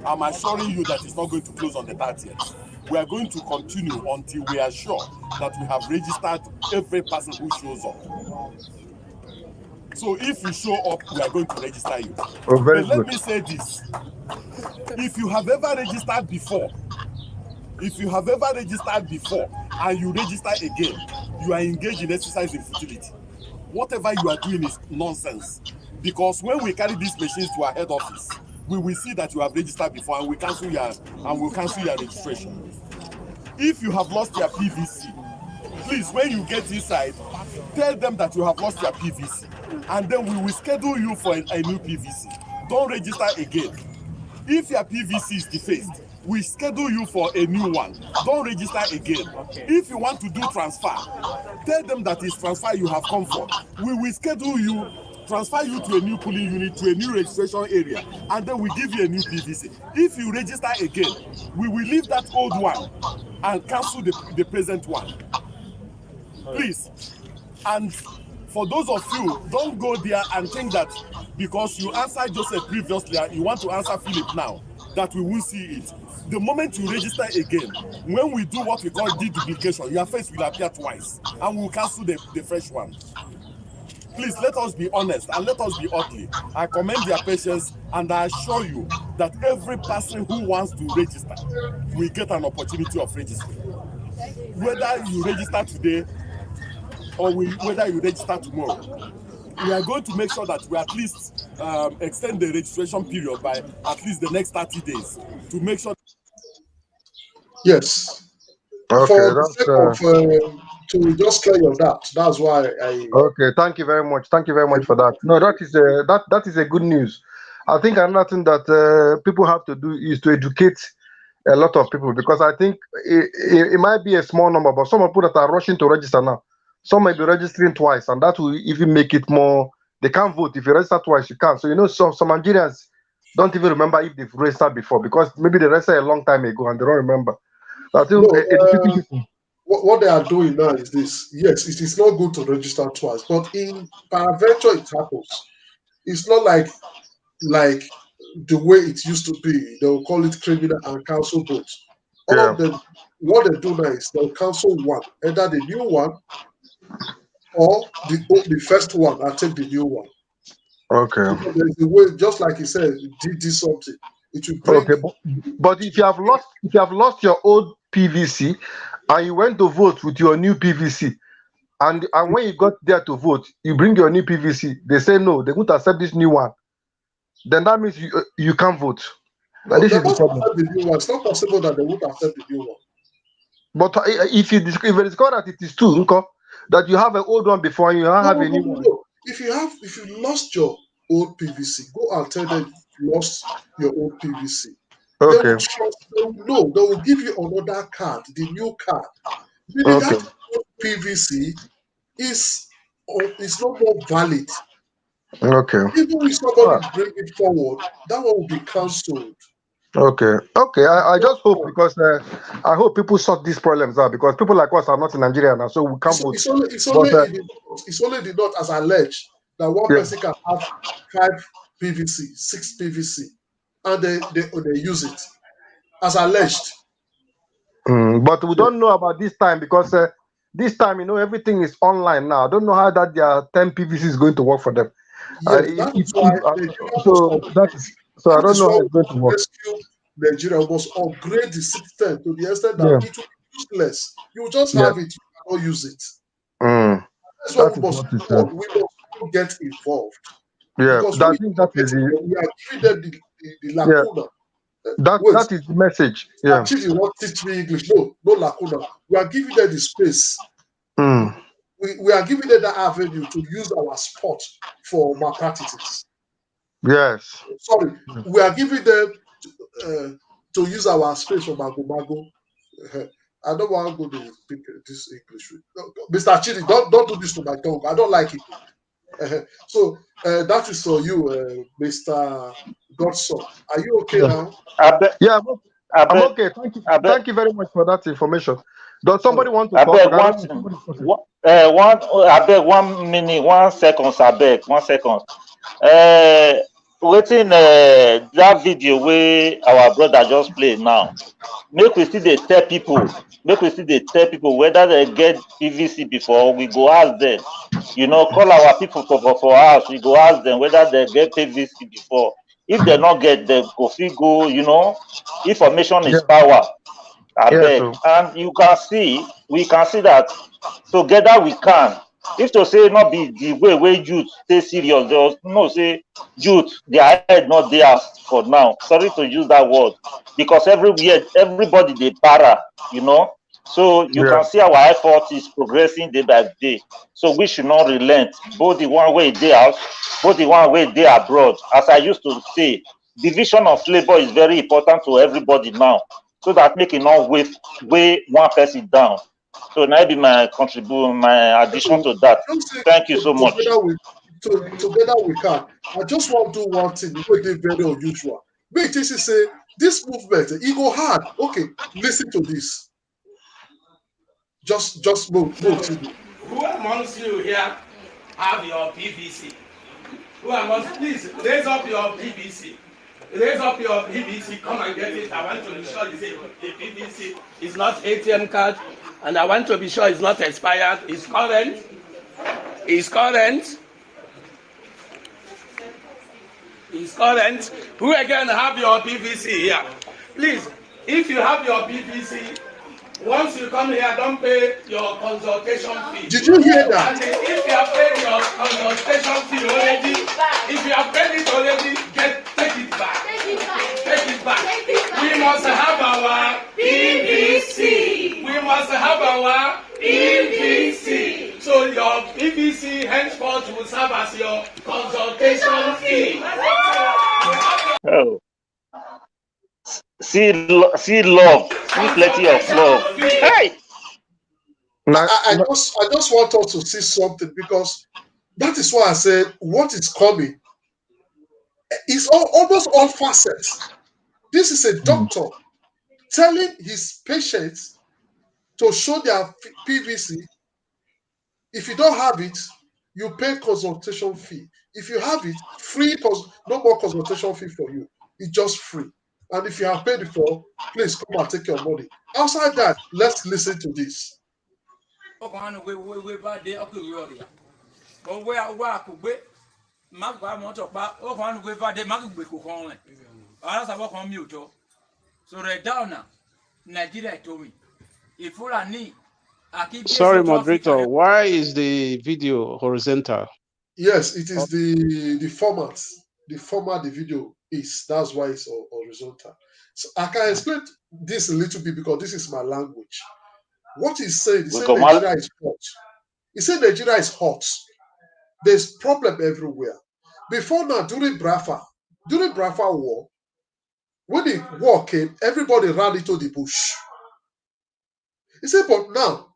I'm assuring you that it's not going to close on the 30th. We are going to continue until we are sure that we have registered every person who shows up. So if you show up, we are going to register you. Oh, very but let good. me say this. If you have ever registered before, and you register again, you are engaged in exercise in futility. Whatever you are doing is nonsense. Because when we carry these machines to our head office, we will see that you have registered before and we'll cancel your registration. If you have lost your PVC, please, when you get inside, tell them that you have lost your PVC, and then we will schedule you for a new PVC. Don't register again. If your PVC is defaced, we schedule you for a new one. Don't register again. If you want to do transfer, tell them that it's transfer you have come for. We will schedule you, transfer you to a new polling unit, to a new registration area, and then we give you a new PVC. If you register again, we will leave that old one and cancel the present one. Please. And for those of you, don't go there and think that because you answered Joseph previously, you want to answer Philip now, that we will see it. The moment you register again, when we do what we call deduplication, your face will appear twice, and we'll cancel the fresh one. Please, let us be honest and let us be ugly. I commend their patience, and I assure you that every person who wants to register will get an opportunity of registering. Whether you register today or whether you register tomorrow, we are going to make sure that we at least extend the registration period by at least the next 30 days to make sure. Yes. Okay, For the sake of to just clear your doubt, that's why I. Okay, thank you very much. Thank you very much for that. No, that is a good news. I think another thing that people have to do is to educate a lot of people, because I think it might be a small number, but some people that are rushing to register now, some may be registering twice, and that will even make it more. They can't vote. If you register twice, you can't. So some Nigerians don't even remember if they've registered before, because maybe they registered a long time ago and they don't remember. So I think educating people. What they are doing now is this. Yes, it is not good to register twice, but in peradventure it happens. It's not like the way it used to be. They'll call it criminal and cancel both. All of them, what they do now is they'll cancel one, either the new one or the first one and take the new one. Okay. Because there's a way, just like you said, did this something. It will bring. Okay, but if you have lost your old PVC and you went to vote with your new PVC, and when you got there to vote, you bring your new PVC, they say no, they won't accept this new one, then that means you can't vote. No, this they is the must problem. accept the new one. It's not possible that they won't accept the new one. But if it is called that it is true, that you have an old one before and you don't have a new one. No. If you lost your old PVC, go and tell them you lost your old PVC. Okay. They will give you another card, the new card. Meaning that old PVC is no more valid. Okay. Even if somebody bring it forward, that one will be cancelled. Okay. I just hope, because I hope people sort these problems out, because people like us are not in Nigeria now, so we can't vote. It's only the not as alleged that one person can have 5 PVC, 6 PVC, and they use it as alleged. But we don't know about this time, because this time, everything is online now. I don't know how that their 10 PVC is going to work for them. Yes, that is why so I don't know how it's going to work. Rescue Nigeria must upgrade the system to the extent that it will be useless. You just have it, you cannot use it. That's what That we is must what he do. said. We must get involved Yeah, because I we think that is the we are giving them the yeah. lacuna. That Wait, is the message. Yeah. actually, you want to teach me English? No, no lacuna. We are giving them the space. Mm. We are giving them that avenue to use our sport for malpractices. Yes. Sorry, we are giving them to use our space for mago. I don't want to go to speak this English. No, Mr. Chidi, don't do this to my tongue. I don't like it. So that is for you, Mr. Godson. Are you okay Yeah. now? Yeah, I'm beg, okay. Thank you. I beg, Thank you very much for that information. Does somebody want to I talk? beg I one, don't know. Somebody's talking. I beg 1 minute, 1 second, I beg 1 second. Waiting that video where our brother just played now. Make we still dey tell people, whether they get PVC before, we go ask them. You know, call our people for house, we go ask them whether they get PVC before. If they not get, they go fit go, you know, information is Yeah. power. I Yeah. beg. So And you can see, we can see that together we can. If to say not be the way youth stay serious, they will know say youth, their head not there for now. Sorry to use that word. Because everywhere, everybody they para, you know. So you yeah. can see our effort is progressing day by day. So we should not relent. Both the one way they out, both the one way they abroad. As I used to say, division of labor is very important to everybody now. So that make it not weigh one person down. So now be my contribution, my addition to that. Don't say Thank you so much. together we can. I just want to do one thing, which is very unusual. Make this say this movement, it go hard. Okay, listen to this. Just move to me. Who amongst you here have your PVC? Who amongst, please raise up your PVC. Raise up your PVC, come and get it. I want to be sure the PVC is not ATM card, and I want to be sure it's not expired. It's current. It's current. It's current. Who again have your PVC here? Please, if you have your PVC, once you come here, don't pay your consultation fee. Did you hear that? And if you have paid your consultation fee already, if you have paid it already, take it back. Take it back. We must have our PVC. We must have our PVC. So your PVC henceforth will serve as your consultation fee. Oh. See love, see plenty of love. Hey! I just want us to see something because that is why I said what is coming is almost all facets. This is a doctor telling his patients to show their PVC. If you don't have it, you pay consultation fee. If you have it, free, no more consultation fee for you. It's just free. And if you have paid before, please come and take your money. Outside that, let's listen to this. Sorry, moderator. Why is the video horizontal? Yes, it is the format. The format the video is. That's why it's horizontal. So I can explain this a little bit because this is my language. What he's saying, he said Nigeria is hot. He said Nigeria is hot. There's problem everywhere. Before now, during Biafra war, when the war came, everybody ran into the bush. He said, but now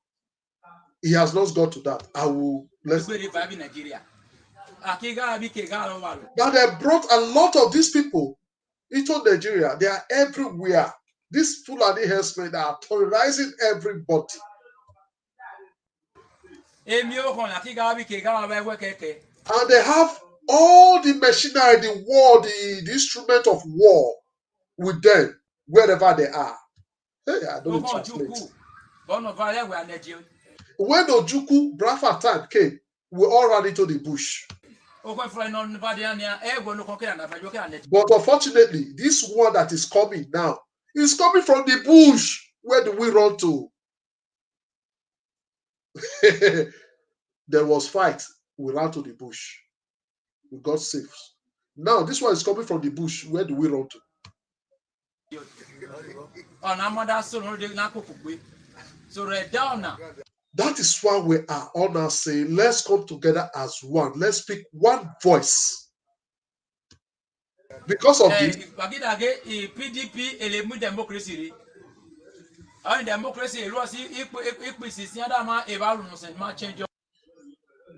he has not got to that. Now they brought a lot of these people into Nigeria. They are everywhere. These Fulani herdsmen are terrorizing everybody. And they have all the machinery, the war, the instrument of war with them wherever they are. Hey, I don't translate. When Ojuku Biafra time came, we all ran into the bush. But unfortunately, this war that is coming now is coming from the bush. Where do we run to? there was fight. We ran to the bush. We got safe. Now this one is coming from the bush. Where do we run to? That is why we are all now saying, let's come together as one. Let's speak one voice. Because of this, PDP elemu democracy. Democracy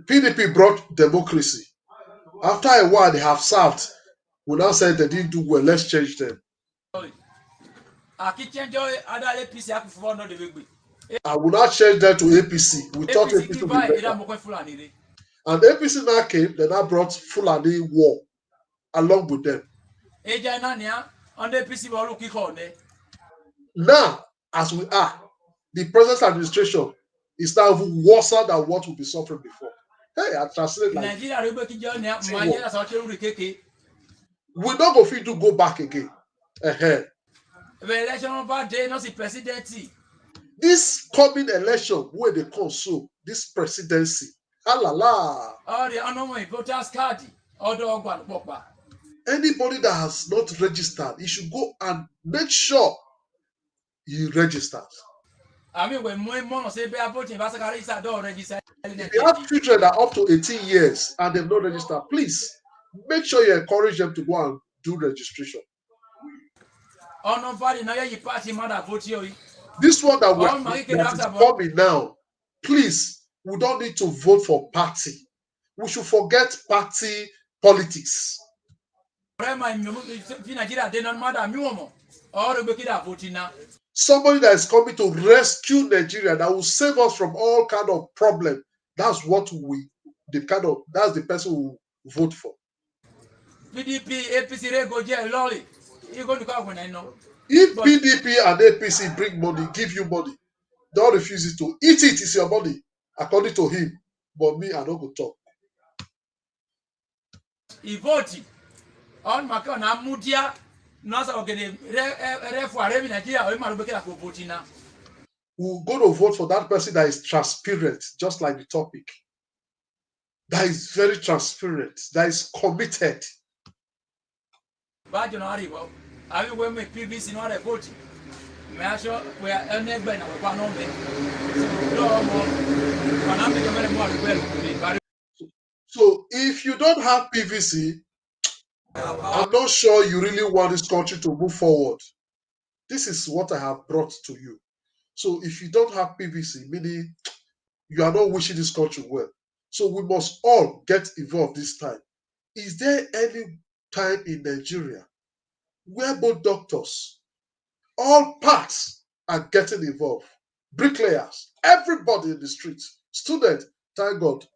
PDP brought democracy. After a while, they have served. We now said they didn't do well. Let's change them. I will not change them to APC. We thought APC would be better. And APC now came, they now brought Fulani war along with them. Now, as we are, the present administration is now even worse than what we'll be suffering before. Hey, I translate like we don't go fit to go back again. This coming election where they come so this presidency. Anybody that has not registered, he should go and make sure he registers. If you have children that are up to 18 years and they've not registered, please make sure you encourage them to go and do registration. This one that is coming now, please, we don't need to vote for party. We should forget party politics. Somebody that is coming to rescue Nigeria, that will save us from all kind of problem. That's what that's the person who vote for. PDP, APC, if PDP and APC bring money, give you money, don't refuse it to eat it. It's your money, according to him. But me, I don't go talk. He voted on Macron and Mudia. We're going to vote for that person that is transparent, just like the topic. That is very transparent. That is committed. So if you don't have PVC, I'm not sure you really want this country to move forward. This is what I have brought to you. So if you don't have PVC, meaning you are not wishing this country well. So we must all get involved this time. Is there any time in Nigeria where both doctors, all parts are getting involved? Bricklayers, everybody in the streets, students, thank God.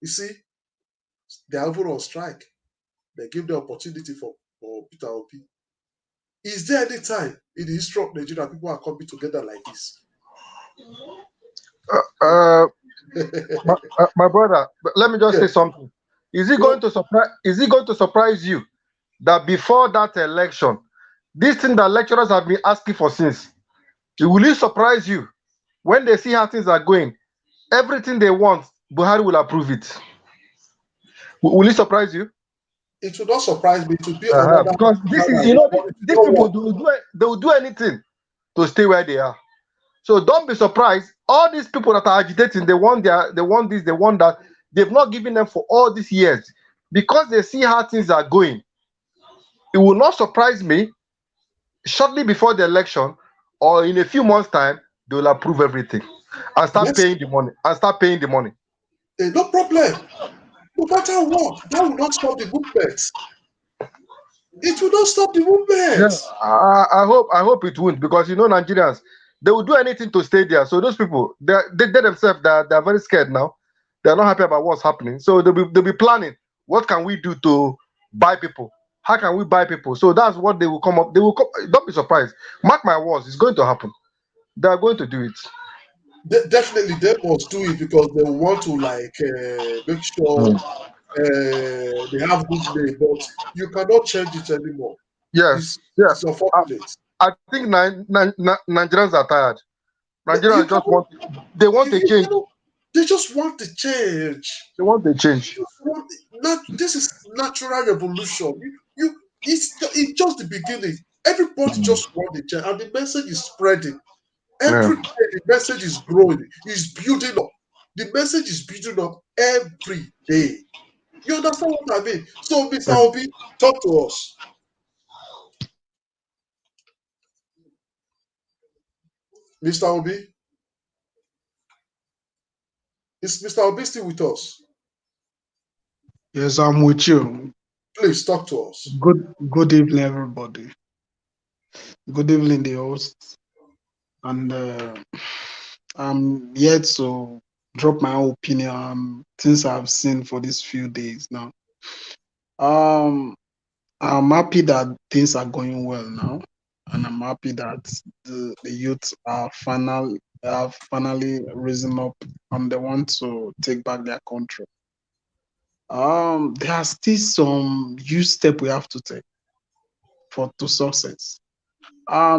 You see, they are even on strike. They give the opportunity for Peter Obi. Is there any time in the history of Nigeria people are coming together like this? My brother, let me just say something. Is it going to surprise? Is it going to surprise you that before that election, this thing that lecturers have been asking for since, will it surprise you when they see how things are going? Everything they want, Buhari will approve it. Will it surprise you? It will not surprise me to be because this is, these people they will do anything to stay where they are. So don't be surprised. All these people that are agitating, they want this, they want that. They've not given them for all these years because they see how things are going. It will not surprise me. Shortly before the election, or in a few months' time, they will approve everything and start paying the money. No problem. No matter what, that will not stop the movement. It will not stop the movement. Yes, I hope it won't, because Nigerians, they will do anything to stay there. So those people, they themselves, they're very scared now. They're not happy about what's happening. So they'll be planning. What can we do to buy people? How can we buy people? So that's what they will come up. They will come. Don't be surprised. Mark my words, it's going to happen. They are going to do it. Definitely, they must do it because they want to make sure they have good name. But you cannot change it anymore. Yes, it's unfortunate. I think Nigerians are tired. Nigerians just want a change. They just want the change. They want the change. This is natural revolution. It's just the beginning. Everybody just want the change, and the message is spreading. Every day the message is growing, is building up. The message is building up every day. You understand what I mean? So, Mr. Obi, talk to us. Mr. Obi, is Mr. Obi still with us? Yes, I'm with you. Please talk to us. Good evening, everybody. Good evening, the host. And I'm yet to drop my own opinion on things I've seen for these few days now. I'm happy that things are going well now, and I'm happy that the youth are finally risen up and they want to take back their country. There are still some huge steps we have to take to success.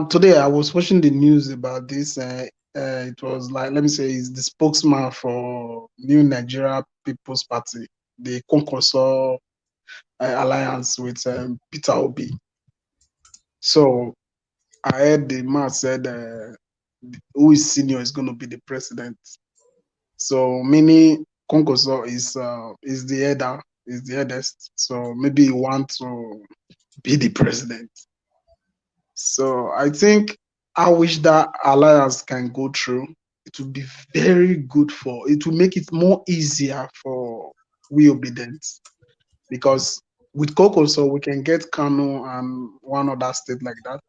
Today I was watching the news about this. It was like, let me say, he's the spokesman for New Nigeria People's Party, the Concourse alliance with Peter Obi. So I heard the man said, who is senior is going to be the president. So meaning Concourse is the header, is the headest. So maybe he wants to be the president. So I think I wish that alliance can go through. It will be very good it will make it more easier for we obedience, because with Kokoso we can get Kano and one other state like that.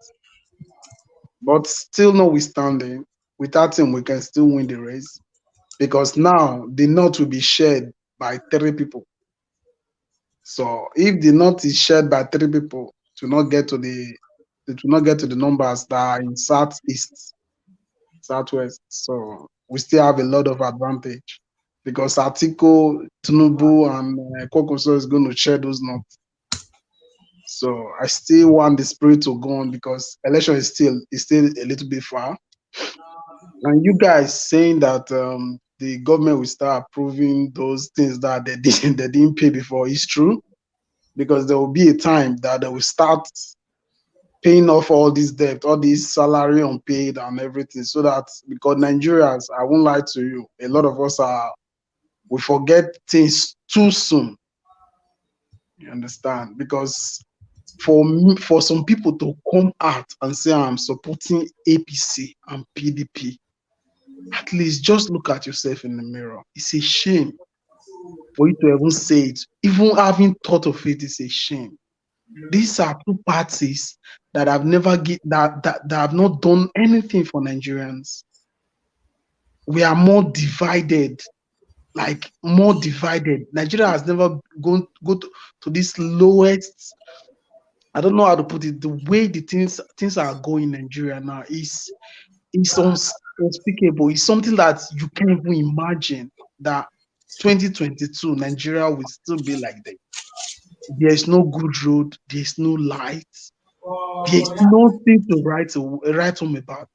But still notwithstanding, without him we can still win the race, because now the north will be shared by 3 people. So if the north is shared by 3 people, to not get to the numbers that are in southeast, southwest. So we still have a lot of advantage, because Atiko, Tinubu, and Kokoso is going to share those north. So I still want the spirit to go on, because election is still a little bit far. And you guys saying that the government will start approving those things that they didn't pay before is true, because there will be a time that they will start paying off all this debt, all this salary unpaid and everything, so that, because Nigerians, I won't lie to you, a lot of us we forget things too soon. You understand? Because for some people to come out and say I'm supporting APC and PDP, at least just look at yourself in the mirror. It's a shame for you to even say it. Even having thought of it is a shame. These are 2 parties that have never that have not done anything for Nigerians. We are more divided, like more divided. Nigeria has never gone to this lowest. I don't know how to put it. The way the things are going in Nigeria now is unspeakable. It's something that you can't even imagine that 2022 Nigeria will still be like that. There is no good road. There is no light. There is nothing to write home about.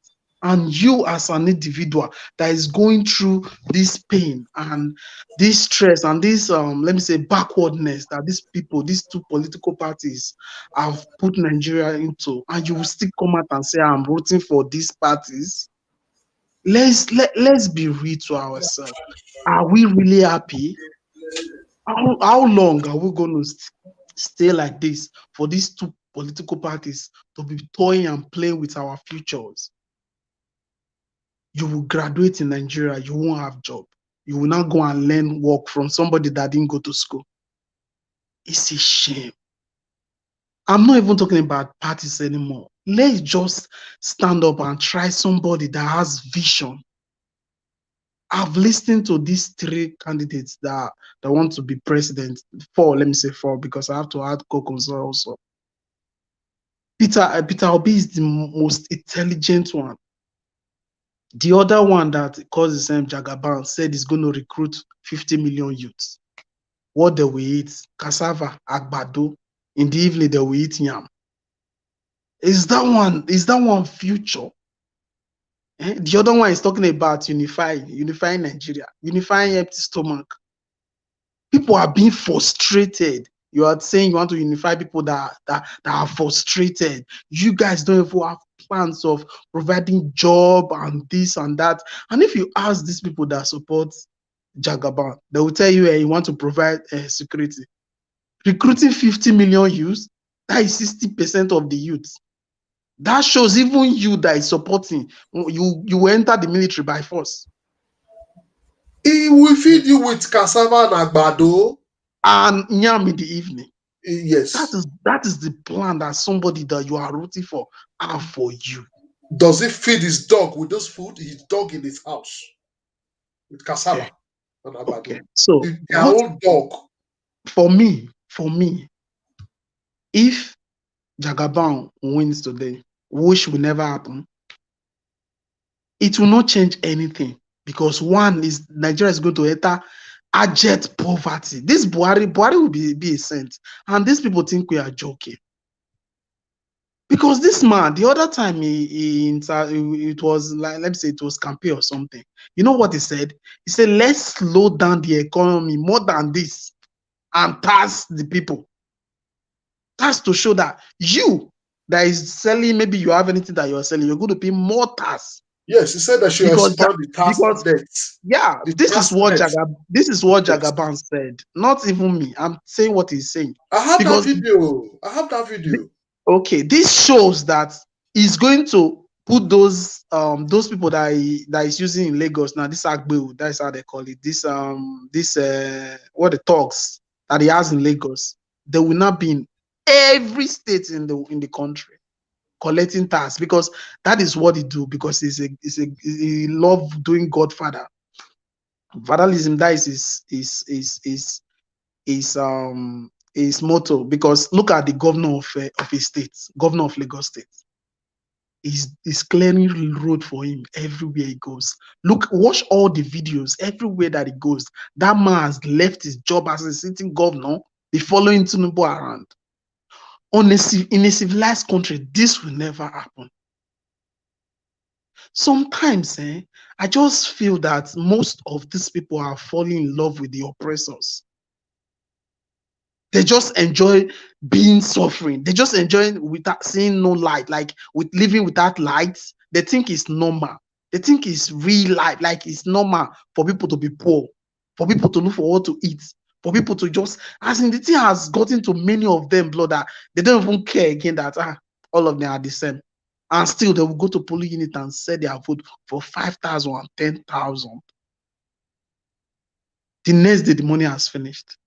And you as an individual that is going through this pain and this stress and this, let me say, backwardness that these 2 political parties have put Nigeria into, and you will still come out and say, I'm voting for these parties. Let's be real to ourselves. Are we really happy? How long are we going to stay like this for these 2 political parties to be toying and playing with our futures? You will graduate in Nigeria, you won't have job. You will not go and learn work from somebody that didn't go to school. It's a shame. I'm not even talking about parties anymore. Let's just stand up and try somebody that has vision. I've listened to these 3 candidates that want to be president. 4, let me say 4, because I have to add Kokoso also. Peter Obi is the most intelligent one. The other one that calls his name Jagaban said he's going to recruit 50 million youths. What they will eat? Cassava, agbado. In the evening, they will eat yam. Is that one future? The other one is talking about unifying Nigeria, unifying empty stomach. People are being frustrated. You are saying you want to unify people that are frustrated. You guys don't even have plans of providing job and this and that. And if you ask these people that support Jagaban, they will tell you you want to provide security. Recruiting 50 million youths, that is 60% of the youth. That shows even you that is supporting, you enter the military by force. He will feed you with cassava and agbado. And yam in the evening. Yes. That is the plan that somebody that you are rooting for have for you. Does he feed his dog with those food? His dog in his house with cassava and agbado. Okay. So their own dog. For me, if Jagaban wins today, which will never happen, it will not change anything, because one is Nigeria is going to enter abject poverty. This Buhari will be a saint, and these people think we are joking. Because this man, the other time it was like, let's say it was campaign or something. You know what he said? He said, let's slow down the economy more than this and tax the people. That's to show that you that is selling, maybe you have anything that you're selling, you're going to pay more tax. Yes, he said that she expand the tax debt. Yeah, this is what Jagaban said. Not even me. I'm saying what he's saying. I have that video. Okay, this shows that he's going to put those people that is using in Lagos now. This Agbewu, that's how they call it. This what the thugs that he has in Lagos, they will not be in every state in the country collecting tax, because that is what he do, because he love doing Godfather. Fatherlism, that is his motto. Because look at the governor of his state, governor of Lagos State. He's clearing the road for him everywhere he goes. Watch all the videos everywhere that he goes. That man has left his job as a sitting governor, be following Tinubu around. Honestly, in a civilized country, this will never happen. Sometimes, I just feel that most of these people are falling in love with the oppressors. They just enjoy being suffering. They just enjoy without seeing no light, like with living without lights. They think it's normal. They think it's real life, like it's normal for people to be poor, for people to look for what to eat, for people to just, as in the thing has gotten to many of them, blood, that they don't even care again that all of them are the same. And still they will go to polling unit and sell their vote for 5,000 and 10,000. The next day the money has finished.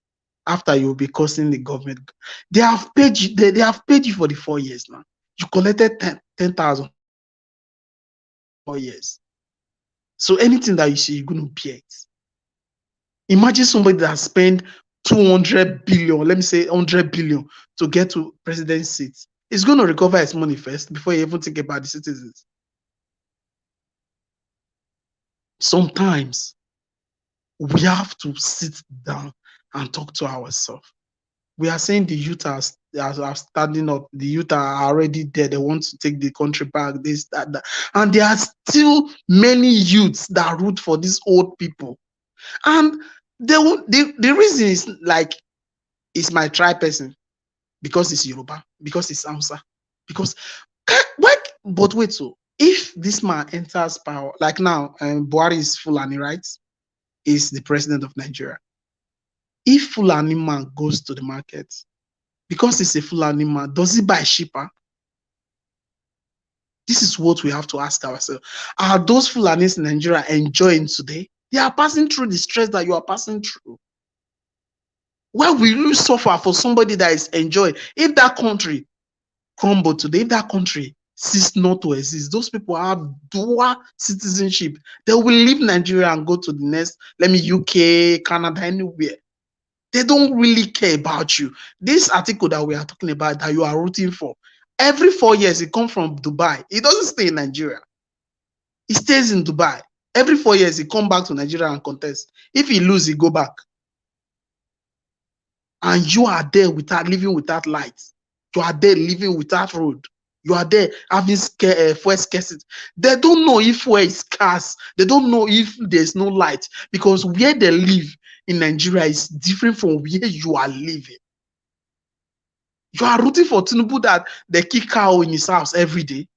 After you will be costing the government. They have paid you, they have paid you for the 4 years now. You collected 10,000 4 years. So anything that you see, you're going to pay it. Imagine somebody that spent 200 billion, let me say 100 billion to get to president's seat. It's going to recover its money first before you even think about the citizens. Sometimes we have to sit down and talk to ourselves. We are saying the youth are standing up. The youth are already there. They want to take the country back, this, that. And there are still many youths that root for these old people. And the reason is like, it's my tribe person, because it's Yoruba, because it's Hausa, because but wait, so if this man enters power, like now, Buhari is Fulani, right? Is the president of Nigeria. If Fulani man goes to the market, because it's a Fulani man, does he buy cheaper? This is what we have to ask ourselves. Are those Fulanis in Nigeria enjoying today? They are passing through the stress that you are passing through. Why will you suffer for somebody that is enjoying? If that country crumble today, if that country cease not to exist, those people have dual citizenship. They will leave Nigeria and go to the next, UK, Canada, anywhere. They don't really care about you. This article that we are talking about, that you are rooting for, every 4 years it comes from Dubai. It doesn't stay in Nigeria. He stays in Dubai. Every 4 years he come back to Nigeria and contest. If he lose, he go back. And you are there living without lights. You are there living without road. You are there having fuel scarcity. They don't know if fuel is scarce. They don't know if there's no light, because where they live in Nigeria is different from where you are living. You are rooting for Tinubu that they kill cow in his house every day.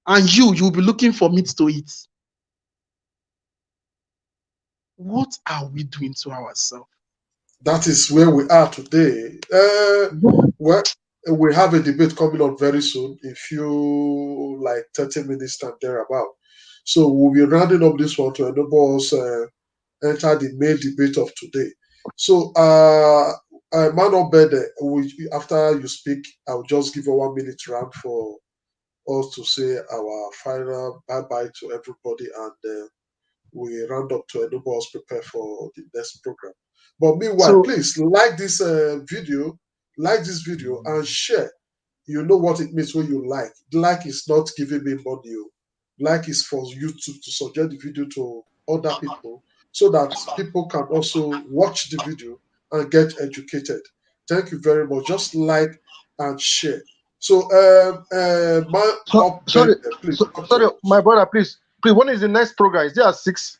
And you'll be looking for meat to eat. What are we doing to ourselves? That is where we are today. Well, we have a debate coming up very soon, in few like 30 minutes time thereabout. So we'll be rounding up this one to enable us enter the main debate of today. So, Man of Bed, after you speak, I'll just give a 1 minute round for us to say our final bye bye to everybody, and we round up to enable us prepare for the next program. But meanwhile, So, please like this video, and share. You know what it means when you like. Like is not giving me money. Like is for YouTube to suggest the video to other people so that people can also watch the video and get educated. Thank you very much. Just like and share. So, my Sorry, please. sorry, my brother, please. When is the next program? Is there at 6?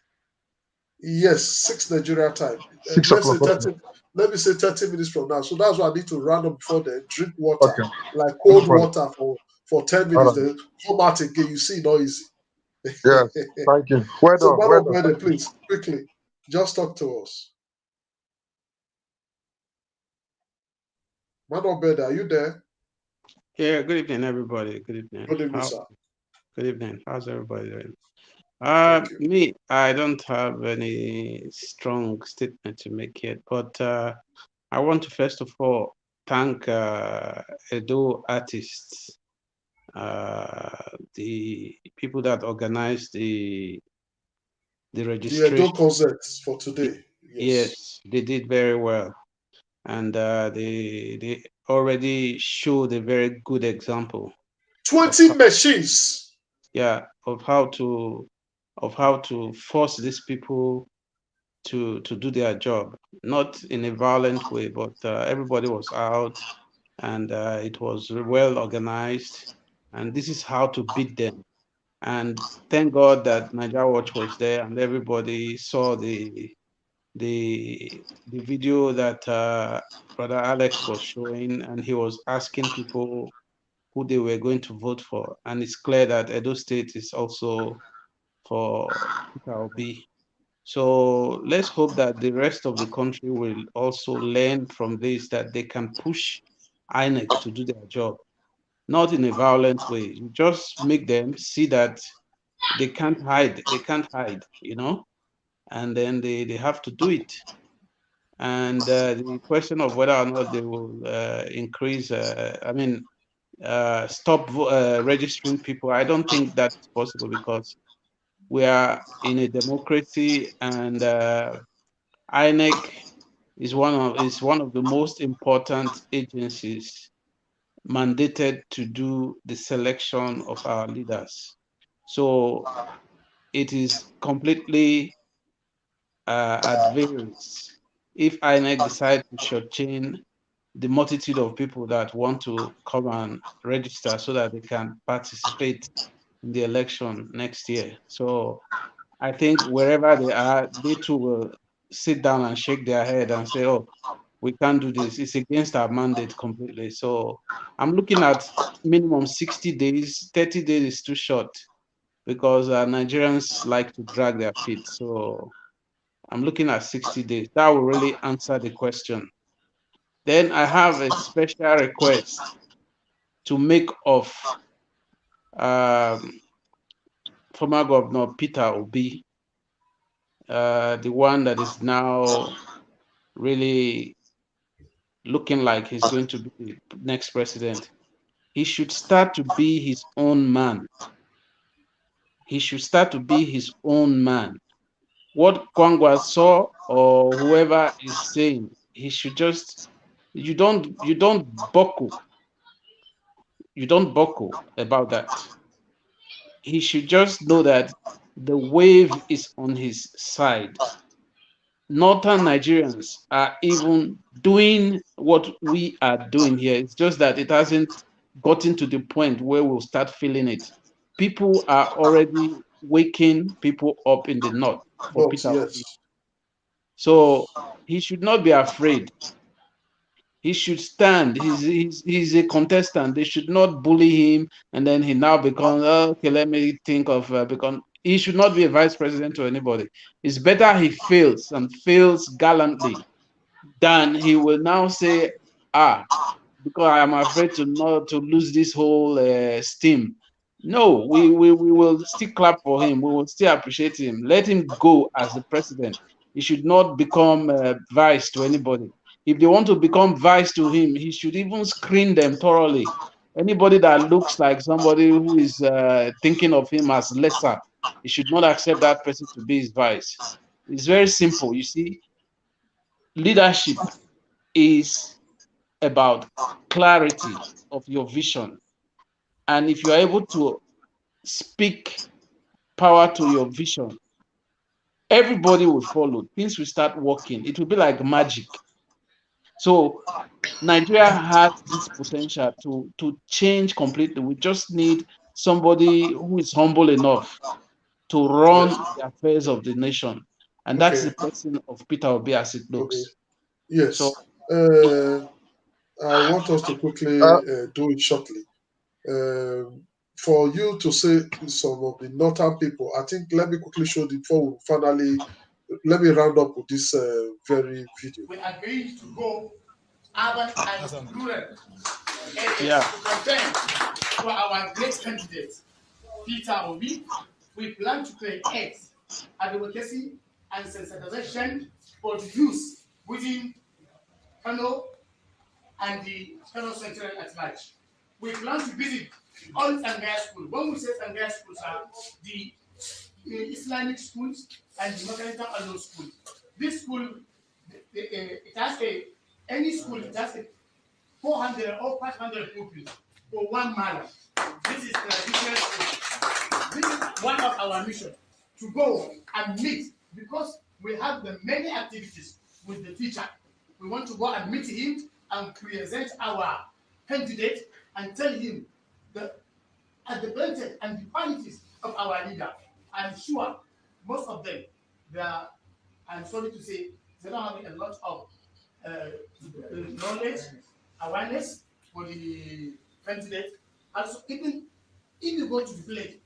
Yes, 6 Nigeria time. 6 Let's say o'clock. Okay. 30. Let me say 30 minutes from now. So that's why I need to round up before then. Drink water, Okay. like No cold problem. water for 10 All minutes. right. Then come out again. You see, not easy. Yes. Thank you. Well So, done. Well Madam done. Bede, please, quickly, just talk to us. Madam Bede, are you there? Yeah, good evening, everybody. Good evening. Good evening, sir. Good evening. How's everybody doing? Thank you. Me, I don't have any strong statement to make yet, but I want to first of all thank Edo artists, the people that organized the The registration. Edo concerts for today. Yes, they did very well, and they already showed a very good example. 20 machines. Yeah, of how to force these people to do their job, not in a violent way, but everybody was out, and it was well organized, and this is how to beat them. And thank God that Nigeria Watch was there, and everybody saw the video that Brother Alex was showing, and he was asking people who they were going to vote for, and it's clear that Edo State is also for Peter Obi. So let's hope that the rest of the country will also learn from this, that they can push INEC to do their job, not in a violent way. You just make them see that they can't hide. They can't hide, and then they have to do it. And the question of whether or not they will increase, stop registering people, I don't think that's possible, because we are in a democracy, and INEC is one of the most important agencies mandated to do the selection of our leaders. So it is completely at variance if INEC decide to shortchange the multitude of people that want to come and register so that they can participate in the election next year. So I think wherever they are, they too will sit down and shake their head and say, oh, we can't do this. It's against our mandate completely. So I'm looking at minimum 60 days. 30 days is too short, because Nigerians like to drag their feet. So I'm looking at 60 days. That will really answer the question. Then I have a special request to make of former Governor Peter Obi, the one that is now really looking like he's going to be the next president. He should start to be his own man. He should start to be his own man. What Kwangwa saw, or whoever is saying, he should just, you don't buckle. You don't buckle about that. He should just know that the wave is on his side. Northern Nigerians are even doing what we are doing here. It's just that it hasn't gotten to the point where we'll start feeling it. People are already waking people up in the north for But Peter yes. Obi. So he should not be afraid. He should stand. He's a contestant. They should not bully him, and then he now becomes, oh, okay, let me think of become. He should not be a vice president to anybody. It's better he fails and fails gallantly than he will now say, because I am afraid to not to lose this whole steam. No, we will still clap for him. We will still appreciate him. Let him go as the president. He should not become vice to anybody. If they want to become vice to him, he should even screen them thoroughly. Anybody that looks like somebody who is thinking of him as lesser, he should not accept that person to be his vice. It's very simple. You see, leadership is about clarity of your vision. And if you are able to speak power to your vision, everybody will follow. Things will start working. It will be like magic. So Nigeria has this potential to change completely. We just need somebody who is humble enough to run the affairs of the nation. And that's Okay. the person of Peter Obi as it looks. Okay. Yes. So I want us to quickly do it shortly. For you to say some of the northern people, I think let me quickly show the before we finally let me round up with this very video. We agreed to go urban and rural areas Yeah. to campaign for our great candidate, Peter Obi. We plan to create advocacy and sensitization for the youth within Kano and the Kano Central at large. We plan to visit all Tangaya schools. When we say Tangaya schools are the Islamic schools and the mechanical allo schools. This school, it has any school, it has 400 or 500 pupils for 1 mile. This is traditional school. This is one of our missions, to go and meet, because we have the many activities with the teacher. We want to go and meet him and present our candidate and tell him the advantage and the qualities of our leader. I'm sure most of them, I'm sorry to say, they don't have a lot of knowledge, awareness for the candidate. Also, even if you go to the village,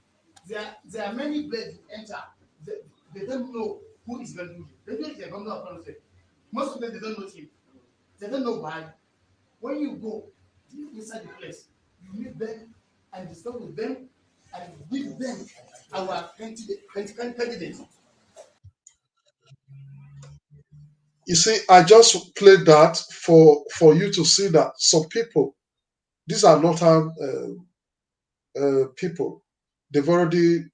there are many villages you enter, they don't know who is going to do it. They don't know how to say. Most of them, they don't know him. They don't know why. When you go inside the place, you meet them and discuss with them and give them our candidate. You see, I just played that for you to see that some people, these are northern people, they've already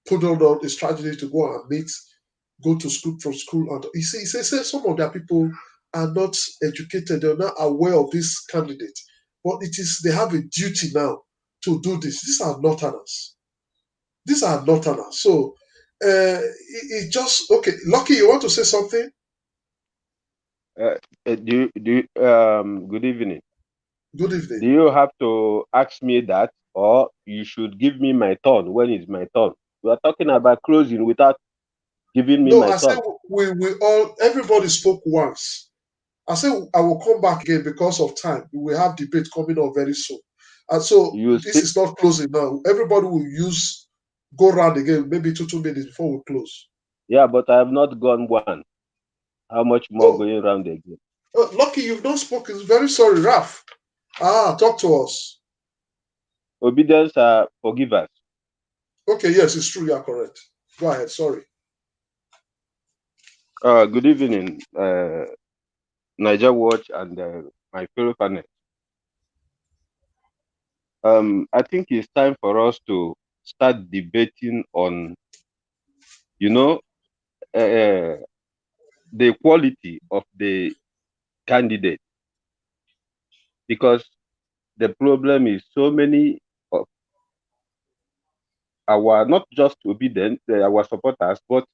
put on a strategy to go and meet, go to school from school, and you see, some of their people are not educated, they're not aware of this candidate, but they have a duty now to do this. These are northerners. So it just okay. Lucky, you want to say something? Good evening. Good evening. Do you have to ask me that, or you should give me my turn when it's my turn? We are talking about closing without giving me my I turn. said we all, everybody spoke once. I said I will come back again because of time. We will have debate coming up very soon. And so this is not closing now. Everybody will go round again, maybe 2 minutes before we close. Yeah, but I have not gone one. How much more going round again? Lucky, you've not spoken. Very sorry, Raf. Talk to us. Obedience forgive us. Okay, yes, it's true. You are correct. Go ahead. Sorry. Good evening, Niger Watch and my fellow panel. I think it's time for us to start debating on, the quality of the candidate, because the problem is so many of our, not just obedient, our supporters, but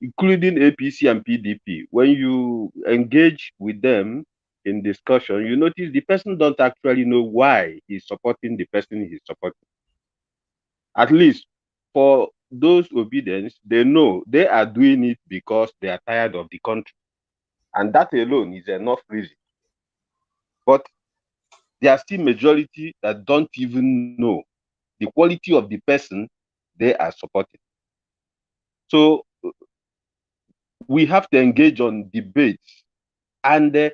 including APC and PDP, when you engage with them in discussion, you notice the person don't actually know why he's supporting the person he's supporting. At least for those obedience, they know they are doing it because they are tired of the country. And that alone is enough reason. But there are still majority that don't even know the quality of the person they are supporting. So we have to engage on debates and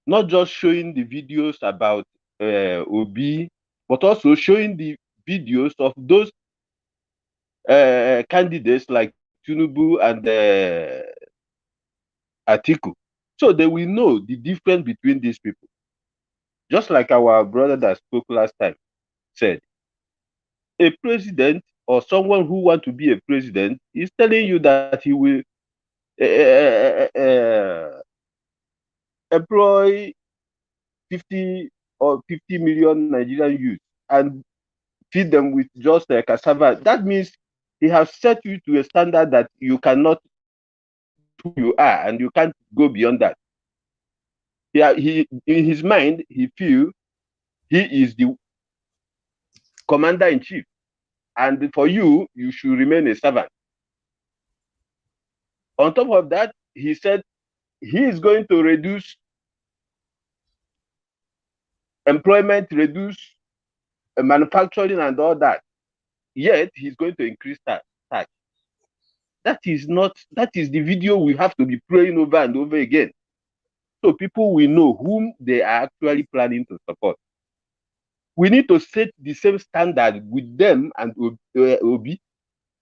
not just showing the videos about Obi, but also showing the videos of those candidates like Tinubu and Atiku. So they will know the difference between these people. Just like our brother that spoke last time said, a president or someone who wants to be a president is telling you that he will employ 50 or 50 million Nigerian youth and feed them with just cassava. That means he has set you to a standard that you cannot who you are and you can't go beyond that. He in his mind, he feels he is the commander in chief. And for you, you should remain a servant. On top of that, he said he is going to reduce employment, reduce manufacturing and all that. Yet he's going to increase tax. That is the video we have to be praying over and over again. So people will know whom they are actually planning to support. We need to set the same standard with them and Obi,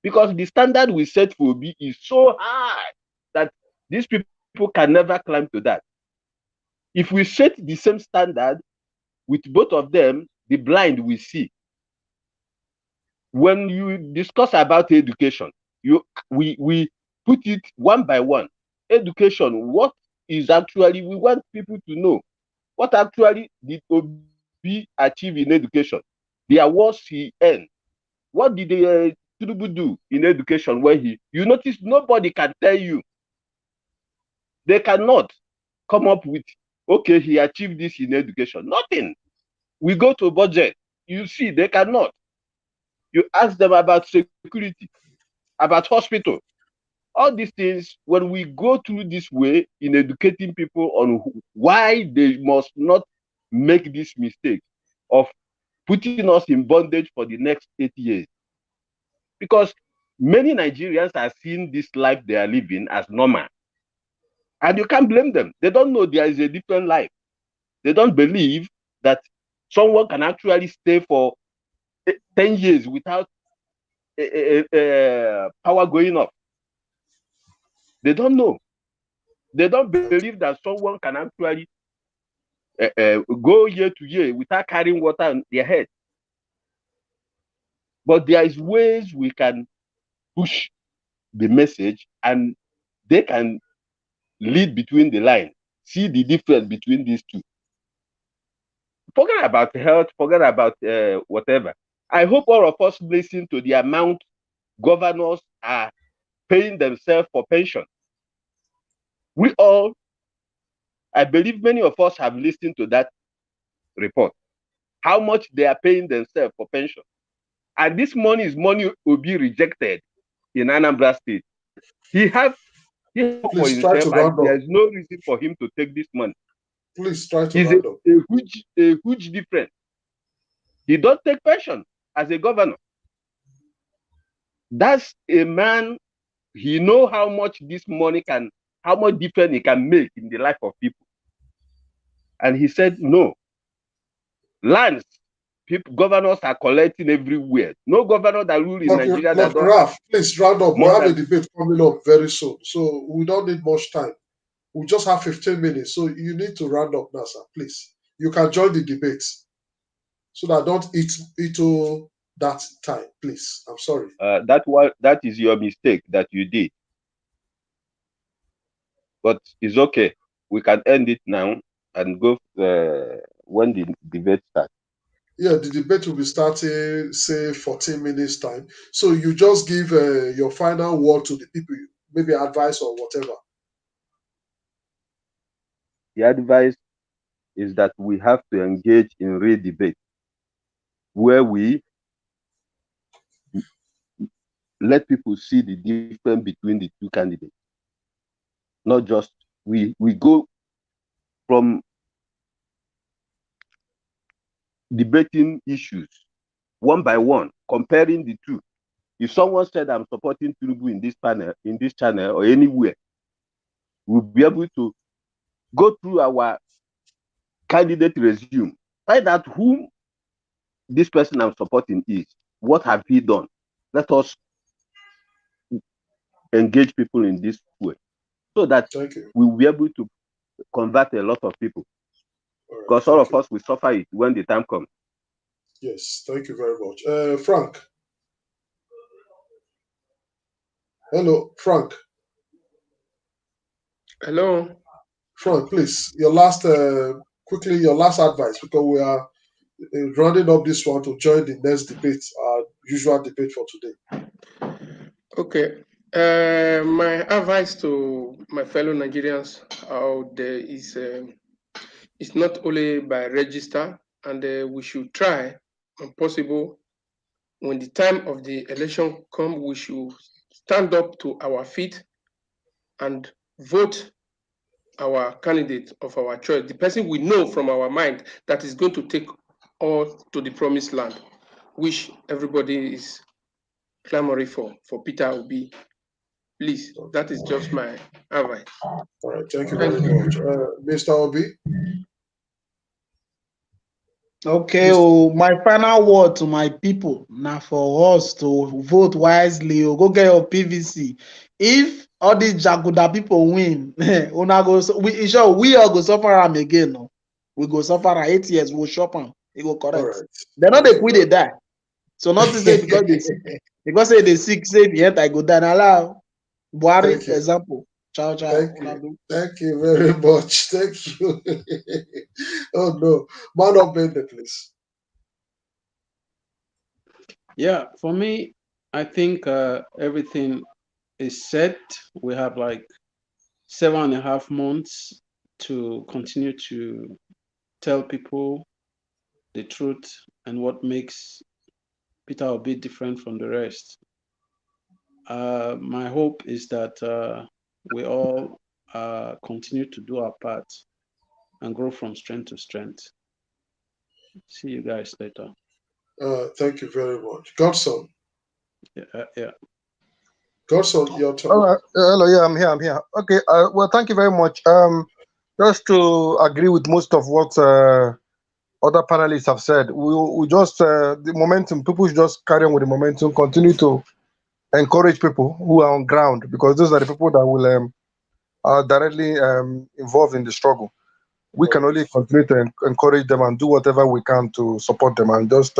because the standard we set for Obi is so high that these people can never climb to that. If we set the same standard with both of them, the blind will see. When you discuss about education, we put it one by one. Education, what is actually, we want people to know what actually did Obi achieve in education, the awards he earned. What did the Tinubu do in education where you notice nobody can tell you. They cannot come up with, okay, he achieved this in education. Nothing. We go to budget, you see, they cannot. You ask them about security, about hospital. All these things, when we go through this way in educating people on why they must not make this mistake of putting us in bondage for the next 8 years. Because many Nigerians are seeing this life they are living as normal. And you can't blame them. They don't know there is a different life. They don't believe that someone can actually stay for 10 years without power going off. They don't know. They don't believe that someone can actually go year to year without carrying water on their head. But there is ways we can push the message and they can lead between the lines, see the difference between these two. Forget about health, forget about whatever. I hope all of us listen to the amount governors are paying themselves for pension. We all, I believe many of us have listened to that report, how much they are paying themselves for pension. And this money is money will be rejected in Anambra State. He have for himself and there's no reason for him to take this money. Please try to round up. A huge difference. He don't take pension as a governor. That's a man, he know how much this money can, how much difference it can make in the life of people. And he said, no. Lands, people, governors are collecting everywhere. No governor that rule in Nigeria that don't. Raf, please round up. We have a debate coming up very soon. So we don't need much time. We just have 15 minutes. So you need to round up now, sir. Please. You can join the debate. So that don't eat all that time, please. I'm sorry. That is your mistake that you did. But it's okay. We can end it now and go when the debate starts. Yeah, the debate will be starting, say, 14 minutes time. So you just give your final word to the people maybe advice or whatever. The advice is that we have to engage in real debate where we let people see the difference between the two candidates. Not just we go from debating issues one by one, comparing the two. If someone said I'm supporting Tinubu in this channel or anywhere, we'll be able to go through our candidate resume, find out whom this person I'm supporting is, what have he done. Let us engage people in this way so that we will be able to convert a lot of people. Because all of us will suffer it when the time comes. Yes, thank you very much. Frank. Hello, Frank. Hello. Frank, please, your last, quickly, your last advice, because we are rounding up this one to join the next debate, our usual debate for today. Okay. My advice to my fellow Nigerians out there is it's not only by register, and we should try, when possible, when the time of the election comes, we should stand up to our feet and vote our candidate of our choice, the person we know from our mind that is going to take us to the promised land, which everybody is clamoring for Peter Obi. Please, that is just my advice. All right, thank you very much. Mr. Obi? Okay, my final word to my people now for us to vote wisely or go get your PVC. If all these Jaguda people win, we all go suffer am again. No? We go suffer 8 years, we'll shop am. It go correct. Right. They're not they quit, they die. So not to say because they sick. Because say they sick, say the end I go down. Allow Buhari example. Ciao, ciao. Thank you very much. Thank you. Oh no. Man of Bende, please. Yeah, for me, I think everything is set. We have like 7.5 months to continue to tell people the truth and what makes Peter Obi different from the rest. My hope is that we all continue to do our part and grow from strength to strength. See you guys later. Thank you very much. Godson. Yeah. Godson, your turn. Hello, yeah, I'm here. Okay, well, thank you very much. Just to agree with most of what other panelists have said, we just the momentum. People should just carry on with the momentum. Continue to encourage people who are on ground, because those are the people that will are directly involved in the struggle. We can only continue to encourage them and do whatever we can to support them, and just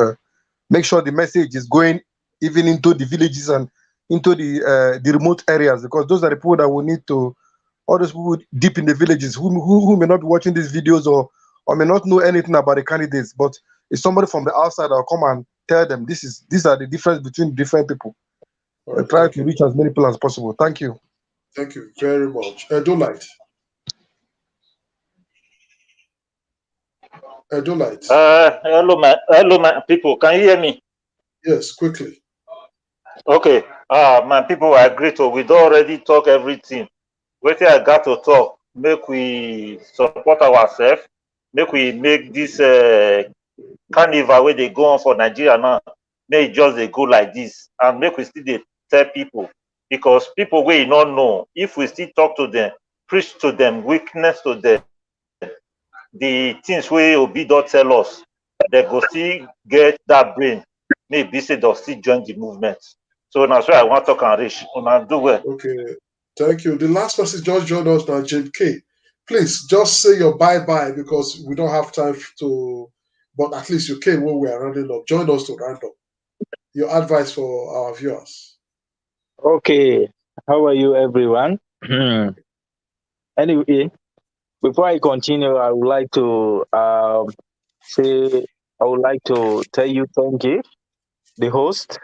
make sure the message is going even into the villages and into the remote areas, because those are the people that will need to, all those people deep in the villages who may not be watching these videos or may not know anything about the candidates, but it's somebody from the outside that will come and tell them these are the difference between different people. Try to reach as many people as possible. Thank you. Thank you very much. Edolite. Edolite. Hello, my people. Can you hear me? Yes, quickly. Okay. My people, I agree to. We don't already talk everything. Wetin I got to talk. Make we support ourselves. Make we make this carnival where they go on for Nigeria now. Make just they go like this, and make we still dey tell people, because people wey not know, if we still talk to them, preach to them, weakness to them, the things wey Obi don tell us, they go still get that brain. Maybe say they'll still join the movement. So that's why I want to talk and reach. Una do well. Okay, thank you. The last person just joined us now, Jane K. Please just say your bye-bye, because we don't have time to, but at least you came when we are rounding up. Join us to round up. Your advice for our viewers. Okay, how are you, everyone? Anyway, before I continue, I would like to tell you thank you, the host,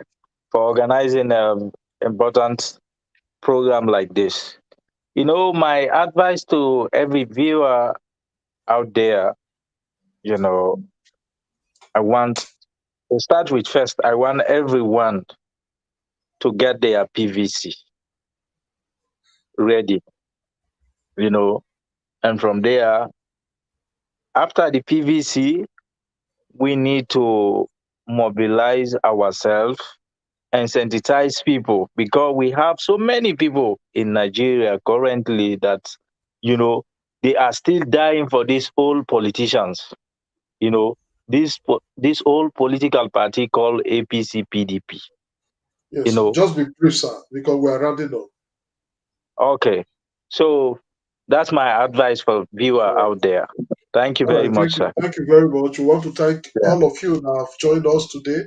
for organizing important program like this. You know, my advice to every viewer out there, you know, I want to start with first, I want everyone to get their PVC ready, you know, and from there, after the PVC, we need to mobilize ourselves and sensitize people, because we have so many people in Nigeria currently that, you know, they are still dying for these old politicians, you know, this old political party called APC PDP. Yes, You know, just be brief, sir, because we are rounding up. okay. So that's my advice for viewer out there. Thank you All very right, much, sir. thank you very much. We want to thank all of you that have joined us today.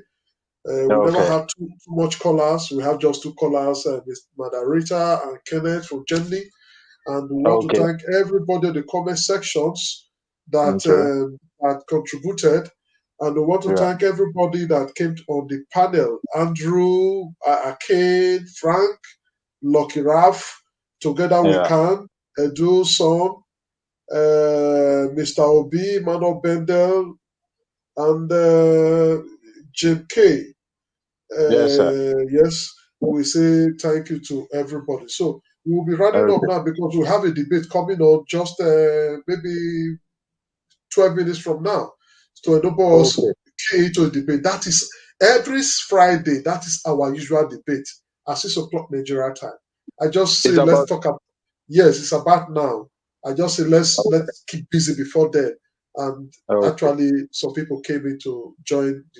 We never Okay. have too much callers. We have just two callers, Mr. Rita and Kenneth from Germany. And we want to Okay. thank everybody in the comment sections that Okay. that contributed. And we want to Yeah. thank everybody that came on the panel. Andrew, Arcade, Frank, Lucky Ralph, Together We Yeah. Can, Edu, Son, Mr. Obi, Mano Bendel, and Jim K. Yes, sir. Yes, we say thank you to everybody. So we will be running up Okay. now because we have a debate coming on just maybe 12 minutes from now to enable us Okay. key into a debate. That is every Friday. That is our usual debate at 6 o'clock Nigeria time. I just say It's let's about talk about. Yes, it's about now. I just say let's keep busy before then. And okay. actually, some people came in to join the